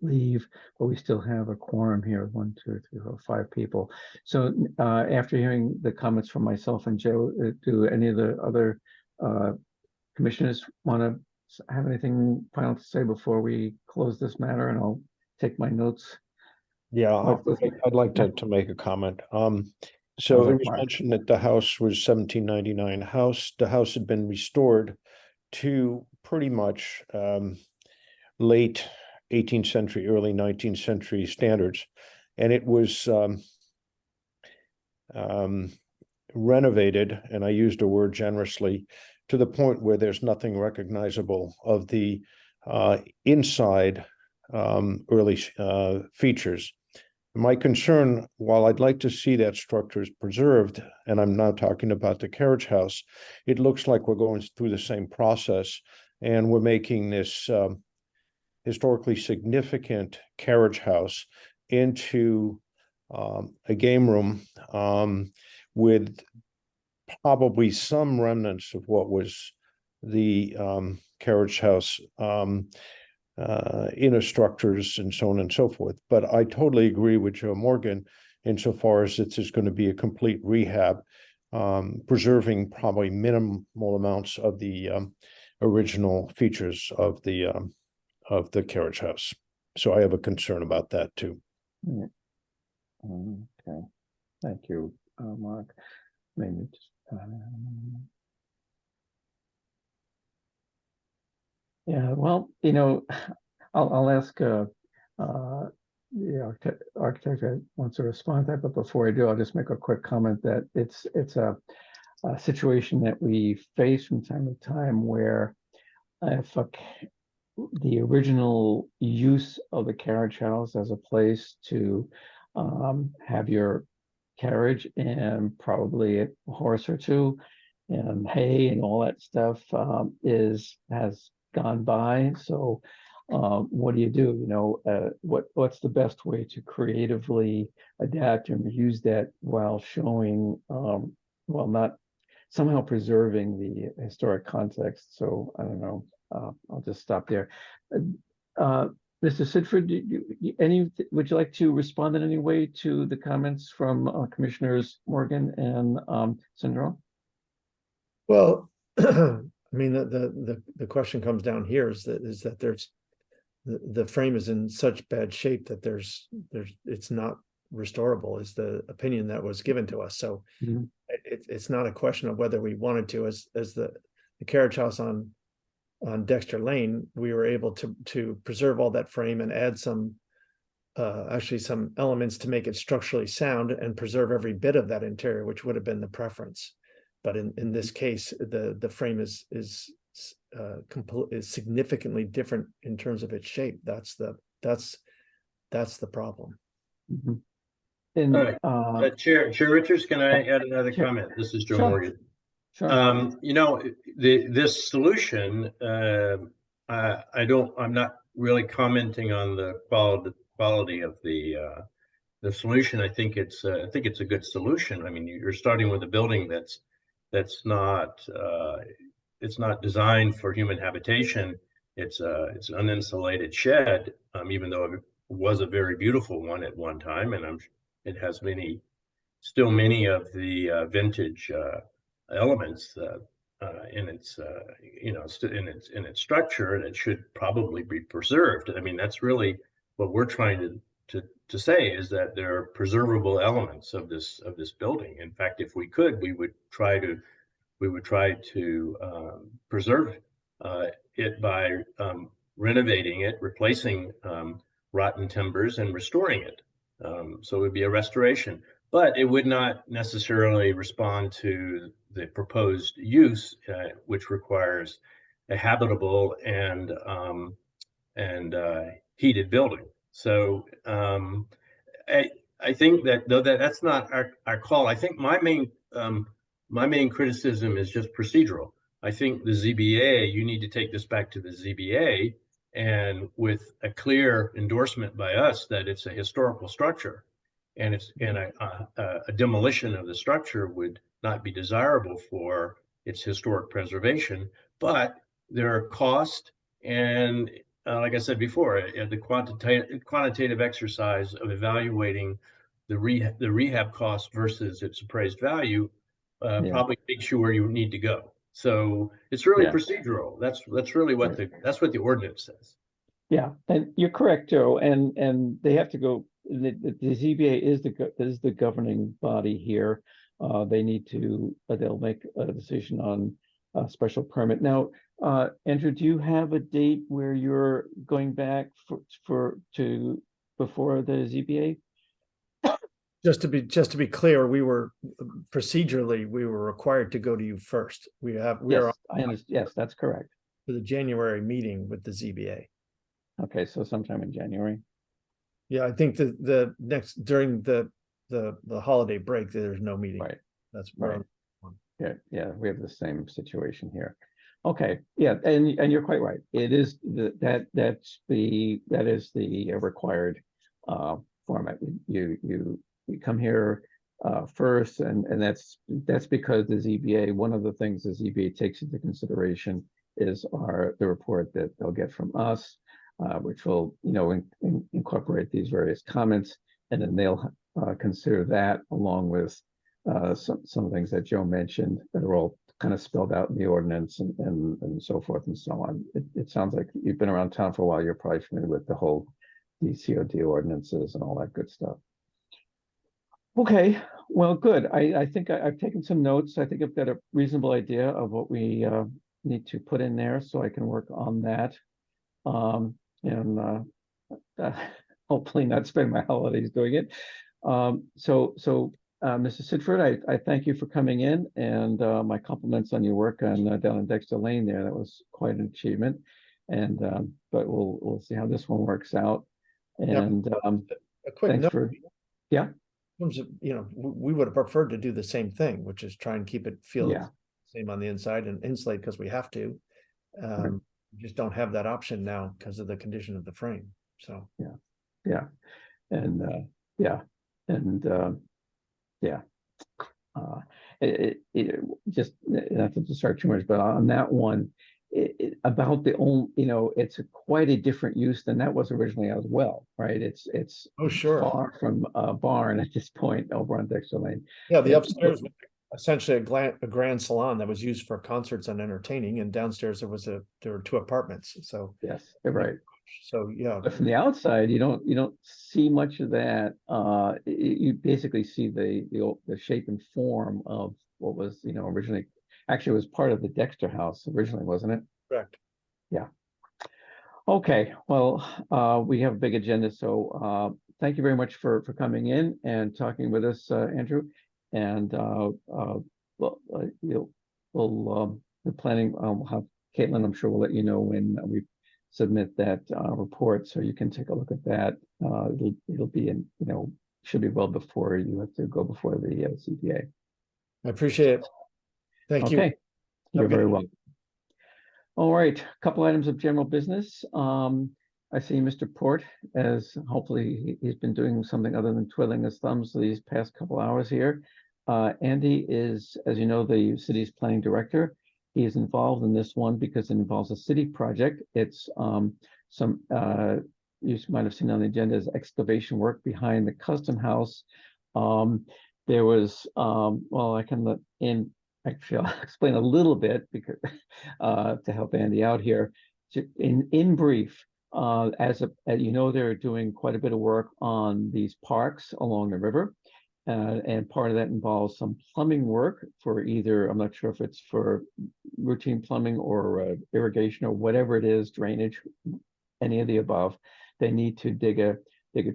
leave, but we still have a quorum here of 1, 2, 3, 4, 5 people. So after hearing the comments from myself and Joe, do any of the other commissioners want to have anything final to say before we close this matter? And I'll take my notes. Yeah, I'd like to make a comment. So it was mentioned that the house was 1799 house. The house had been restored to pretty much late 18th century, early 19th century standards. And it was renovated, and I used a word generously, to the point where there's nothing recognizable of the inside early features. My concern, while I'd like to see that structure is preserved, and I'm now talking about the carriage house, it looks like we're going through the same process, and we're making this historically significant carriage house into a game room with probably some remnants of what was the carriage house inner structures and so on and so forth. But I totally agree with Joe Morgan insofar as this is going to be a complete rehab. preserving probably minimal amounts of the original features of the carriage house. So I have a concern about that too. Yeah. Okay, thank you, Mark. Maybe just, yeah, well, I'll ask the architect that wants to respond to that, but before I do, I'll just make a quick comment that it's a situation that we face from time to time where if the original use of the carriage house as a place to have your carriage and probably a horse or two and hay and all that stuff has gone by. So what do you do? What's the best way to creatively adapt and use that while showing, well, not somehow preserving the historic context. So I don't know. I'll just stop there. Mr. Sidford, would you like to respond in any way to the comments from Commissioners Morgan and Sindro? Well, I mean, the question comes down here is that there's the frame is in such bad shape that it's not restorable is the opinion that was given to us. So it's not a question of whether we wanted to, as the carriage house on Dexter Lane, we were able to preserve all that frame and add some actually some elements to make it structurally sound and preserve every bit of that interior, which would have been the preference. But in this case, the frame is significantly different in terms of its shape. That's the problem. Mm-hmm. And Chair Richards, can I add another comment? This is Joe Morgan. Sure. This solution, I'm not really commenting on the quality of the solution. I think it's a good solution. I mean, you're starting with a building that's not it's not designed for human habitation. It's an uninsulated shed, even though it was a very beautiful one at one time, and it has still many of the vintage elements in its in its structure that should probably be preserved. I mean, that's really what we're trying to say, is that there are preservable elements of this building. In fact, if we could, we would try to preserve it by renovating it, replacing rotten timbers, and restoring it. So it would be a restoration, but it would not necessarily respond to the proposed use, which requires a habitable and heated building. So I think that though that's not our call. I think my main criticism is just procedural. I think the ZBA, you need to take this back to the ZBA, and with a clear endorsement by us that it's a historical structure, and a demolition of the structure would not be desirable for its historic preservation. But there are costs, and like I said before, the quantitative exercise of evaluating the rehab cost versus its appraised value probably takes you where you need to go. So it's really procedural. That's really what the ordinance says. Yeah, and you're correct, Joe. And they have to go. The ZBA is the governing body here. They need to. They'll make a decision on a special permit. Now, Andrew, do you have a date where you're going back before the ZBA? Just to be clear, we were procedurally required to go to you first. Yes, that's correct. For the January meeting with the ZBA. Okay, so sometime in January. Yeah, I think the next during the holiday break, there's no meeting. Right. That's right. Yeah, we have the same situation here. Okay, yeah, and you're quite right. It is that is the required format. You come here first, and that's because the ZBA. One of the things the ZBA takes into consideration is the report that they'll get from us, which will incorporate these various comments, and then they'll consider that along with some of the things that Joe mentioned that are all kind of spelled out in the ordinance and so forth and so on. It sounds like you've been around town for a while. You're probably familiar with the whole DCOD ordinances and all that good stuff. Okay, well, good. I think I've taken some notes. I think I've got a reasonable idea of what we need to put in there, so I can work on that. And hopefully not spend my holidays doing it. Mr. Sidford, I thank you for coming in, and my compliments on your work on down in Dexter Lane there. That was quite an achievement. And but we'll see how this one works out. And a quick thanks note. for yeah. In terms of, you know, we would have preferred to do the same thing, which is try and keep it feel same on the inside and insulate because we have to. Right. We just don't have that option now because of the condition of the frame. So it just not to start too much, but on that one, about the only, you know, it's quite a different use than that was originally as well, right? It's oh sure, far from a barn at this point over on Dexter Lane. Yeah, the upstairs was essentially a grand salon that was used for concerts and entertaining, and downstairs there were 2 apartments. So yes, you're right. So yeah, but from the outside, you don't see much of that. You basically see the shape and form of what was, you know, originally. Actually, it was part of the Dexter house originally, wasn't it? Correct. Yeah. Okay. Well, we have a big agenda, so thank you very much for coming in and talking with us, Andrew. And the planning. We'll have Caitlin. I'm sure we'll let you know when we submit that report, so you can take a look at that. It'll be in, you know, should be well before you have to go before the CPA. I appreciate it. Thank you. Okay, you're very welcome. All right, a couple items of general business. I see Mr. Port, as hopefully he's been doing something other than twiddling his thumbs these past couple hours here. Andy is, as you know, the city's planning director. He is involved in this one because it involves a city project. It's you might have seen on the agenda is excavation work behind the Custom House. There was, well, I can let in. Actually, I'll explain a little bit because to help Andy out here. In brief, as you know, they're doing quite a bit of work on these parks along the river, and part of that involves some plumbing work for either, I'm not sure if it's for routine plumbing or irrigation or whatever it is, drainage, any of the above. They need to dig a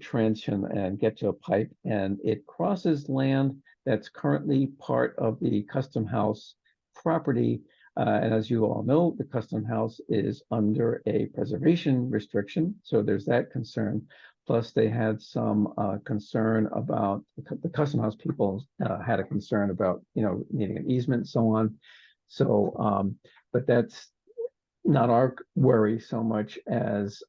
trench and get to a pipe, and it crosses land that's currently part of the Custom House property. And as you all know, the Custom House is under a preservation restriction, so there's that concern. Plus, they had some concern about the Custom House people had a concern about, you know, needing an easement and so on. So, but that's not our worry so much as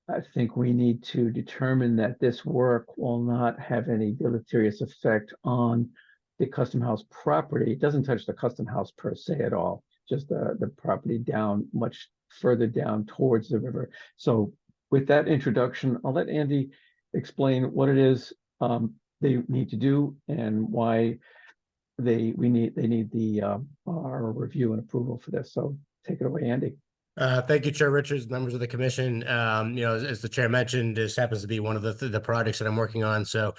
I think we need to determine that this work will not have any deleterious effect on the Custom House property. It doesn't touch the Custom House per se at all, just the property down, much further down towards the river. So with that introduction, I'll let Andy explain what it is they need to do and why they need our review and approval for this. So take it away, Andy. Thank you, Chair Richards, members of the commission. You know, as the chair mentioned, this happens to be one of the projects that I'm working on. So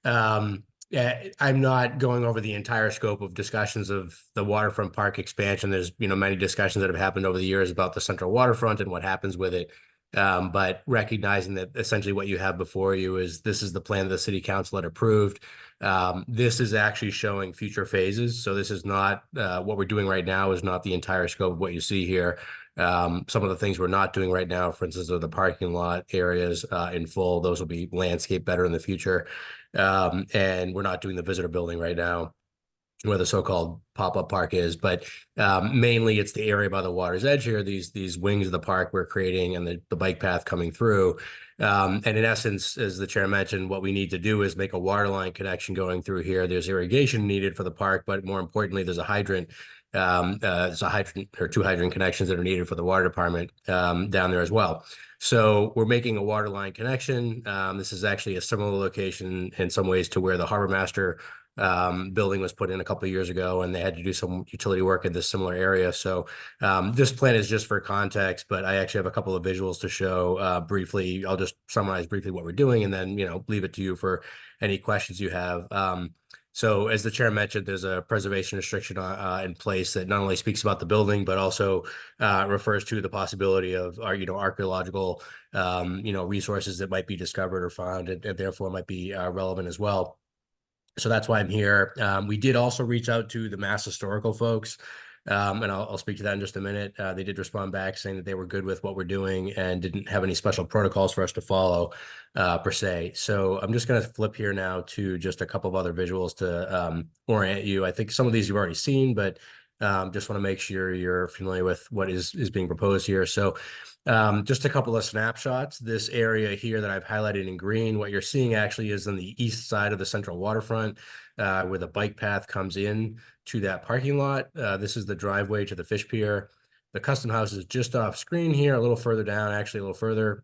I'm not going over the entire scope of discussions of the waterfront park expansion. There's, you know, many discussions that have happened over the years about the central waterfront and what happens with it. But recognizing that essentially what you have before you is this is the plan that the city council had approved. This is actually showing future phases. So this is not what we're doing right now is not the entire scope of what you see here. Some of the things we're not doing right now, for instance, are the parking lot areas in full. Those will be landscaped better in the future. And we're not doing the visitor building right now, where the so-called pop-up park is, but mainly it's the area by the water's edge here, these wings of the park we're creating and the bike path coming through. And in essence, as the chair mentioned, what we need to do is make a water line connection going through here. There's irrigation needed for the park, but more importantly, there's a hydrant There's a hydrant or 2 hydrant connections that are needed for the water department down there as well. So we're making a water line connection. This is actually a similar location in some ways to where the Harbor Master building was put in a couple of years ago, and they had to do some utility work in this similar area. So this plan is just for context, but I actually have a couple of visuals to show briefly. I'll just summarize briefly what we're doing, and then leave it to you for any questions you have. So as the chair mentioned, there's a preservation restriction in place that not only speaks about the building, but also refers to the possibility of archaeological resources that might be discovered or found, and therefore might be relevant as well. So that's why I'm here. We did also reach out to the Mass Historical folks, and I'll speak to that in just a minute. They did respond back saying that they were good with what we're doing and didn't have any special protocols for us to follow per se. So I'm just going to flip here now to just a couple of other visuals to orient you. I think some of these you've already seen, but just want to make sure you're familiar with what is being proposed here. So just a couple of snapshots. This area here that I've highlighted in green, what you're seeing actually is on the east side of the central waterfront, where the bike path comes in to that parking lot. This is the driveway to the fish pier. The custom house is just off screen here, a little further down, actually a little further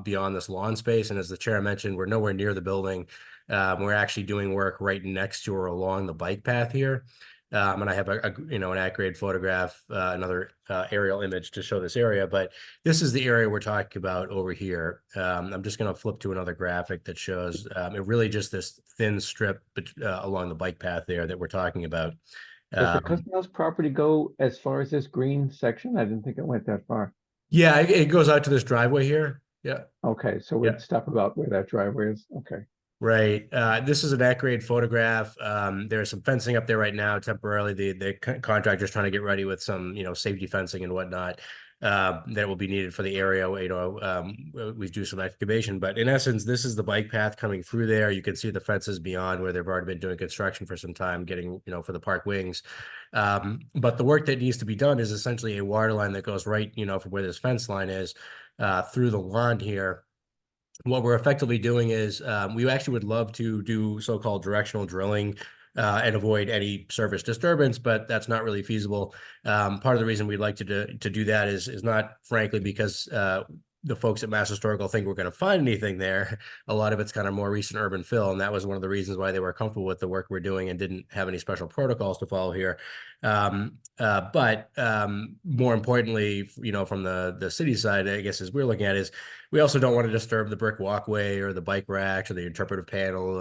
beyond this lawn space. And as the chair mentioned, we're nowhere near the building. We're actually doing work right next to or along the bike path here. And I have an at-grade photograph, another aerial image to show this area, but this is the area we're talking about over here. I'm just going to flip to another graphic that shows it really just this thin strip along the bike path there that we're talking about. Does the custom house property go as far as this green section? I didn't think it went that far. Yeah, it goes out to this driveway here. Yeah. Okay, so we'd stop about where that driveway is. Okay. Right. This is an at-grade photograph. There's some fencing up there right now temporarily. The contractor's trying to get ready with some, safety fencing and whatnot that will be needed for the area. We do some excavation, but in essence, this is the bike path coming through there. You can see the fences beyond where they've already been doing construction for some time, getting, for the park wings. But the work that needs to be done is essentially a water line that goes right, from where this fence line is through the lawn here. What we're effectively doing is we actually would love to do so-called directional drilling and avoid any surface disturbance, but that's not really feasible. Part of the reason we'd like to do that is not frankly because the folks at Mass Historical think we're going to find anything there. A lot of it's kind of more recent urban fill, and that was one of the reasons why they were comfortable with the work we're doing and didn't have any special protocols to follow here. But more importantly, from the city side, I guess as we're looking at is we also don't want to disturb the brick walkway or the bike racks or the interpretive panel,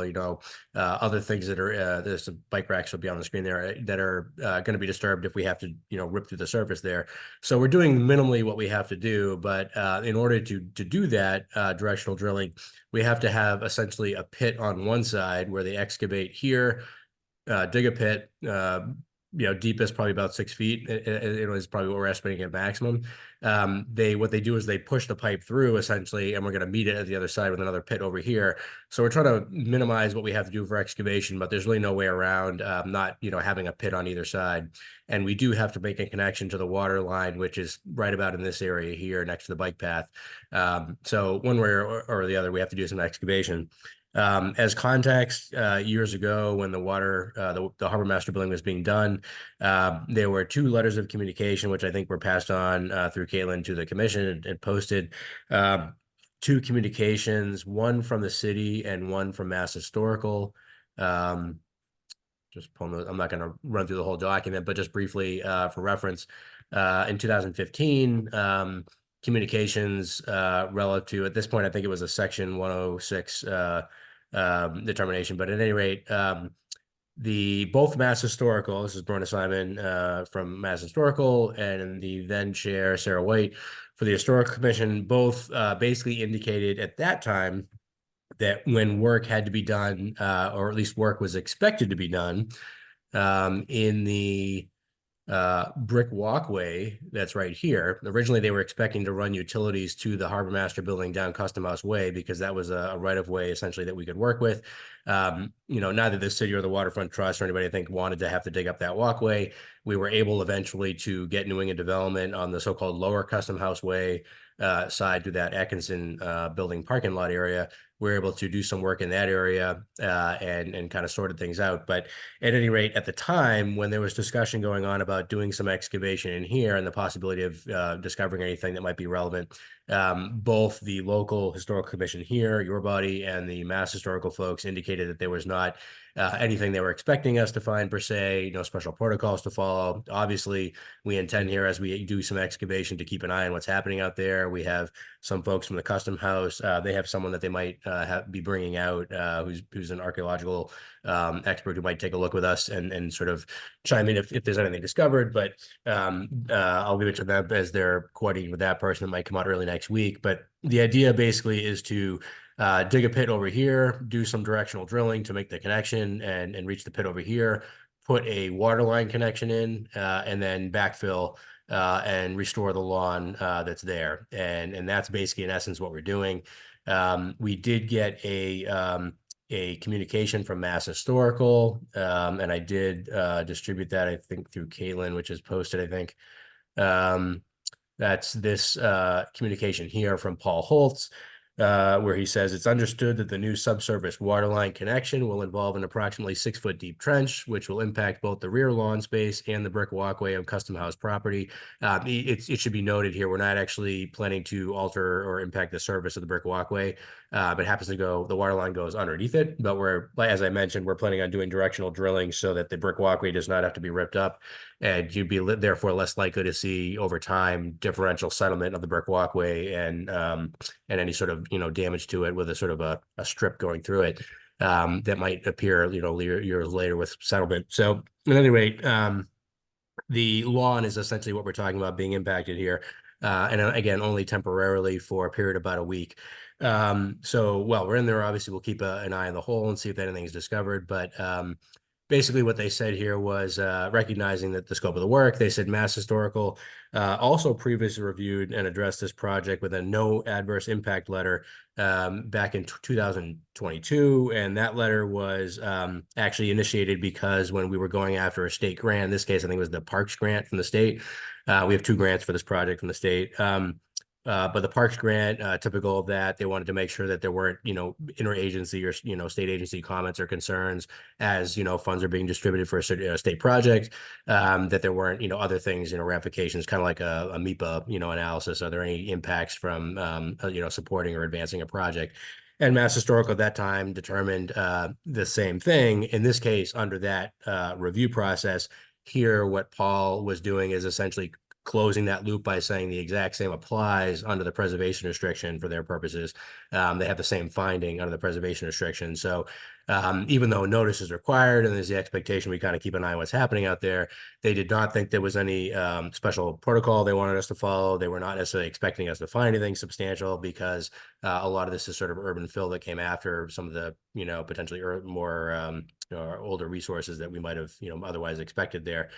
other things that are, there's some bike racks will be on the screen there that are going to be disturbed if we have to, rip through the surface there. So we're doing minimally what we have to do, but in order to do that directional drilling, we have to have essentially a pit on one side where they excavate here, dig a pit, deepest probably about 6 feet. It is probably what we're estimating at maximum. What they do is they push the pipe through essentially, and we're going to meet it at the other side with another pit over here. So we're trying to minimize what we have to do for excavation, but there's really no way around not having a pit on either side. And we do have to make a connection to the water line, which is right about in this area here next to the bike path. So one way or the other, we have to do some excavation. As context, years ago when the Harbor Master building was being done, there were 2 letters of communication, which I think were passed on through Caitlin to the commission and posted. 2 communications, one from the city and one from Mass Historical. Just pulling those, I'm not going to run through the whole document, but just briefly for reference, in 2015, communications relative to, at this point, I think it was a section 106 determination, but at any rate, both Mass Historical, this is Brona Simon from Mass Historical, and the then chair, Sarah White, for the Historical Commission, both basically indicated at that time that when work had to be done, or at least work was expected to be done in the brick walkway that's right here. Originally, they were expecting to run utilities to the Harbor Master building down Custom House Way because that was a right of way essentially that we could work with. Neither the city or the Waterfront Trust or anybody I think wanted to have to dig up that walkway. We were able eventually to get New England Development on the so-called lower Custom House Way side through that Atkinson building parking lot area. We're able to do some work in that area and kind of sorted things out. But at any rate, at the time when there was discussion going on about doing some excavation in here and the possibility of discovering anything that might be relevant, both the local historical commission here, your body, and the Mass Historical folks indicated that there was not anything they were expecting us to find per se, no special protocols to follow. Obviously, we intend here as we do some excavation to keep an eye on what's happening out there. We have some folks from the Custom House. They have someone that they might be bringing out who's an archaeological expert who might take a look with us and sort of chime in if there's anything discovered. But I'll leave it to them as they're coordinating with that person that might come out early next week. But the idea basically is to dig a pit over here, do some directional drilling to make the connection and reach the pit over here, put a water line connection in, and then backfill and restore the lawn that's there. And that's basically in essence what we're doing. We did get a communication from Mass Historical, and I did distribute that, I think, through Caitlin, which is posted, I think. That's this communication here from Paul Holtz, where he says it's understood that the new subsurface water line connection will involve an approximately 6-foot deep trench, which will impact both the rear lawn space and the brick walkway of Custom House property. It should be noted here, we're not actually planning to alter or impact the surface of the brick walkway. But it happens to go, the water line goes underneath it, but we're, as I mentioned, we're planning on doing directional drilling so that the brick walkway does not have to be ripped up, and you'd be therefore less likely to see over time differential settlement of the brick walkway and any sort of damage to it with a sort of a strip going through it that might appear years later with settlement. So at any rate, the lawn is essentially what we're talking about being impacted here, and again only temporarily for a period of about a week. So while we're in there, obviously we'll keep an eye on the hole and see if anything's discovered. But basically what they said here was recognizing that the scope of the work, they said Mass Historical also previously reviewed and addressed this project with a no adverse impact letter back in 2022. And that letter was actually initiated because when we were going after a state grant, in this case, I think it was the Parks grant from the state. We have 2 grants for this project from the state. But the Parks grant, typical of that, they wanted to make sure that there weren't, interagency or, state agency comments or concerns as, funds are being distributed for a state project, that there weren't, other things, ramifications, kind of like a MEPA, analysis. Are there any impacts from, supporting or advancing a project? And Mass Historical at that time determined the same thing. In this case, under that review process, here, what Paul was doing is essentially closing that loop by saying the exact same applies under the preservation restriction for their purposes. They have the same finding under the preservation restriction. So even though notice is required and there's the expectation we kind of keep an eye on what's happening out there, they did not think there was any special protocol they wanted us to follow. They were not necessarily expecting us to find anything substantial because a lot of this is sort of urban fill that came after some of the, potentially more older resources that we might have, otherwise expected there.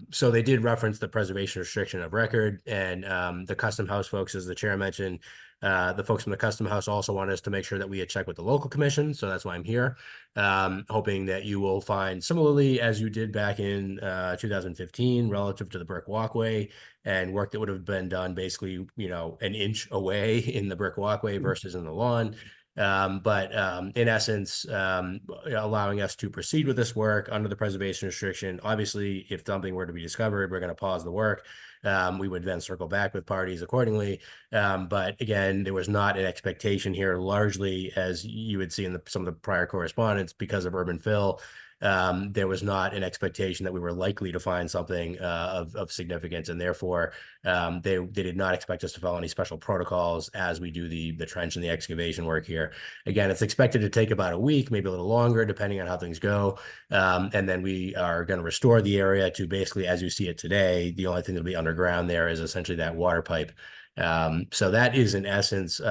So they did reference the preservation restriction of record, and the Custom House folks, as the chair mentioned, the folks from the Custom House also wanted us to make sure that we had checked with the local commission. So that's why I'm here, hoping that you will find similarly as you did back in 2015 relative to the brick walkway and work that would have been done basically, an inch away in the brick walkway versus in the lawn. But in essence, allowing us to proceed with this work under the preservation restriction. Obviously, if something were to be discovered, we're going to pause the work. We would then circle back with parties accordingly. But again, there was not an expectation here, largely as you would see in some of the prior correspondence, because of urban fill. There was not an expectation that we were likely to find something of significance, and therefore they did not expect us to follow any special protocols as we do the trench and the excavation work here. Again, it's expected to take about a week, maybe a little longer, depending on how things go. And then we are going to restore the area to basically as you see it today. The only thing that'll be underground there is essentially that water pipe. So that is in essence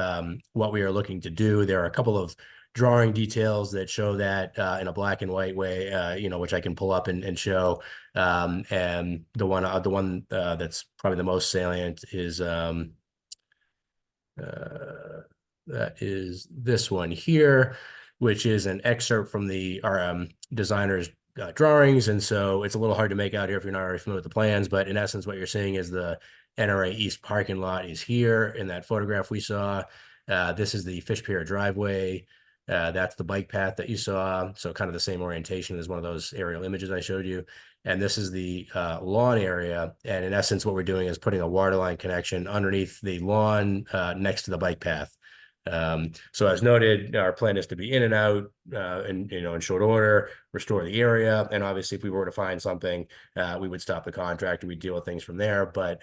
what we are looking to do. There are a couple of drawing details that show that in a black and white way, which I can pull up and show. And the one that's probably the most salient is that is this one here, which is an excerpt from the designer's drawings. And so it's a little hard to make out here if you're not already familiar with the plans, but in essence, what you're seeing is the NRA East parking lot is here in that photograph we saw. This is the Fish Pier driveway. That's the bike path that you saw. So kind of the same orientation as one of those aerial images I showed you. And this is the lawn area. And in essence, what we're doing is putting a water line connection underneath the lawn next to the bike path. So as noted, our plan is to be in and out in short order, restore the area. And obviously, if we were to find something, we would stop the contract and we'd deal with things from there. But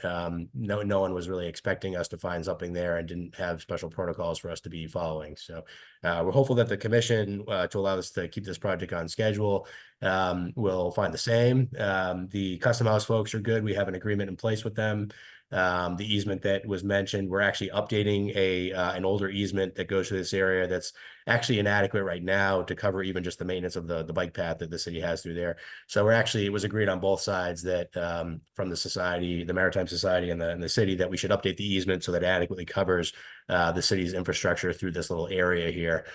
no one was really expecting us to find something there and didn't have special protocols for us to be following. So we're hopeful that the commission, to allow us to keep this project on schedule, will find the same. The Custom House folks are good. We have an agreement in place with them. The easement that was mentioned, we're actually updating an older easement that goes through this area that's actually inadequate right now to cover even just the maintenance of the bike path that the city has through there. So it was agreed on both sides that from the society, the Maritime Society and the city, that we should update the easement so that it adequately covers the city's infrastructure through this little area here,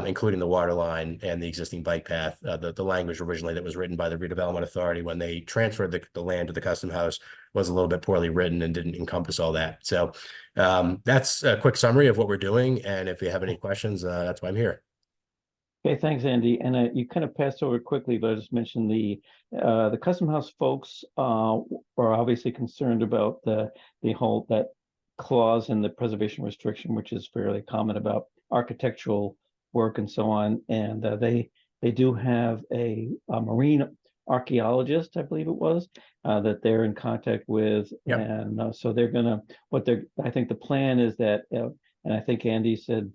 including the water line and the existing bike path. The language originally that was written by the Redevelopment Authority when they transferred the land to the Custom House was a little bit poorly written and didn't encompass all that. So that's a quick summary of what we're doing. And if you have any questions, that's why I'm here. Okay, thanks, Andy. And you kind of passed over quickly, but I just mentioned the Custom House folks are obviously concerned about the whole that clause in the preservation restriction, which is fairly common about architectural work and so on. And they do have a marine archaeologist, I believe it was, that they're in contact with. Yep. And so they're gonna, I think the plan is that, and I think Andy said,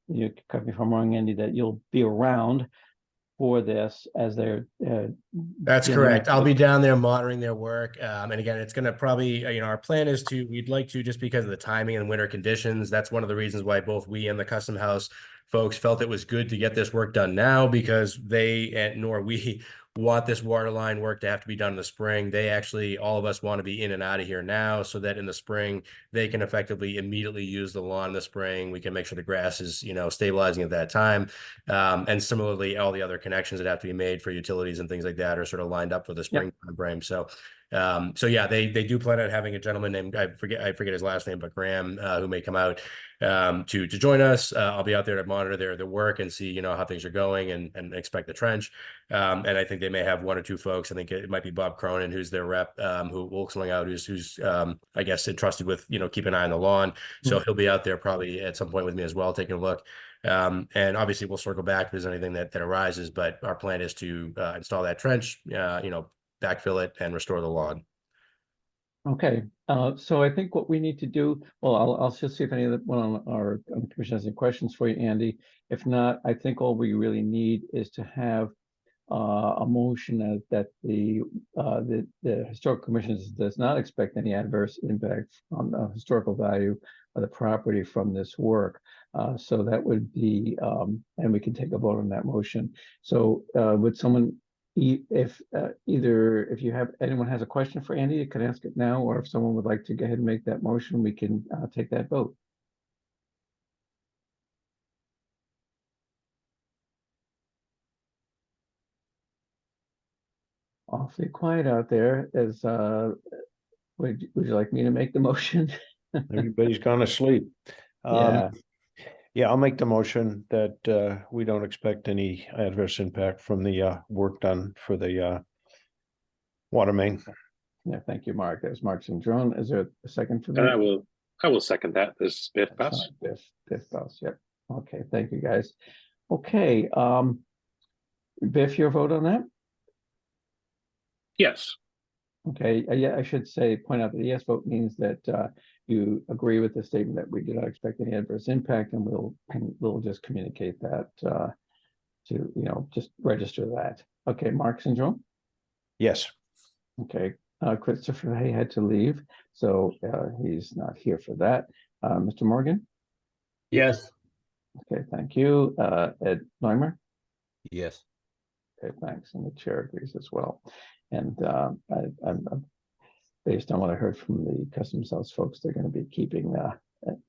you correct me if I'm wrong, Andy, that you'll be around for this as they're. That's correct. I'll be down there monitoring their work. And again, it's going to probably, our plan is we'd like to, just because of the timing and winter conditions, that's one of the reasons why both we and the Custom House folks felt it was good to get this work done now, because nor we want this water line work to have to be done in the spring. They actually, all of us want to be in and out of here now so that in the spring, they can effectively immediately use the lawn in the spring. We can make sure the grass is, stabilizing at that time. And similarly, all the other connections that have to be made for utilities and things like that are sort of lined up for the spring timeframe. So yeah, they do plan on having a gentleman named, I forget his last name, but Graham, who may come out to join us. I'll be out there to monitor their work and see, how things are going and inspect the trench. And I think they may have one or two folks. I think it might be Bob Cronin, who's their rep, who will swing out, who's I guess entrusted with, keep an eye on the lawn. So he'll be out there probably at some point with me as well, taking a look. And obviously we'll circle back if there's anything that arises, but our plan is to install that trench, backfill it and restore the lawn. Okay, so I think what we need to do, well, I'll just see if any of one on our commission has any questions for you, Andy. If not, I think all we really need is to have a motion that the historical commission does not expect any adverse impact on the historical value of the property from this work. So that would be, and we can take a vote on that motion. So would someone, if anyone has a question for Andy, you can ask it now, or if someone would like to go ahead and make that motion, we can take that vote. Awfully quiet out there. Would you like me to make the motion? Everybody's gone to sleep. Yeah, I'll make the motion that we don't expect any adverse impact from the work done for the water main. Yeah, thank you, Mark. There's Mark Sindron. Is there a second for that? I will second that. This is Biff Bus. Biff Bus, yep. Okay, thank you, guys. Okay, Biff, your vote on that? Yes. Okay, yeah, I should point out that the yes vote means that you agree with the statement that we do not expect any adverse impact, and we'll just communicate that to just register that. Okay, Mark Sindron? Yes. Okay, Christopher Hay had to leave, so he's not here for that. Mr. Morgan? Yes. Okay, thank you. Ed Neumer? Yes. Okay, thanks, and the chair agrees as well. And I'm based on what I heard from the Customs House folks, they're going to be keeping a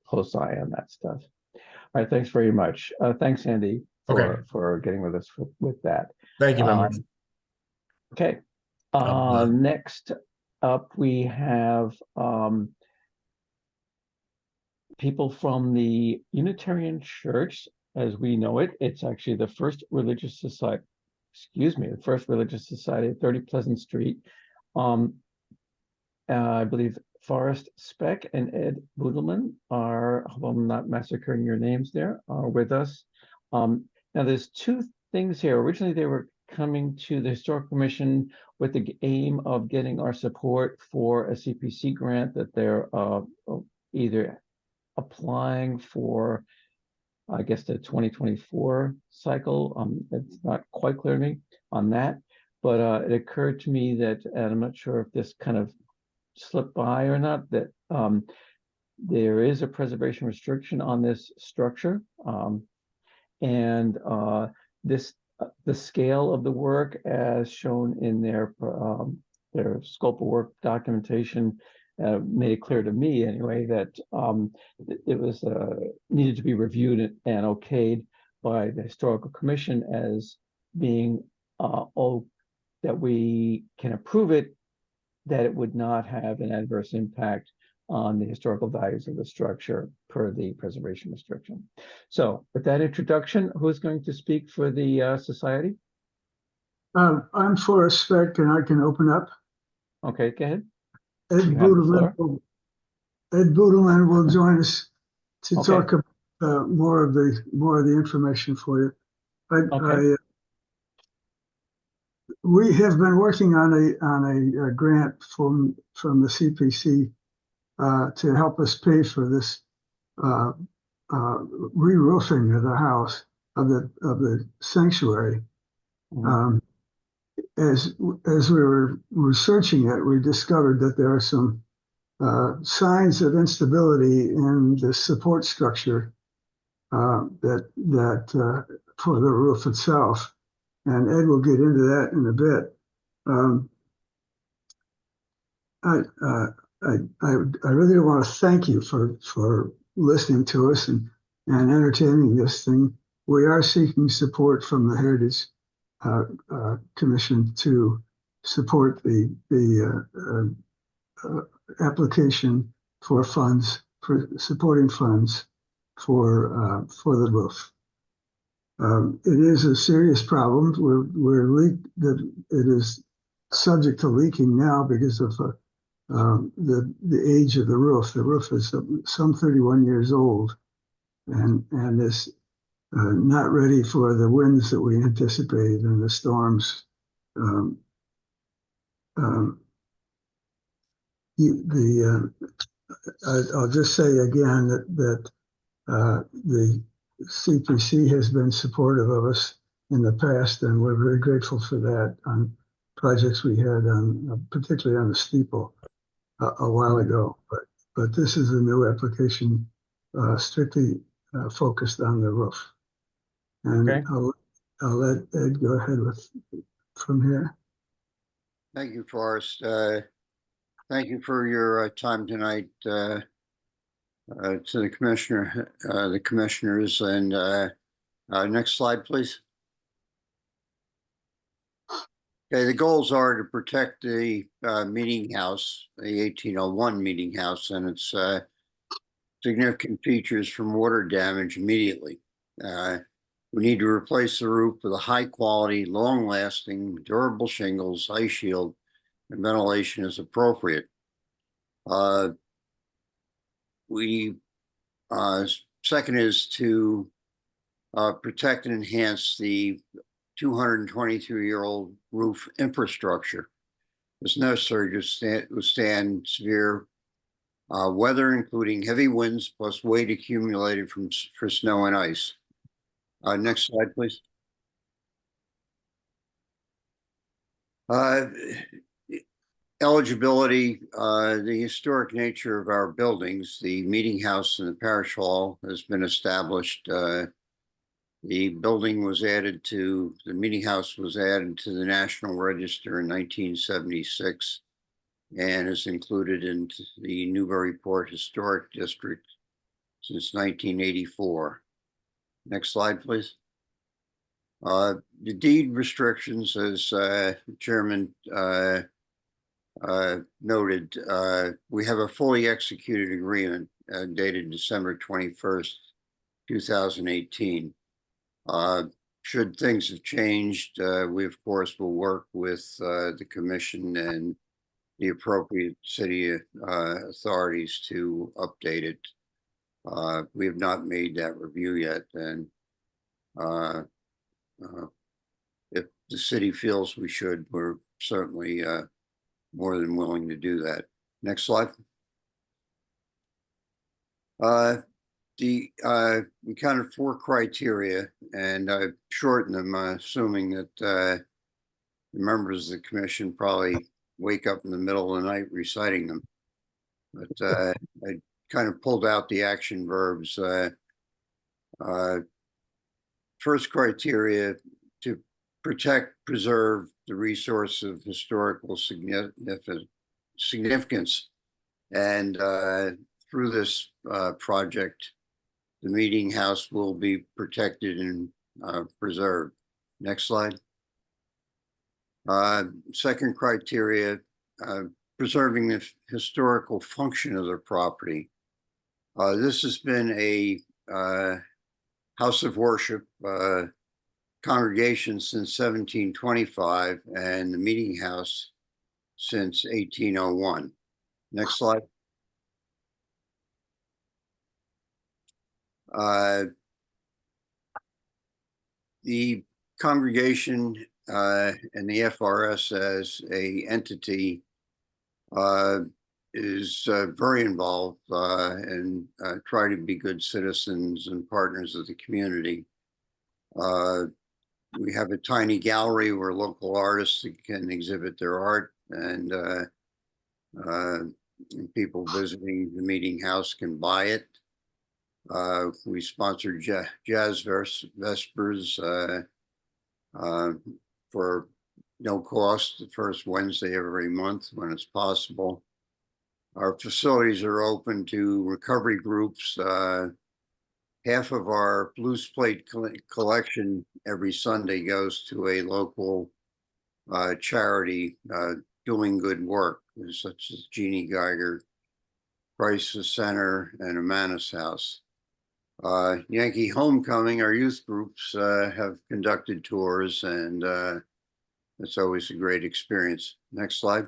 close eye on that stuff. All right, thanks very much. Thanks, Andy, for getting with us with that. Thank you very much. Okay. Next up, we have people from the Unitarian Church, as we know it. It's actually the first religious society, the first religious society at 30 Pleasant Street. I believe Forrest Speck and Ed Budelman are, I hope I'm not massacring your names there, are with us. Now there's two things here. Originally, they were coming to the Historic Commission with the aim of getting our support for a CPC grant that they're either applying for, I guess, the 2024 cycle. It's not quite clear to me on that, but it occurred to me that, and I'm not sure if this kind of slipped by or not, that there is a preservation restriction on this structure, and the scale of the work as shown in their scope of work documentation made it clear to me anyway that it was needed to be reviewed and okayed by the Historical Commission as being that we can approve it, that it would not have an adverse impact on the historical values of the structure per the preservation restriction. So with that introduction, who's going to speak for the society? I'm Forrest Speck, and I can open up. Okay, go ahead. Ed Budelman will join us to talk about more of the information for you. We have been working on a grant from the CPC to help us pay for this re-roofing of the house of the sanctuary. As we were researching it, we discovered that there are some signs of instability in the support structure that for the roof itself, and Ed will get into that in a bit. I really want to thank you for listening to us and entertaining this thing. We are seeking support from the Heritage Commission to support the application for funds, for supporting funds for the roof. It is a serious problem. It is subject to leaking now because of the age of the roof. The roof is some 31 years old and is not ready for the winds that we anticipate and the storms. I'll just say again that the CPC has been supportive of us in the past, and we're very grateful for that on projects we had on, particularly on the steeple a while ago. But this is a new application strictly focused on the roof. And I'll let Ed go ahead from here. Thank you, Forrest. Thank you for your time tonight to the commissioner, the commissioners, and next slide, please. Okay, the goals are to protect the meeting house, the 1801 meeting house, and its significant features from water damage immediately. We need to replace the roof with a high-quality, long-lasting, durable shingles, ice shield, and ventilation is appropriate. Second is to protect and enhance the 223-year-old roof infrastructure. It's necessary to withstand severe weather, including heavy winds plus weight accumulated for snow and ice. Next slide, please. Eligibility, the historic nature of our buildings, the meeting house and the parish hall has been established. The building was added to, the meeting house was added to the National Register in 1976 and is included in the Newburyport Historic District since 1984. Next slide, please. The deed restrictions, as Chairman noted, we have a fully executed agreement dated December 21st, 2018. Should things have changed, we of course will work with the commission and the appropriate city authorities to update it. We have not made that review yet, and if the city feels we should, we're certainly more than willing to do that. Next slide. We counted 4 criteria, and I've shortened them, assuming that the members of the commission probably wake up in the middle of the night reciting them. But I kind of pulled out the action verbs. First criteria: to protect, preserve the resource of historical significance. And through this project, the meeting house will be protected and preserved. Next slide. Second criteria, preserving the historical function of the property. This has been a house of worship congregation since 1725, and the meeting house since 1801. Next slide. The congregation and the FRS as a entity is very involved and try to be good citizens and partners of the community. We have a tiny gallery where local artists can exhibit their art, and people visiting the meeting house can buy it. We sponsor Jazz Vespers for no cost the first Wednesday of every month when it's possible. Our facilities are open to recovery groups. Half of our Blues Plate collection every Sunday goes to a local charity doing good work, such as Jeannie Geiger, Crisis Center, and Amanus House. Yankee Homecoming, our youth groups have conducted tours, and it's always a great experience. Next slide.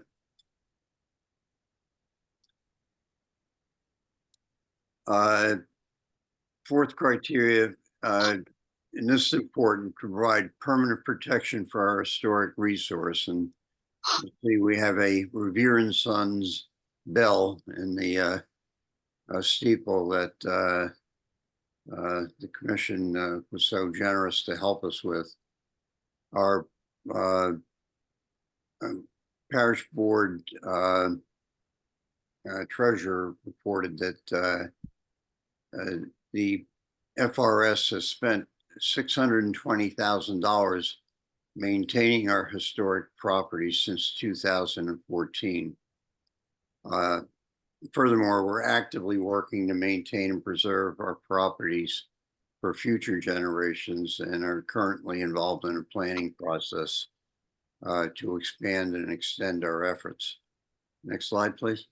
Fourth criteria, and this is important, provide permanent protection for our historic resource. And see, we have a Revere and Sons bell in the steeple that the commission was so generous to help us with. Our parish board treasurer reported that the FRS has spent $620,000 maintaining our historic properties since 2014. Furthermore, we're actively working to maintain and preserve our properties for future generations and are currently involved in a planning process to expand and extend our efforts. Next slide, please.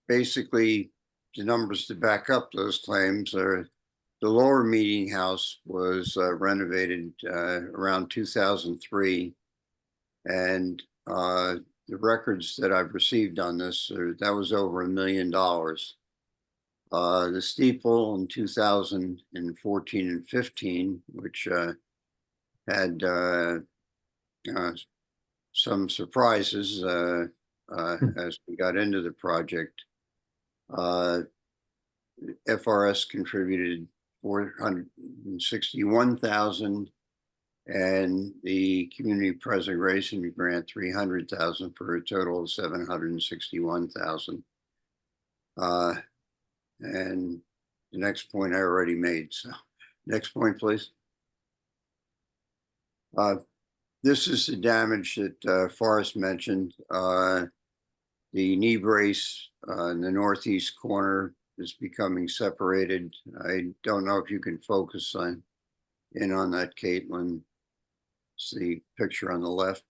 Basically, the numbers to back up those claims are: the lower meeting house was renovated around 2003, and the records that I've received on this, that was over $1 million. The steeple in 2014 and 15, which had some surprises as we got into the project. FRS contributed $461,000, and the community preservation grant $300,000 for a total of $761,000. And the next point I already made. So, next point, please. This is the damage that Forrest mentioned. The knee brace in the northeast corner is becoming separated. I don't know if you can focus in on that, Caitlin. It's the picture on the left.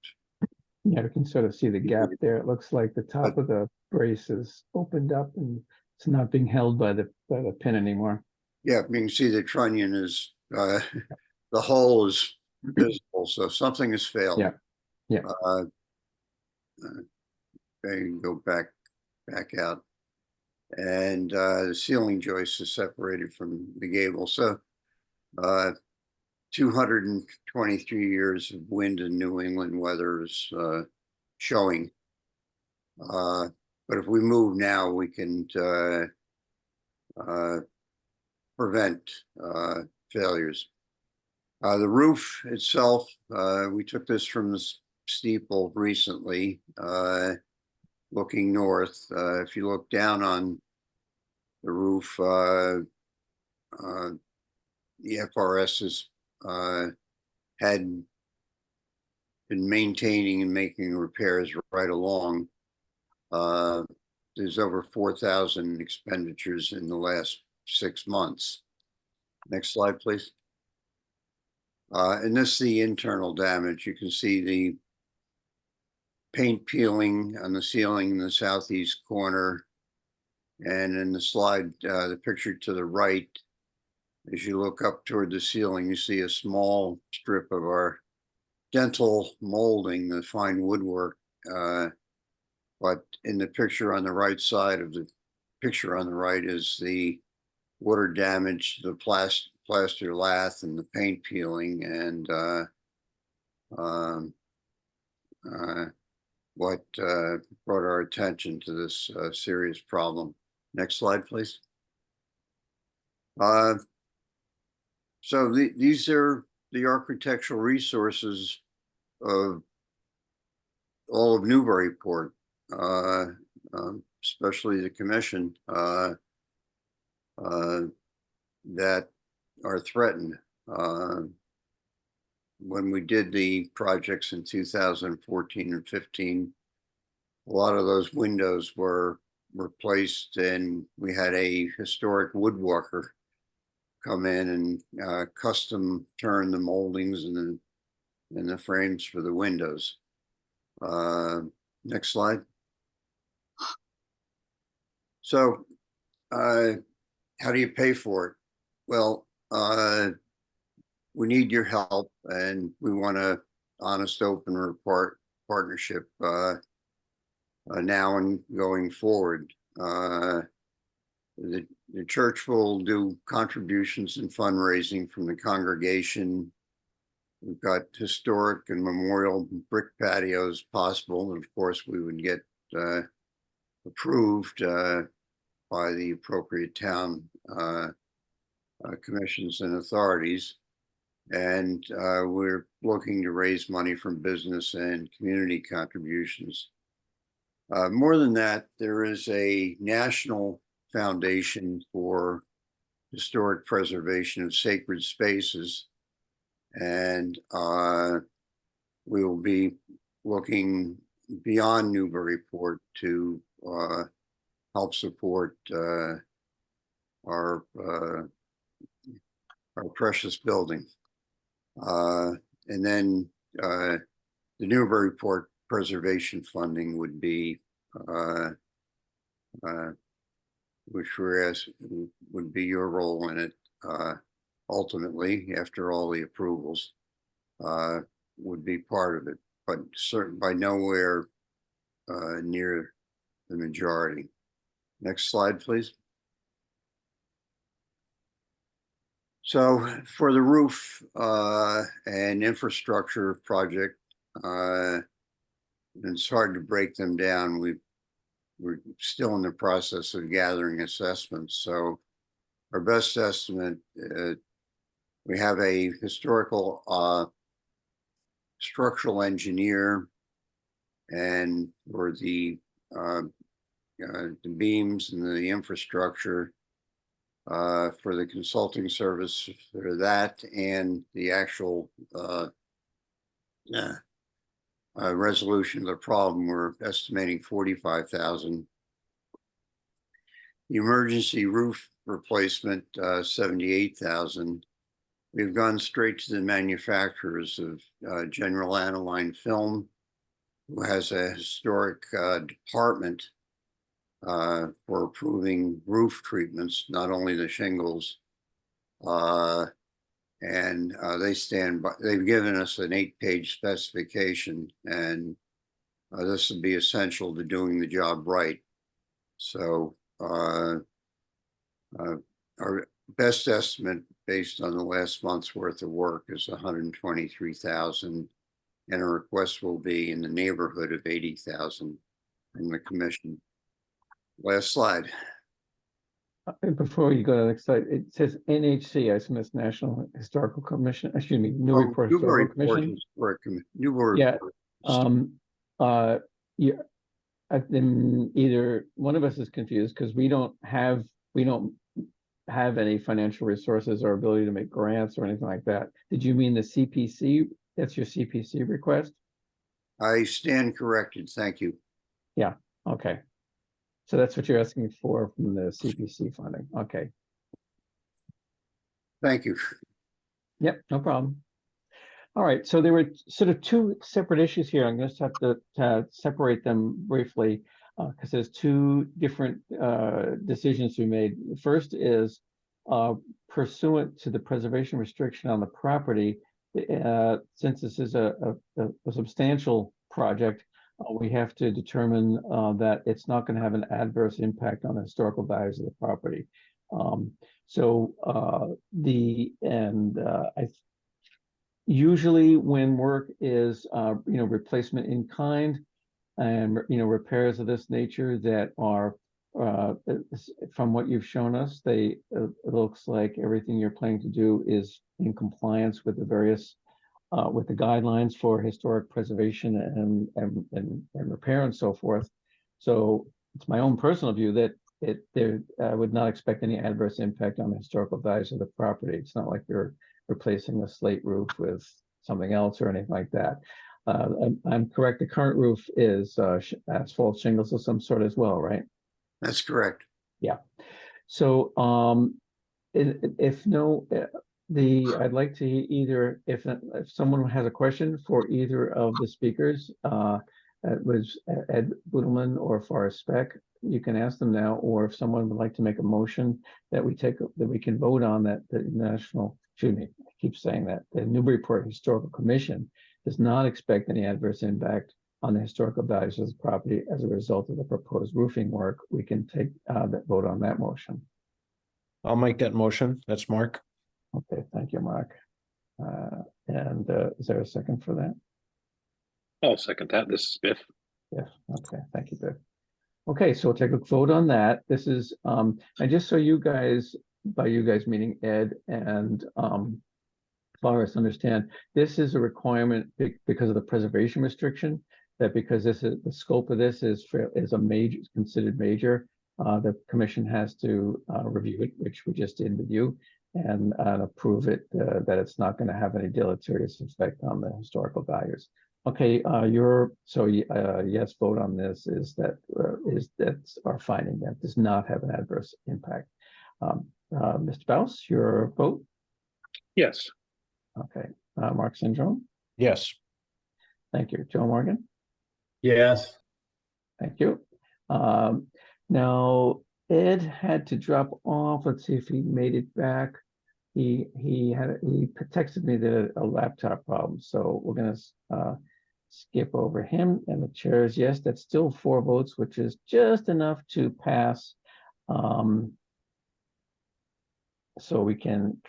Yeah, we can sort of see the gap there. It looks like the top of the brace is opened up and it's not being held by the pin anymore. Yeah, you can see the trunnion is, the hole is visible, so something has failed. Yeah, yeah. Okay, you go back out. And the ceiling joist is separated from the gable. So 223 years of wind and New England weather is showing. But if we move now, we can prevent failures. The roof itself, we took this from the steeple recently, looking north. If you look down on the roof, the FRS had been maintaining and making repairs right along. There's over 4,000 expenditures in the last 6 months. Next slide, please. And this is the internal damage. You can see the paint peeling on the ceiling in the southeast corner. And in the slide, the picture to the right, as you look up toward the ceiling, you see a small strip of our dental molding, the fine woodwork. But in the picture on the right side of the picture on the right is the water damage, the plaster lath and the paint peeling, and what brought our attention to this serious problem. Next slide, please. So these are the architectural resources of all of Newburyport, especially the commission, that are threatened. When we did the projects in 2014 and 15, a lot of those windows were replaced, and we had a historic woodworker come in and custom turn the moldings and the frames for the windows. Next slide. So how do you pay for it? Well, we need your help, and we want a honest, open partnership now and going forward. The church will do contributions and fundraising from the congregation. We've got historic and memorial brick patios possible, and of course we would get approved by the appropriate town commissions and authorities. And we're looking to raise money from business and community contributions. More than that, there is a national foundation for historic preservation of sacred spaces, and we will be looking beyond Newburyport to help support our precious building. And then the Newburyport preservation funding would be, which would be your role in it ultimately, after all the approvals, would be part of it, but certain by nowhere near the majority. Next slide, please. So for the roof and infrastructure project, it's hard to break them down. We're still in the process of gathering assessments. So our best estimate, we have a historical structural engineer, and for the beams and the infrastructure, for the consulting service for that and the actual resolution of the problem, we're estimating $45,000. The emergency roof replacement, $78,000. We've gone straight to the manufacturers of general aniline film who has a historic department for approving roof treatments, not only the shingles. And they stand by, they've given us an 8-page specification, and this will be essential to doing the job right. So our best estimate based on the last month's worth of work is 123,000, and a request will be in the neighborhood of 80,000 from the commission. Last slide. Before you go to the next slide, it says NHC, I assume it's National Historical Commission, excuse me, Newburyport Historical Commission. Newburyport. Yeah. I've been either one of us is confused because we don't have any financial resources or ability to make grants or anything like that. Did you mean the CPC? That's your CPC request? I stand corrected. Thank you. Yeah. Okay. So that's what you're asking for from the CPC funding. Okay. Thank you. Yep, no problem. All right, so there were sort of two separate issues here. I'm going to have to separate them briefly because there's two different decisions we made. The first is pursuant to the preservation restriction on the property, since this is a substantial project, we have to determine that it's not going to have an adverse impact on the historical values of the property. Usually when work is replacement in kind and repairs of this nature that are from what you've shown us, it looks like everything you're planning to do is in compliance with the various with the guidelines for historic preservation and repair and so forth. So it's my own personal view that I would not expect any adverse impact on the historical values of the property. It's not like you're replacing a slate roof with something else or anything like that. I'm correct. The current roof is asphalt shingles of some sort as well, right? That's correct. Yeah. So I'd like to either, if someone has a question for either of the speakers, it was Ed Budelman or Forrest Speck, you can ask them now, or if someone would like to make a motion that we can vote on that the the Newburyport Historical Commission does not expect any adverse impact on the historical values of the property as a result of the proposed roofing work, we can take that vote on that motion. I'll make that motion. That's Mark. Okay, thank you, Mark. And is there a second for that? I'll second that. This is Biff. Yes. Okay, thank you, Biff. Okay, so we'll take a vote on that. This is and just so you guys, by you guys meaning Ed and Forrest, understand, this is a requirement because of the preservation restriction, that because this is the scope of this is a major, considered major, the commission has to review it, which we just did with you, and approve it that it's not going to have any deleterious effect on the historical values. Okay, yes vote on this is that's our finding, that does not have an adverse impact. Mr. Baus, your vote? Yes. Okay, Mark Syndrome? Yes. Thank you. Joe Morgan? Yes. Thank you. Now Ed had to drop off. Let's see if he made it back. He texted me that a laptop problem, so we're gonna skip over him. And the chair is yes. That's still 4 votes, which is just enough to pass. So we can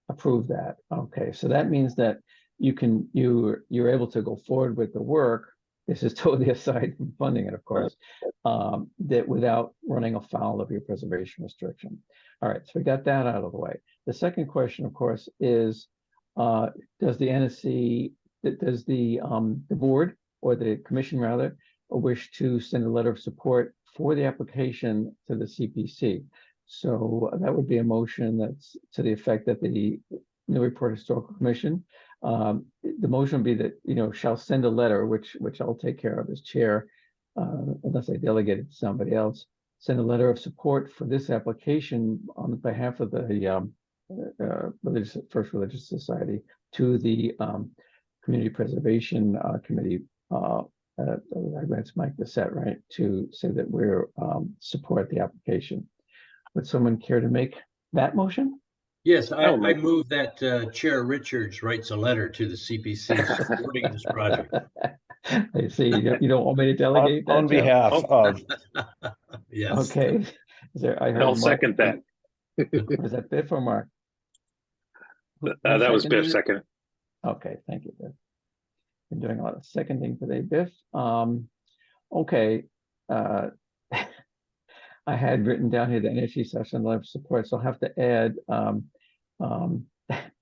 approve that. Okay, so that means that you're able to go forward with the work. This is totally aside from funding it, of course, that without running afoul of your preservation restriction. All right, so we got that out of the way. The second question, of course, is does the NSC, does the board or the commission rather wish to send a letter of support for the application to the CPC? So that would be a motion that's to the effect that the Newburyport Historical Commission, the motion would be that, shall send a letter, which I'll take care of as chair, unless I delegate it to somebody else, send a letter of support for this application on behalf of the First Religious Society to the Community Preservation Committee. That's Mike Bissett, right? To say that we're support the application. Would someone care to make that motion? Yes, I move that Chair Richards writes a letter to the CPC supporting this project. I see. You don't want me to delegate that, On Joe? behalf of, Yes. Okay. Is there, I heard I'll Mark. second that. Was that Biff or Mark? Who That was Biff seconded it? second. Okay, thank you, Biff. Been doing a lot of seconding today, Biff. Okay. I had written down here the energy session life support, so I'll have to add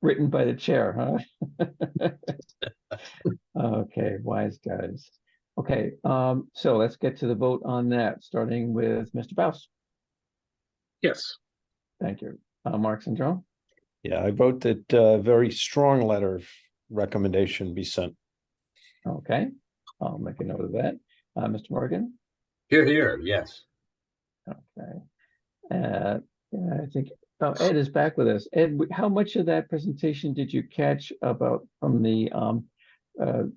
written by the chair, huh? Okay, wise guys. Okay, so let's get to the vote on that, starting with Mr. Baus. Yes. Thank you. Mark and Joe? yeah, I vote that a very strong letter of recommendation be sent. Okay, I'll make a note of that. Mr. Morgan? Here, here, yes. Okay. Yeah, I think Ed is back with us. Ed, how much of that presentation did you catch about from the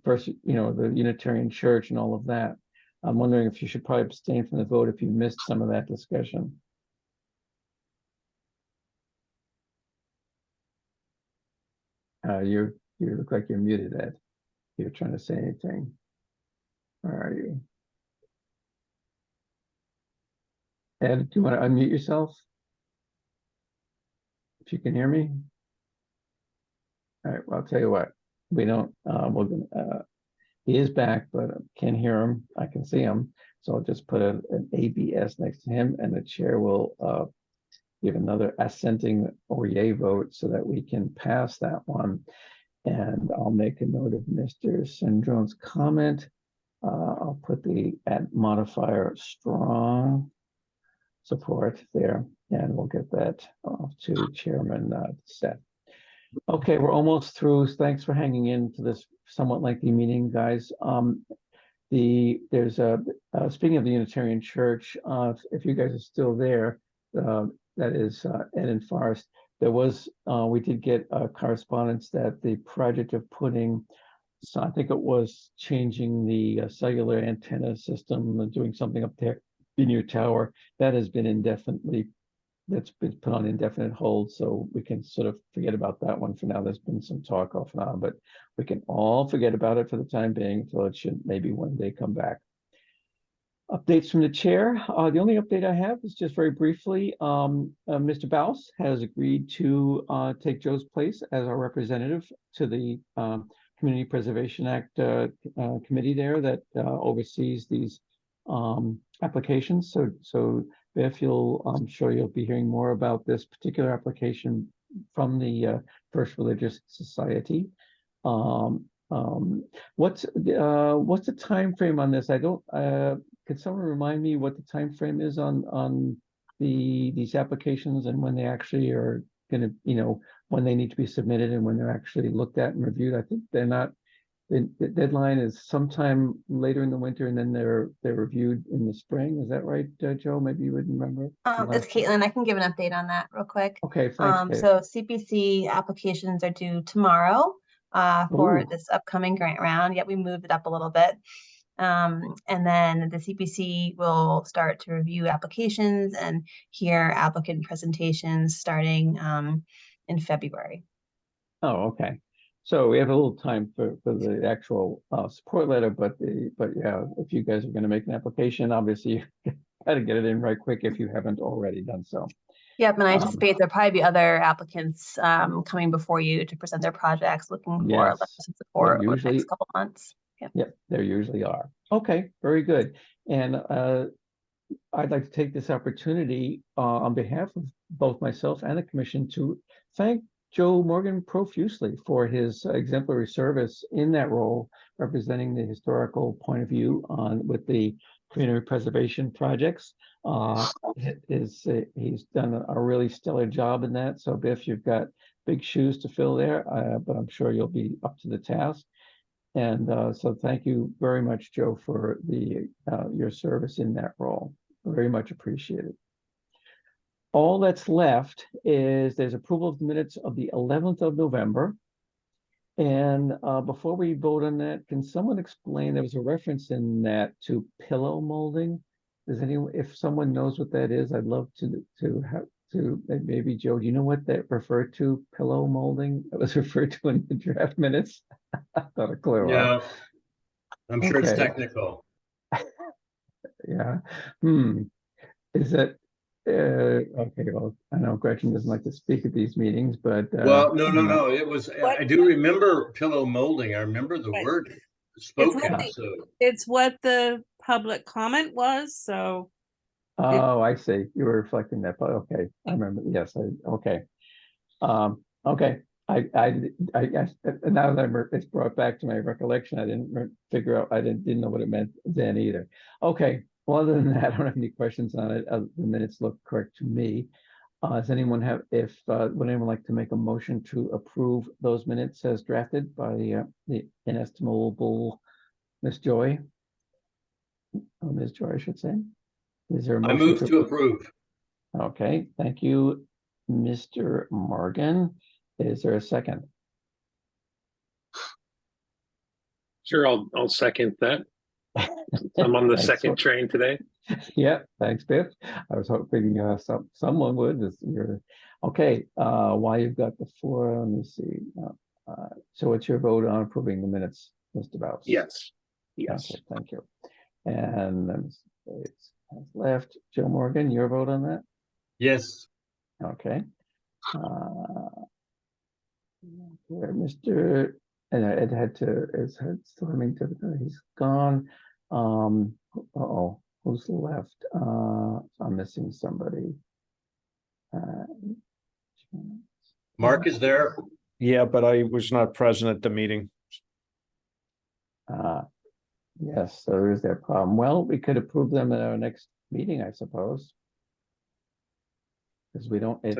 first, the Unitarian Church and all of that? I'm wondering if you should probably abstain from the vote if you missed some of that discussion. You look like you're muted, Ed. You're trying to say anything. Where are you? Ed, do you want to unmute yourself? If you can hear me. All right, well, I'll tell you what, we don't, he is back, but I can't hear him. I can see him. So I'll just put an ABS next to him and the chair will give another assenting or yay vote so that we can pass that one. And I'll make a note of Mr. Sendron's comment. I'll put the add modifier strong support there, and we'll get that off to Chairman Seth. Okay, we're almost through. Thanks for hanging in to this somewhat lengthy meeting, guys. There's speaking of the Unitarian Church, if you guys are still there, that is Ed and Forrest. There was we did get correspondence that the project of putting, so I think it was changing the cellular antenna system and doing something up there in your tower, that has been indefinitely, that's been put on indefinite hold, so we can sort of forget about that one for now. There's been some talk off and on, but we can all forget about it for the time being until it should maybe one day come back. Updates from the chair. The only update I have is just very briefly, Mr. Baus has agreed to take Joe's place as our representative to the Community Preservation Act committee there that oversees these applications. So Biff, I'm sure you'll be hearing more about this particular application from the First Religious Society. What's the time frame on this? I don't. Could someone remind me what the time frame is on these applications and when they actually are going to, when they need to be submitted and when they're actually looked at and reviewed? I think they're not. The deadline is sometime later in the winter, and then they're reviewed in the spring. Is that right, Joe? Maybe you would remember. It's Caitlin. I can give an update on that real quick. Okay, thanks. So CPC applications are due tomorrow for this upcoming grant round. Yet we moved it up a little bit. And then the CPC will start to review applications and hear applicant presentations starting in February. Oh, okay. So we have a little time for the actual support letter, but yeah, if you guys are going to make an application, obviously you got to get it in right quick if you haven't already done so. Yep, and I anticipate there'll probably be other applicants coming before you to present their projects, looking for letters of support over the next couple months. Yep, there usually are. Okay, very good. And I'd like to take this opportunity on behalf of both myself and the commission to thank Joe Morgan profusely for his exemplary service in that role, representing the historical point of view with the community preservation projects. He's done a really stellar job in that. So Biff, you've got big shoes to fill there, but I'm sure you'll be up to the task. And so thank you very much, Joe, for your service in that role. Very much appreciated. all that's left is there's approval of the minutes of the 11th of November. And before we vote on that, can someone explain, there was a reference in that to pillow molding? Does anyone, if someone knows what that is, I'd love to have to, maybe Joe, do you know what that referred to, pillow molding? It was referred to in the draft minutes. Not a clue. No, I'm sure it's Okay. technical. Yeah. Is it, okay, well, I know Gretchen doesn't like to speak at these meetings, but. Well, no. It was, I do remember pillow molding. I remember the word spoken, so. It's what the public comment was, so. Oh, I see. You were reflecting that, but okay, I remember. Yes, okay. Okay. I guess now that it's brought back to my recollection, I didn't figure out, I didn't know what it meant then either. Okay. Well, other than that, I don't have any questions on it. The minutes look correct to me. Does anyone have, would anyone like to make a motion to approve those minutes as drafted by the inestimable Miss Joy? Ms. Joy, I should say. Is there a motion? I move to approve. Okay, thank you, Mr. Morgan. Is there a second? Sure, I'll second that. I'm on the second train today. Yeah, thanks, Biff. I was hoping someone would. Okay. While you've got the floor, let me see. So what's your vote on approving the minutes, Mr. Baus? Yes. Yes. Okay, thank you. And then it's left. Joe Morgan, your vote on that? Yes. Okay. Mr. And Ed had to, still having difficulty. He's gone. Who's left? I'm missing somebody. Mark is there. Yeah, but I was not present at the meeting. Yes, so there's that problem. Well, we could approve them at our next meeting, I suppose. Because we don't, it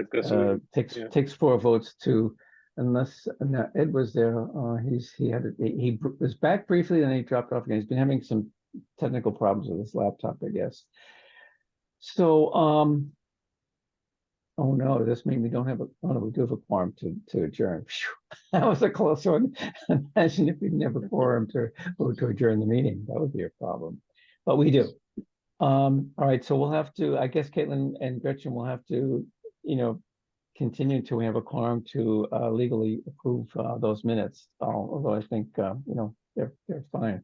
takes 4 votes to, unless Ed was there. He was back briefly, then he dropped off again. He's been having some technical problems with his laptop, I guess. So, oh no, this means we don't have we do have a quorum to adjourn. That was a close one. Imagine if we never quorum to vote to adjourn the meeting. That would be a problem, but we do. All right, so we'll have to, I guess Caitlin and Gretchen will have to, continue until we have a quorum to legally approve those minutes. Although I think, they're fine.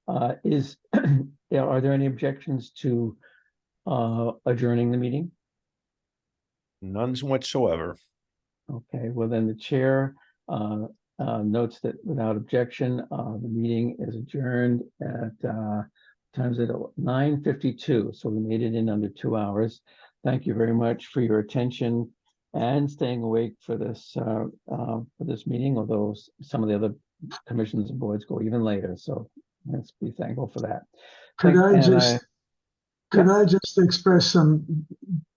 Are there any objections to adjourning the meeting? None whatsoever. Okay, well then the chair notes that without objection, the meeting is adjourned at times at 9:52. So we made it in under 2 hours. Thank you very much for your attention and staying awake for this meeting, although some of the other commissions and boards go even later. So let's be thankful for that. Could I just express some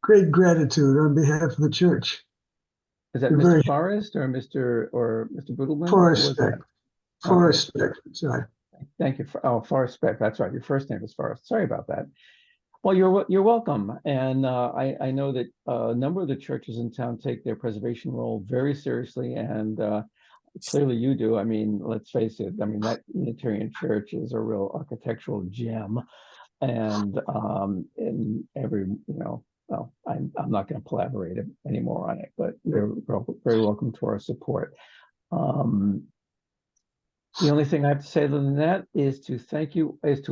great gratitude on behalf of the church? Is that Mr. Forrest or Mr. Brudelman? Forrest Beck. Forrest Beck, sorry. Thank you for Forrest Beck. That's right. Your first name is Forrest. Sorry about that. Well, you're welcome. And I know that a number of the churches in town take their preservation role very seriously, and clearly you do. I mean, let's face it. I mean, that Unitarian Church is a real architectural gem, and in every, well, I'm not going to collaborate anymore on it, but you're very welcome to our support. The only thing I have to say other than that is to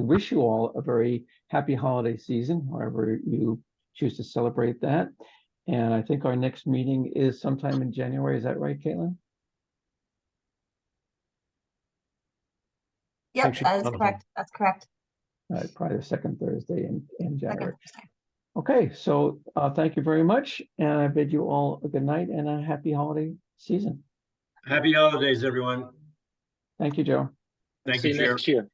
wish you all a very happy holiday season, however you choose to celebrate that. And I think our next meeting is sometime in January. Is that right, Caitlin? Yep, that is correct. That's correct. Probably the second Thursday in January. Okay, so thank you very much. And I bid you all a good night and a happy holiday season. Happy holidays, everyone. Thank you, Joe. Thank you, Chair. Next year.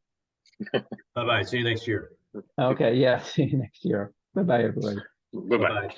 Bye-bye. See you next year. Okay, yeah, see you next year. Bye-bye, everybody. Bye-bye.